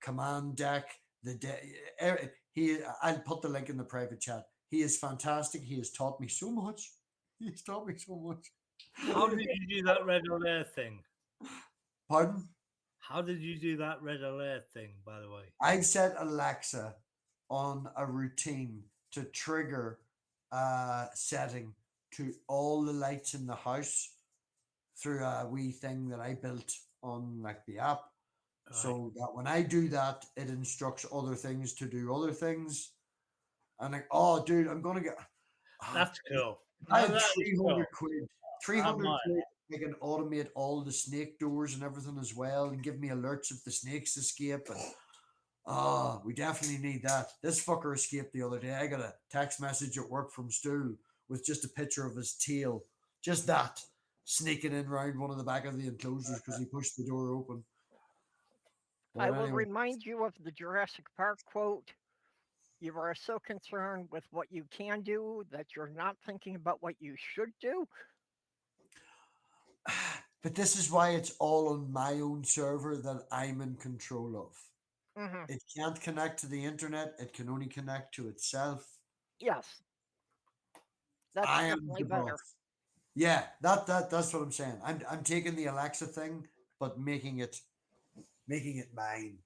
command deck. I'll put the link in the private chat. He is fantastic. He has taught me so much. He's taught me so much. How did you do that red alert thing? Pardon? How did you do that red alert thing, by the way? I set Alexa on a routine to trigger a setting to all the lights in the house through a wee thing that I built on like the app. Right. So that when I do that, it instructs other things to do other things. And like, oh, dude, I'm gonna get. That's cool. I No, had that is 300 cool. quid. 300 mine. quid. I can automate all the snake doors and everything as well, and give me alerts if the snakes escape. And we definitely need that. This fucker escaped the other day. I got a text message at work from Stu with just a picture of his tail, just that, sneaking in round one of the back of the enclosures because he pushed the door open. But I will anyway, remind you of the Jurassic Park quote. You are so concerned with what you can do that you're not thinking about what you should do. but this is why it's all on my own server that I'm in control of. Mhm. It can't connect to the internet. It can only connect to itself. Yes, that's I am definitely the better. boss. Yeah, that's what I'm saying. I'm taking the Alexa thing, but making it mine,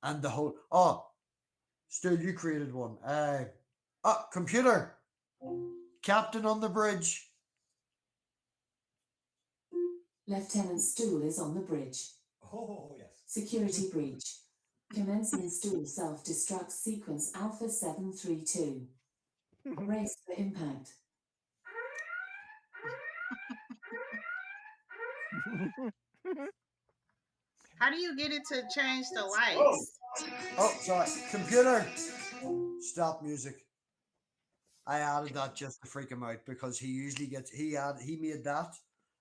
and the whole. Still, you created one. Computer, captain on the bridge. Lieutenant Stool is on the bridge. Oh, yes. Security breach. Commencing Stool self-destruct sequence Alpha 732. Brace for impact. How do you get it to change the lights? Oh, sorry. Computer, stop music. I added that just to freak him out because he usually he made that,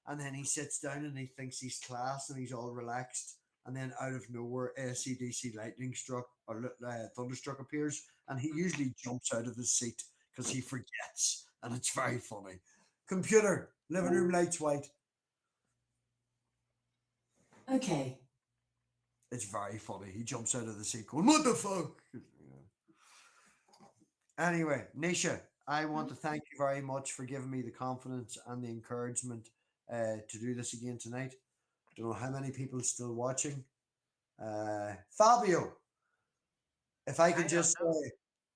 and then he sits down and he thinks he's class and he's all relaxed, and then out of nowhere AC/DC lightning struck or thunderstruck appears, and he usually jumps out of his seat because he forgets, and it's very funny. Computer, living room lights white. Okay. It's very funny. He jumps out of the seat going, "What the fuck?" Anyway, Nisha, I want to thank you very much for giving me the confidence and the encouragement to do this again tonight. Don't know how many people still watching. Fabio, if I could just say,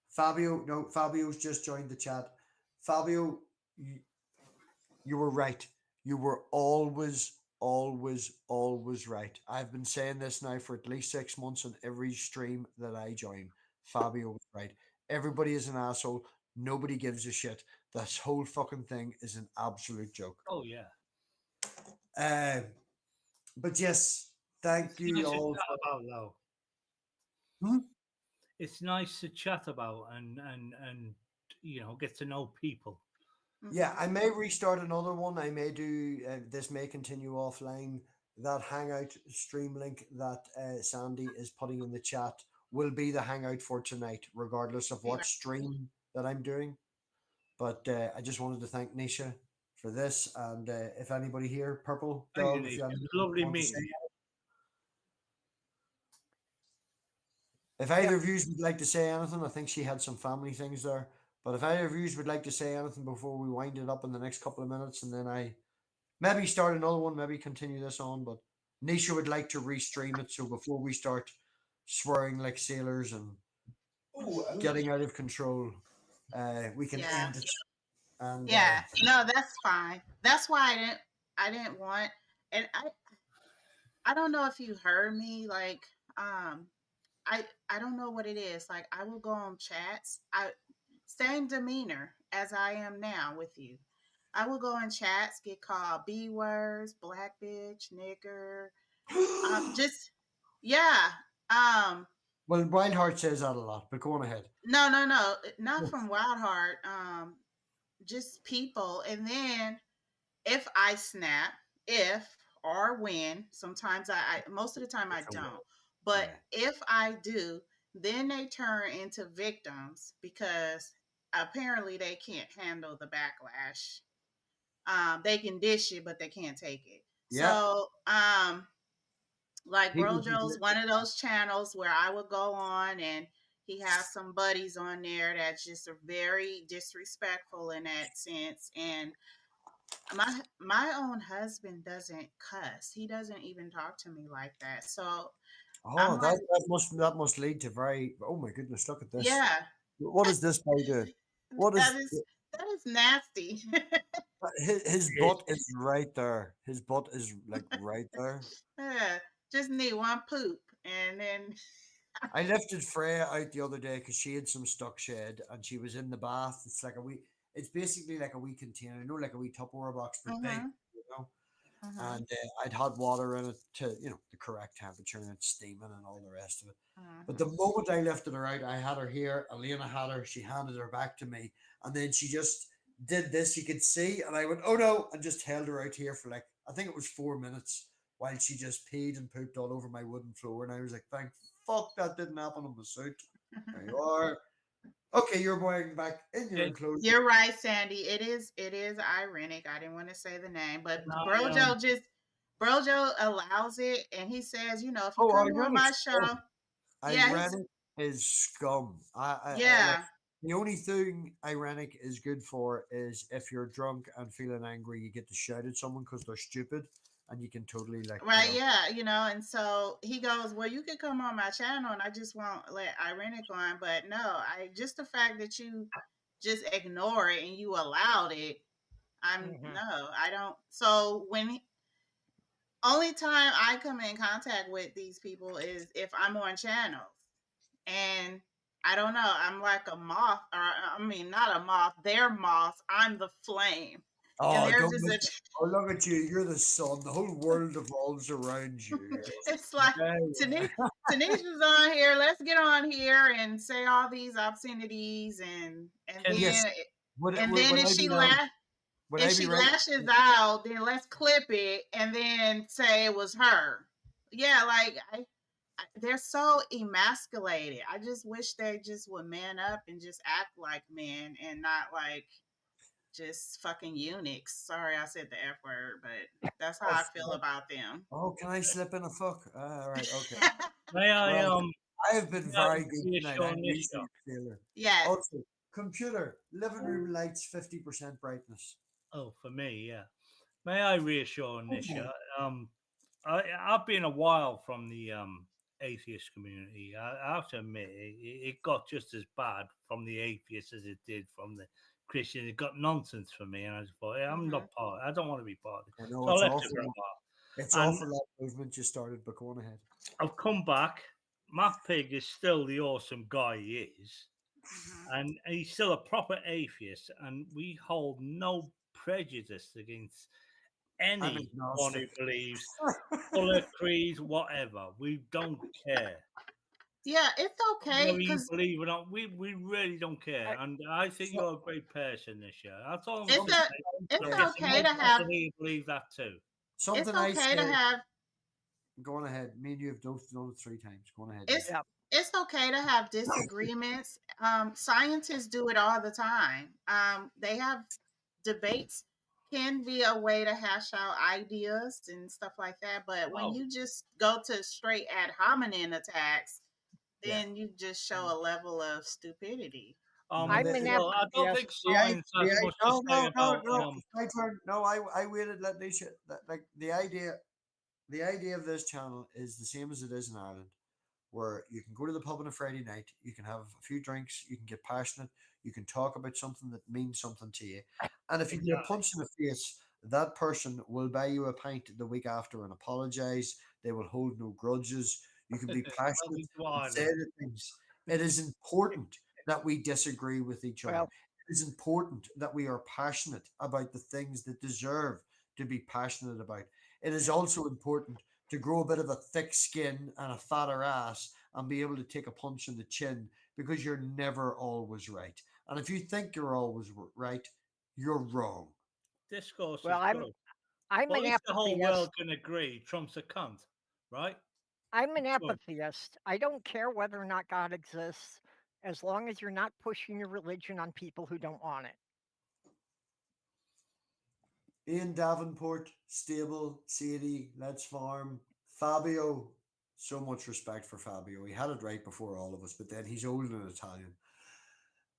Fabio's just joined the chat. Fabio, you were right. You were always always, always right. I've been saying this now for at least 6 months on every stream that I join. Fabio was right. Everybody is an asshole. Nobody gives a shit. This whole fucking thing is an absolute joke. Oh yeah. But yes, thank you nice all. To chat about though. Hmm? It's nice to chat about and get to know people. Yeah, I may restart another one. I may do this. May continue offline. That Hangout stream link that Sandy is putting in the chat will be the Hangout for tonight, regardless of what stream that I'm doing. But I just wanted to thank Nisha for this, and if anybody here, Purple Dog, if you have lovely meeting. If either of you would like to say anything, I think she had some family things there. But if either of you would like to say anything before we wind it up in the next couple of minutes, and then I maybe start another one, maybe continue this on. But Nisha would like to restream it, so before we start swearing like sailors and getting out of control, we can end it. And no, that's fine. That's why I didn't want, and I don't know if you heard me, like, I don't know what it is. Like, I will go on chats. Same demeanor as I am now with you. I will go in chats, get called B words, black bitch, nigger. Just well, Wildheart says that a lot, but go on ahead. No, not from Wildheart. Just people, and then if I snap, if or when, sometimes I most of the time I don't. But if I do, then they turn into victims because apparently they can't handle the backlash. They can dish it, but they can't take it. Yeah. So, like Brojo's one of those channels where I would go on and he has some buddies on there that's just very disrespectful in that sense. And my own husband doesn't cuss. He doesn't even talk to me like that. So that must lead to very. Oh my goodness! Look at this. Yeah. What is this guy doing? What that is nasty. His butt is right there. His butt is like right there. Yeah, just need one poop, and then. I lifted Freya out the other day because she had some stuck shed and she was in the bath. It's like it's basically like a wee container, like a wee Tupperware box, but big, And I'd hot water in it to, the correct temperature, and it's steaming and all the rest of it. But the moment I lifted her out, I had her here. Elena had her. She handed her back to me, and then she just did this. You could see, and I went, "Oh no!" and just held her out here for like I think it was 4 minutes while she just peed and pooped all over my wooden floor, and I was like, "Thank fuck that didn't happen on the suit." There you are. Okay, you're going back in your enclosure. You're right, Sandy. It is ironic. I didn't want to say the name, but Brojo allows it, and he says, if you come on my show, ironic is scum. Like, the only thing ironic is good for is if you're drunk and feeling angry, you get to shout at someone because they're stupid. And you can totally and so he goes, well, you can come on my channel and I just won't let ironic on, but no, just the fact that you just ignore it and you allowed it, no, I don't. So only time I come in contact with these people is if I'm on channels, and I don't know, I'm like a moth, or I mean, not a moth, they're moths, I'm the flame. Oh, look at you. You're the sun. The whole world revolves around you. It's like, Tanisha's on here. Let's get on here and say all these obscenities. And then if she lashes out, then let's clip it and then say it was her. Yeah, like, they're so emasculated. I just wish they just would man up and just act like men and not like just fucking eunuchs. Sorry, I said the F word, but that's how I feel about them. Oh, can I slip in a fuck? All right, okay. I have been very good tonight. I'm usually a failure. Yes. Also, computer, living room lights, 50% brightness. Oh, for me, yeah. May I reassure Nisha? I've been a while from the atheist community. I have to admit, it got just as bad from the atheists as it did from the Christians. It got nonsense for me, and I just thought, I'm not part. I don't want to be part of it. So I left it for a while. It's And awful that movement just started, but go on ahead. I've come back. MathPig is still the awesome guy he is. And he's still a proper atheist, and we hold no prejudice against anyone who agnostic. believes colour, creed, whatever. We don't care. Yeah, it's okay Whether you because believe or not, we really don't care. And I think you're a great person this year. That's all I'm going to say. it's So okay to have believe that too. it's Something I okay to said. have Go on ahead. Me and you have done it 3 times. Go on ahead. it's Nisha. it's okay to have disagreements. Scientists do it all the time. They have debates can be a way to hash out ideas and stuff like that. But when Oh. you just go to straight ad hominem attacks, Yeah. then you just show a level of stupidity. I'm an well, I don't think science has much to say about. It's my turn. No, I waited. Let Nisha. Like the idea of this channel is the same as it is in Ireland, where you can go to the pub on a Friday night, you can have a few drinks, you can get passionate, you can talk about something that means something to you, and if you get a punch in the face, that person will buy you a pint the week after and apologize. They will hold no grudges. You can be passionate and say the things. It is important that we disagree with each other. It is important that we are passionate about the things that deserve to be passionate about. It is also important to grow a bit of a thick skin and a fatter ass and be able to take a punch in the chin, because you're never always right. And if you think you're always right, you're wrong. Discourse Well, is good. I'm Well, at an least the whole apatheist. world can agree Trump's a cunt, right? I'm an apatheist. I don't care whether or not God exists, as long as you're not pushing your religion on people who don't want it. Ian Davenport, Stable, Sadie, Let's Farm, Fabio. So much respect for Fabio. He had it right before all of us, but then he's old and Italian.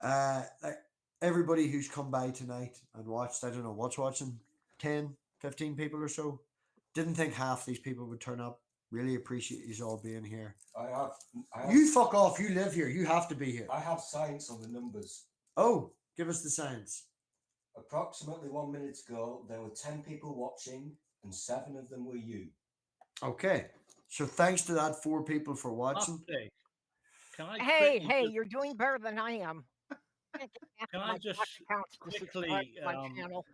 Like everybody who's come by tonight and watched, I don't know what's watching, 10, 15 people or so. Didn't think half these people would turn up. Really appreciate you all being here. I have. You fuck off. You live here. You have to be here. I have science on the numbers. Oh, give us the science. Approximately 1 minute ago, there were 10 people watching, and 7 of them were you. Okay. So thanks to that 4 people for watching. Can I hey, you're doing better than I am. Can I just quickly channel.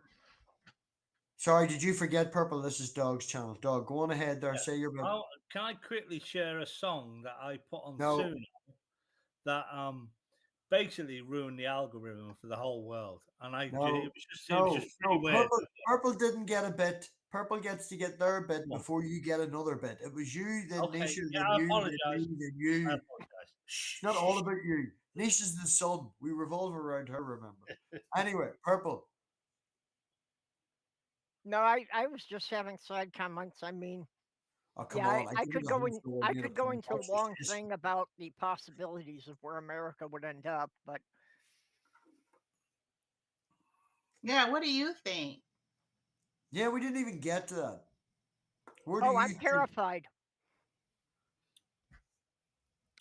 Sorry, did you forget Purple? This is Dog's channel. Dog, go on ahead there. Say your bit. Can I quickly share a song that I put on No. Suno that basically ruined the algorithm for the whole world? And it was just really weird. Purple didn't get a bit. Purple gets to get their bit before you get another bit. It was you, then Nisha, then you, then me, then you. It's not all about you. Nisha's the sun. We revolve around her, remember. Anyway, Purple. No, I was just having side comments. I mean, come on. I could go into a long thing about the possibilities of where America would end up, but yeah, what do you think? Yeah, we didn't even get to that. I'm terrified.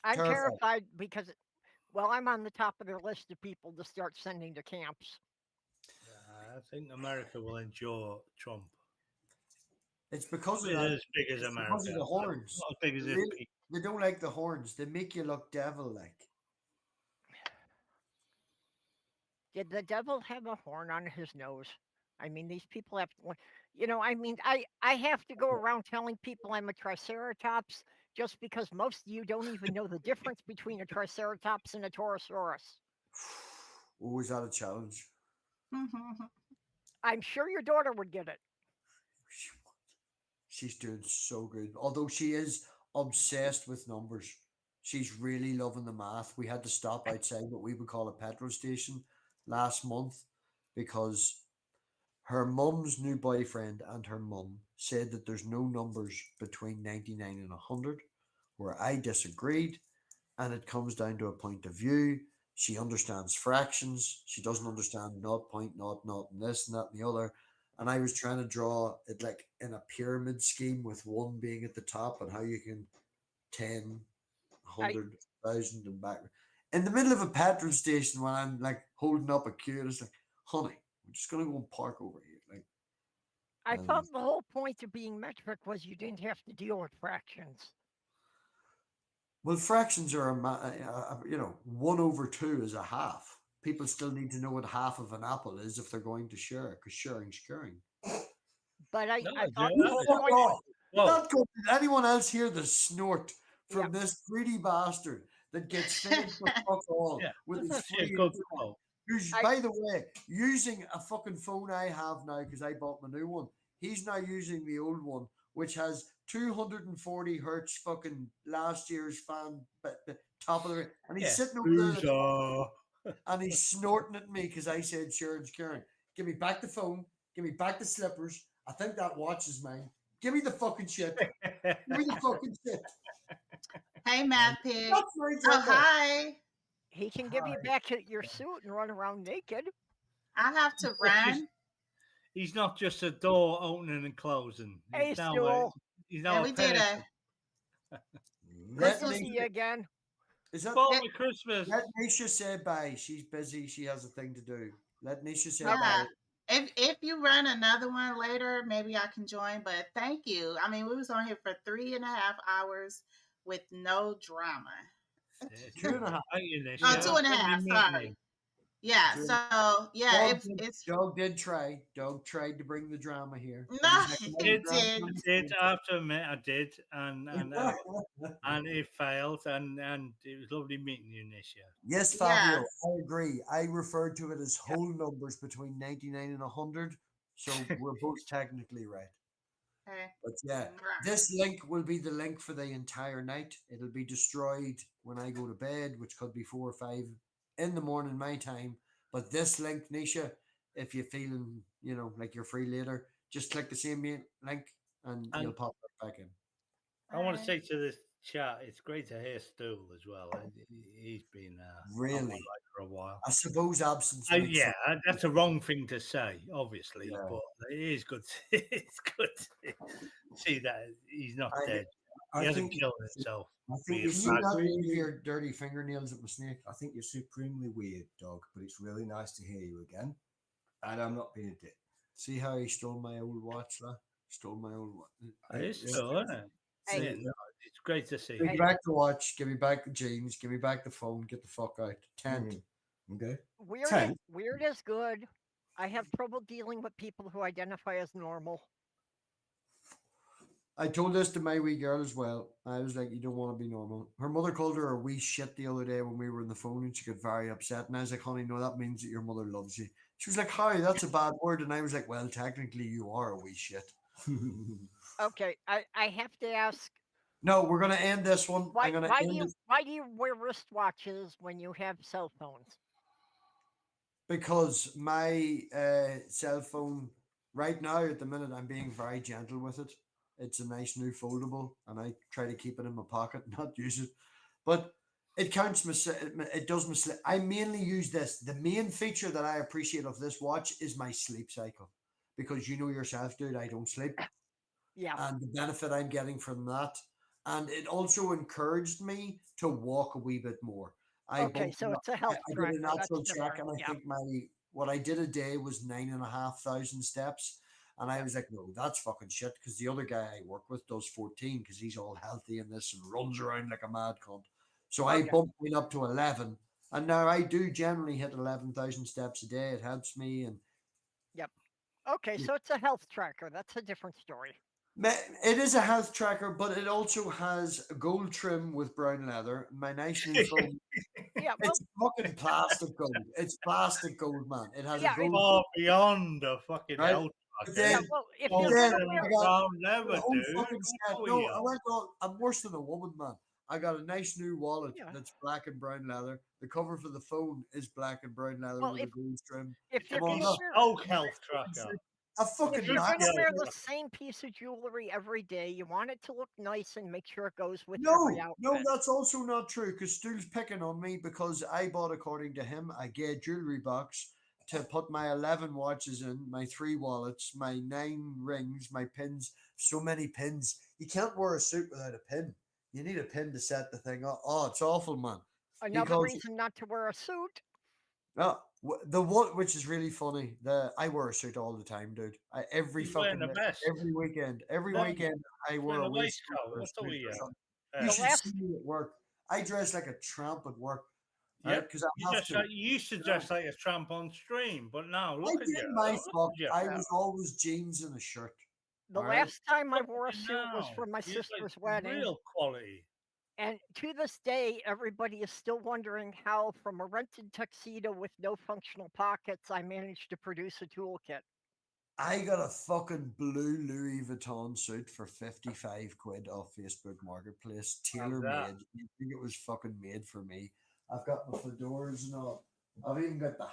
I'm terrified because, well, I'm on the top of their list of people to start sending to camps. I think America will endure Trump. It's because of that. As big as America. Because of the horns. Not as big as they don't like the horns. They make you look devil-like. Did the devil have a horn on his nose? I mean, these people have to, I have to go around telling people I'm a Triceratops just because most of you don't even know the difference between a Triceratops and a Torosaurus. Oh, is that a challenge? I'm sure your daughter would get it. She's doing so good. Although she is obsessed with numbers. She's really loving the math. We had to stop outside what we would call a petrol station last month because her mum's new boyfriend and her mum said that there's no numbers between 99 and 100, where I disagreed, and it comes down to a point of view. She understands fractions. She doesn't understand 0.00 and this and that and the other. And I was trying to draw it like in a pyramid scheme with 1 being at the top and how you can 10, 100, 1,000 and back. In the middle of a petrol station when I'm like holding up a queue, it's like, honey, we're just going to go and park over here. Like, I thought the whole point of being metric was you didn't have to deal with fractions. Well, fractions are, 1/2 is a half. People still need to know what half of an apple is if they're going to share, because sharing's caring. But I No, thought Joe, the whole Fuck point. off. Whoa. Not good. Did anyone else hear the snort from Yeah. this greedy bastard that gets fed for fuck all Yeah, with that's his actually a free good internet? quote. Who's, by the way, using a fucking phone I have now because I bought my new one. He's now using the old one, which has 240 hertz fucking last year's fan, but the top of the, and he's Yeah. sitting over there Loser. and he's snorting at me because I said Sharon's Karen. Give me back the phone. Give me back the slippers. I think that watch is mine. Give me the fucking shit. Give me the fucking shit. Hey, MathPig. That's my Oh, agenda. hi. He can give you back your suit and run around naked. I have to run. He's not just a door opening and closing. Hey, He's now Jewell. he's Yeah, now we a did person. Good Let to see me, you again. is that, Bought me Christmas. let Nisha say bye. She's busy. She has a thing to do. Let Nisha say Yeah. bye. If you run another one later, maybe I can join. But thank you. I mean, we was on here for 3.5 hours with no drama. 2.5. Oh, 2.5. Sorry. Yeah. True. So yeah, it's Dog did try. Dog tried to bring the drama here. No, But he's like, he "No, did. drama." I did. I have to admit, I did, and it failed, and it was lovely meeting you, Nisha. Yes, Fabio, Yes. I agree. I referred to it as whole numbers between 99 and 100, so we're both technically right. Okay. But yeah, Right. this link will be the link for the entire night. It'll be destroyed when I go to bed, which could be 4 or 5 in the morning my time. But this link, Nisha, if you're feeling, like you're free later, just click the same link and you'll pop right back in. I want to say to this chat, it's great to hear Stu as well. He's been Really? for a while. I suppose absence. Yeah, that's a wrong thing to say, obviously, but it is good. It's good to see that he's not dead. He hasn't killed himself. I think Can you not leave your dirty fingernails at my snake? I think you're supremely weird, dog, but it's really nice to hear you again. And I'm not being a dick. See how he stole my old watch, lah? Stole my old watch. It's still, isn't it? Hey. Yeah, it's great to see. Give me back the watch. Give me back the jeans. Give me back the phone. Get the fuck out. 10. Okay. Weird is good. I have trouble dealing with people who identify as normal. I told this to my wee girl as well. I was like, you don't want to be normal. Her mother called her a wee shit the other day when we were on the phone and she got very upset. And I was like, honey, no, that means that your mother loves you. She was like, how? That's a bad word. And I was like, well, technically you are a wee shit. Okay, I have to ask. No, we're going to end this one. Why do you wear wristwatches when you have cell phones? Because my cell phone, right now at the minute, I'm being very gentle with it. It's a nice new foldable, and I try to keep it in my pocket, not use it. But it counts it does my sleep. I mainly use this. The main feature that I appreciate of this watch is my sleep cycle, because you know yourself, dude, I don't sleep. Yeah. And the benefit I'm getting from that, and it also encouraged me to walk a wee bit more. Okay, so it's a health tracker. I did a natural That's check, and different. I think what I did a day was 9,500 steps. And I was like, no, that's fucking shit. Because the other guy I work with does 14 because he's all healthy in this and runs around like a mad cunt. So I bumped mine up to 11. And now I do generally hit 11,000 steps a day. It helps me. And yep. Okay, so it's a health tracker. That's a different story. It is a health tracker, but it also has a gold trim with brown leather. My nice new phone. It's fucking plastic gold. It's plastic gold, man. It has a gold. Oh, beyond a fucking health. Yeah, well, if you're I'm worse than a woman, man. I got a nice new wallet that's black and brown leather. The cover for the phone is black and brown leather with a gold trim. If you're health tracker. If you're going to wear the same piece of jewelry every day, you want it to look nice and make sure it goes with every outfit. No, that's also not true because Stu's picking on me because I bought, according to him, a gay jewelry box to put my 11 watches in, my 3 wallets, my 9 rings, my pins, so many pins. You can't wear a suit without a pin. You need a pin to set the thing up. Oh, it's awful, man. Another reason not to wear a suit. Oh, The one which is really funny. I wear a suit all the time, dude. Every He's wearing fucking the vest. every weekend. Every No, weekend I wear wearing a a waistcoat waistcoat. or a What are suit we or at? something. The You should last see me at work. I dress like a tramp at work, right? Yep. Because I You have just to. you used to You know? dress like a tramp on stream, but now I look at did you. my Look fuck. at you. I Yeah. was always jeans and a shirt. the All right. last time I Look wore a at you suit was now. for my You're like sister's wedding. real quality. And to this day, everybody is still wondering how, from a rented tuxedo with no functional pockets, I managed to produce a toolkit. I got a fucking blue Louis Vuitton suit for 55 quid off Facebook Marketplace, tailor that? made. You think it was fucking made for me? I've got my fedoras and all. I've even got the.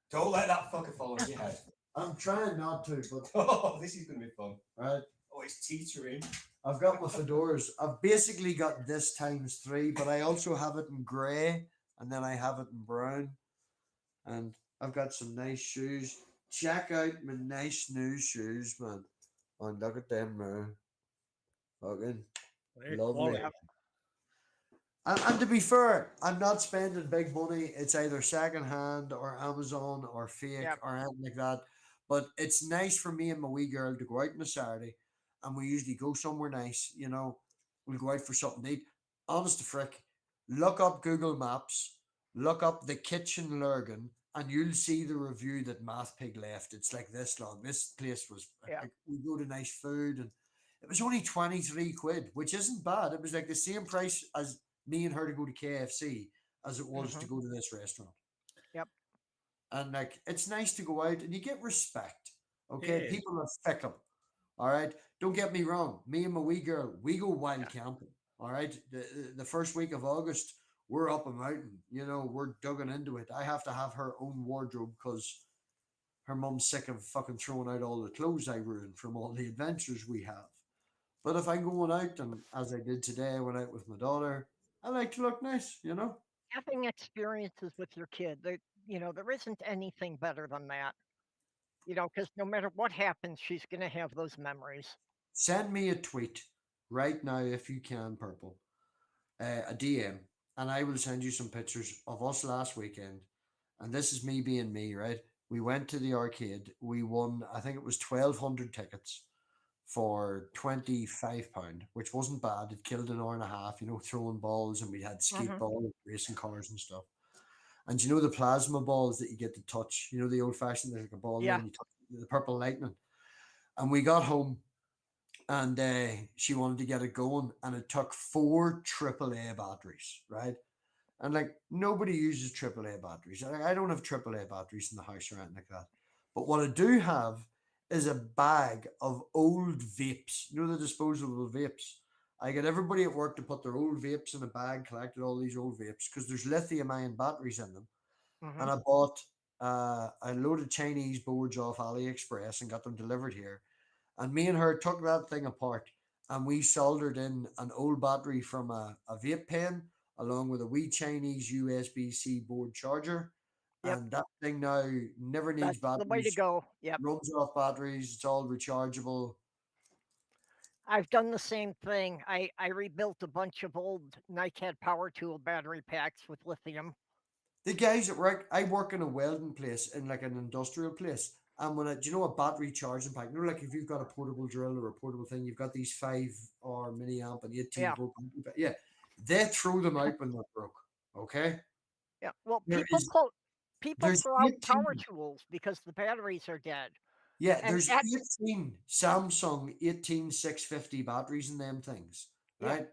Don't let that fucker fall on your head. I'm trying not to, but Oh, this is going to be fun. right. Oh, it's teetering. I've got my fedoras. I've basically got this times three, but I also have it in grey and then I have it in brown. And I've got some nice shoes. Check out my nice new shoes, man. Oh, look at them, man. Fucking They're lovely. quality. And to be fair, I'm not spending big money. It's either secondhand or Amazon or fake Yep. or anything like that. But it's nice for me and my wee girl to go out on a Saturday, and we usually go somewhere nice. We'll go out for something to eat. Honest to frick, look up Google Maps, look up the kitchen Lurgan, and you'll see the review that MathPig left. It's like this long. This place was Yeah. like we go to nice food, and it was only 23 quid, which isn't bad. It was like the same price as me and her to go to KFC as it was to Mhm. go to this restaurant. Yep. And like it's nice to go out and you get respect. Okay, It is. people are fickle. All right. Don't get me wrong. Me and my wee girl, we go wild camping. All right. The first week of August, we're up a mountain. We're digging into it. I have to have her own wardrobe because her mum's sick of fucking throwing out all the clothes I ruined from all the adventures we have. But if I'm going out, and as I did today, I went out with my daughter, I like to look nice. Having experiences with your kid, there isn't anything better than that. Because no matter what happens, she's going to have those memories. Send me a tweet right now if you can, Purple, a DM, and I will send you some pictures of us last weekend. And this is me being me, right? We went to the arcade. We won, I think it was 1,200 tickets for £25, which wasn't bad. It killed an hour and a half, throwing balls, and we had skate Mhm. ball, racing cars and stuff. And the plasma balls that you get to touch, the old fashioned, there's like a ball, and Yeah. then you touch the purple lightning. And we got home, and she wanted to get it going, and it took 4 AAA batteries, right? And like nobody uses AAA batteries. I don't have AAA batteries in the house or anything like that. But what I do have is a bag of old vapes. The disposable vapes. I get everybody at work to put their old vapes in a bag, collected all these old vapes because there's lithium ion batteries in them. Mhm. And I bought a load of Chinese boards off AliExpress and got them delivered here. And me and her took that thing apart and we soldered in an old battery from a vape pen along with a wee Chinese USB-C board charger. Yep. And that thing now never needs That's the way to batteries, go. Yep. runs off batteries, it's all rechargeable. I've done the same thing. I rebuilt a bunch of old NiCad power tool battery packs with lithium. The guys at work, I work in a welding place, in like an industrial place. And do you know a battery charging pack? Like if you've got a portable drill or a portable thing, you've got these 5 or mini amp and 18 Yeah. volt. Yeah, they throw them out when they're broke. Okay, Yeah. Well, there people is people there's throw out 18. power tools because the batteries are dead. Yeah, And there's 18 Samsung 18650 batteries in them things, Yeah. right?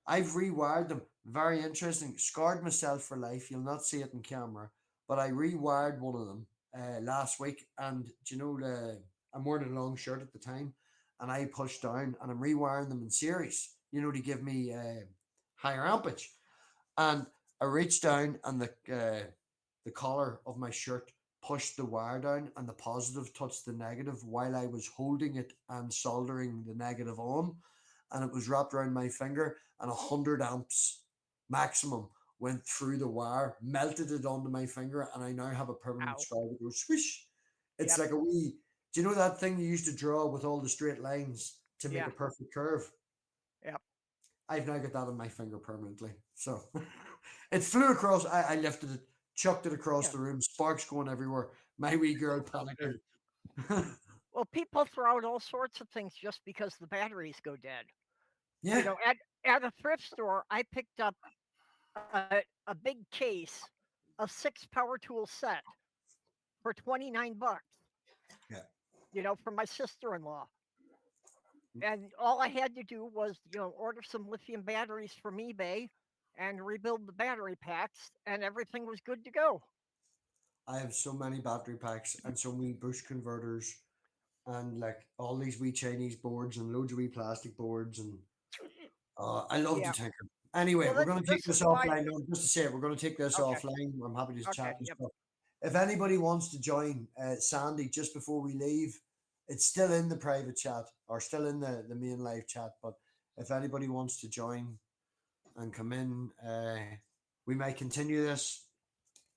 I've rewired them. Very interesting. Scarred myself for life. You'll not see it in camera, but I rewired one of them last week. And do you know I'm wearing a long shirt at the time, and I pushed down, and I'm rewiring them in series. To give me higher ampage. And I reached down, and the collar of my shirt pushed the wire down, and the positive touched the negative while I was holding it and soldering the negative on, and it was wrapped around my finger, and 100 amps maximum went through the wire, melted it onto my finger, and I now have a permanent Ow. scar that goes swish. It's Yep. like a wee. Do you know that thing you used to draw with all the straight lines to make Yeah. a perfect curve? Yep. I've now got that on my finger permanently. So it flew across. I lifted it, chucked it across Yeah. the room, sparks going everywhere. My wee girl panicking. Well, people throw out all sorts of things just because the batteries go dead. Yeah. You know, at a thrift store, I picked up a big case, a 6 power tool set for $29. Yeah. You know, from my sister-in-law. And all I had to do was, you know, order some lithium batteries from eBay and rebuild the battery packs, and everything was good to go. I have so many battery packs and so many bush converters and like all these wee Chinese boards and loads of wee plastic boards and I love Yeah. to tinker. Anyway, Well, we're going to take this this is why. offline. No, just to say it, we're going to take this Okay. offline. I'm happy to Okay. chat and Yep. stuff. If anybody wants to join Sandy just before we leave, it's still in the private chat or still in the main live chat. But if anybody wants to join and come in, we might continue this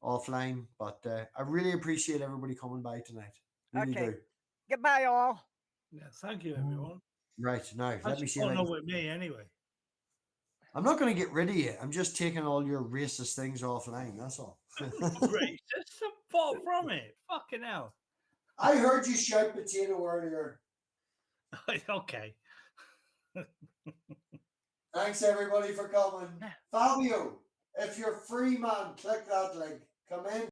offline. But I really appreciate everybody coming by tonight. Really Okay. do. Goodbye, all. Yeah, thank you, everyone. Right now, let That's me see. fun with me anyway. I'm not going to get rid of you. I'm just taking all your racist things offline. That's all. Racist? I'm far from it. Fucking hell. I heard you shout potato earlier. Okay. Thanks everybody for coming. Fabio, if you're free, man, click that link. Come in.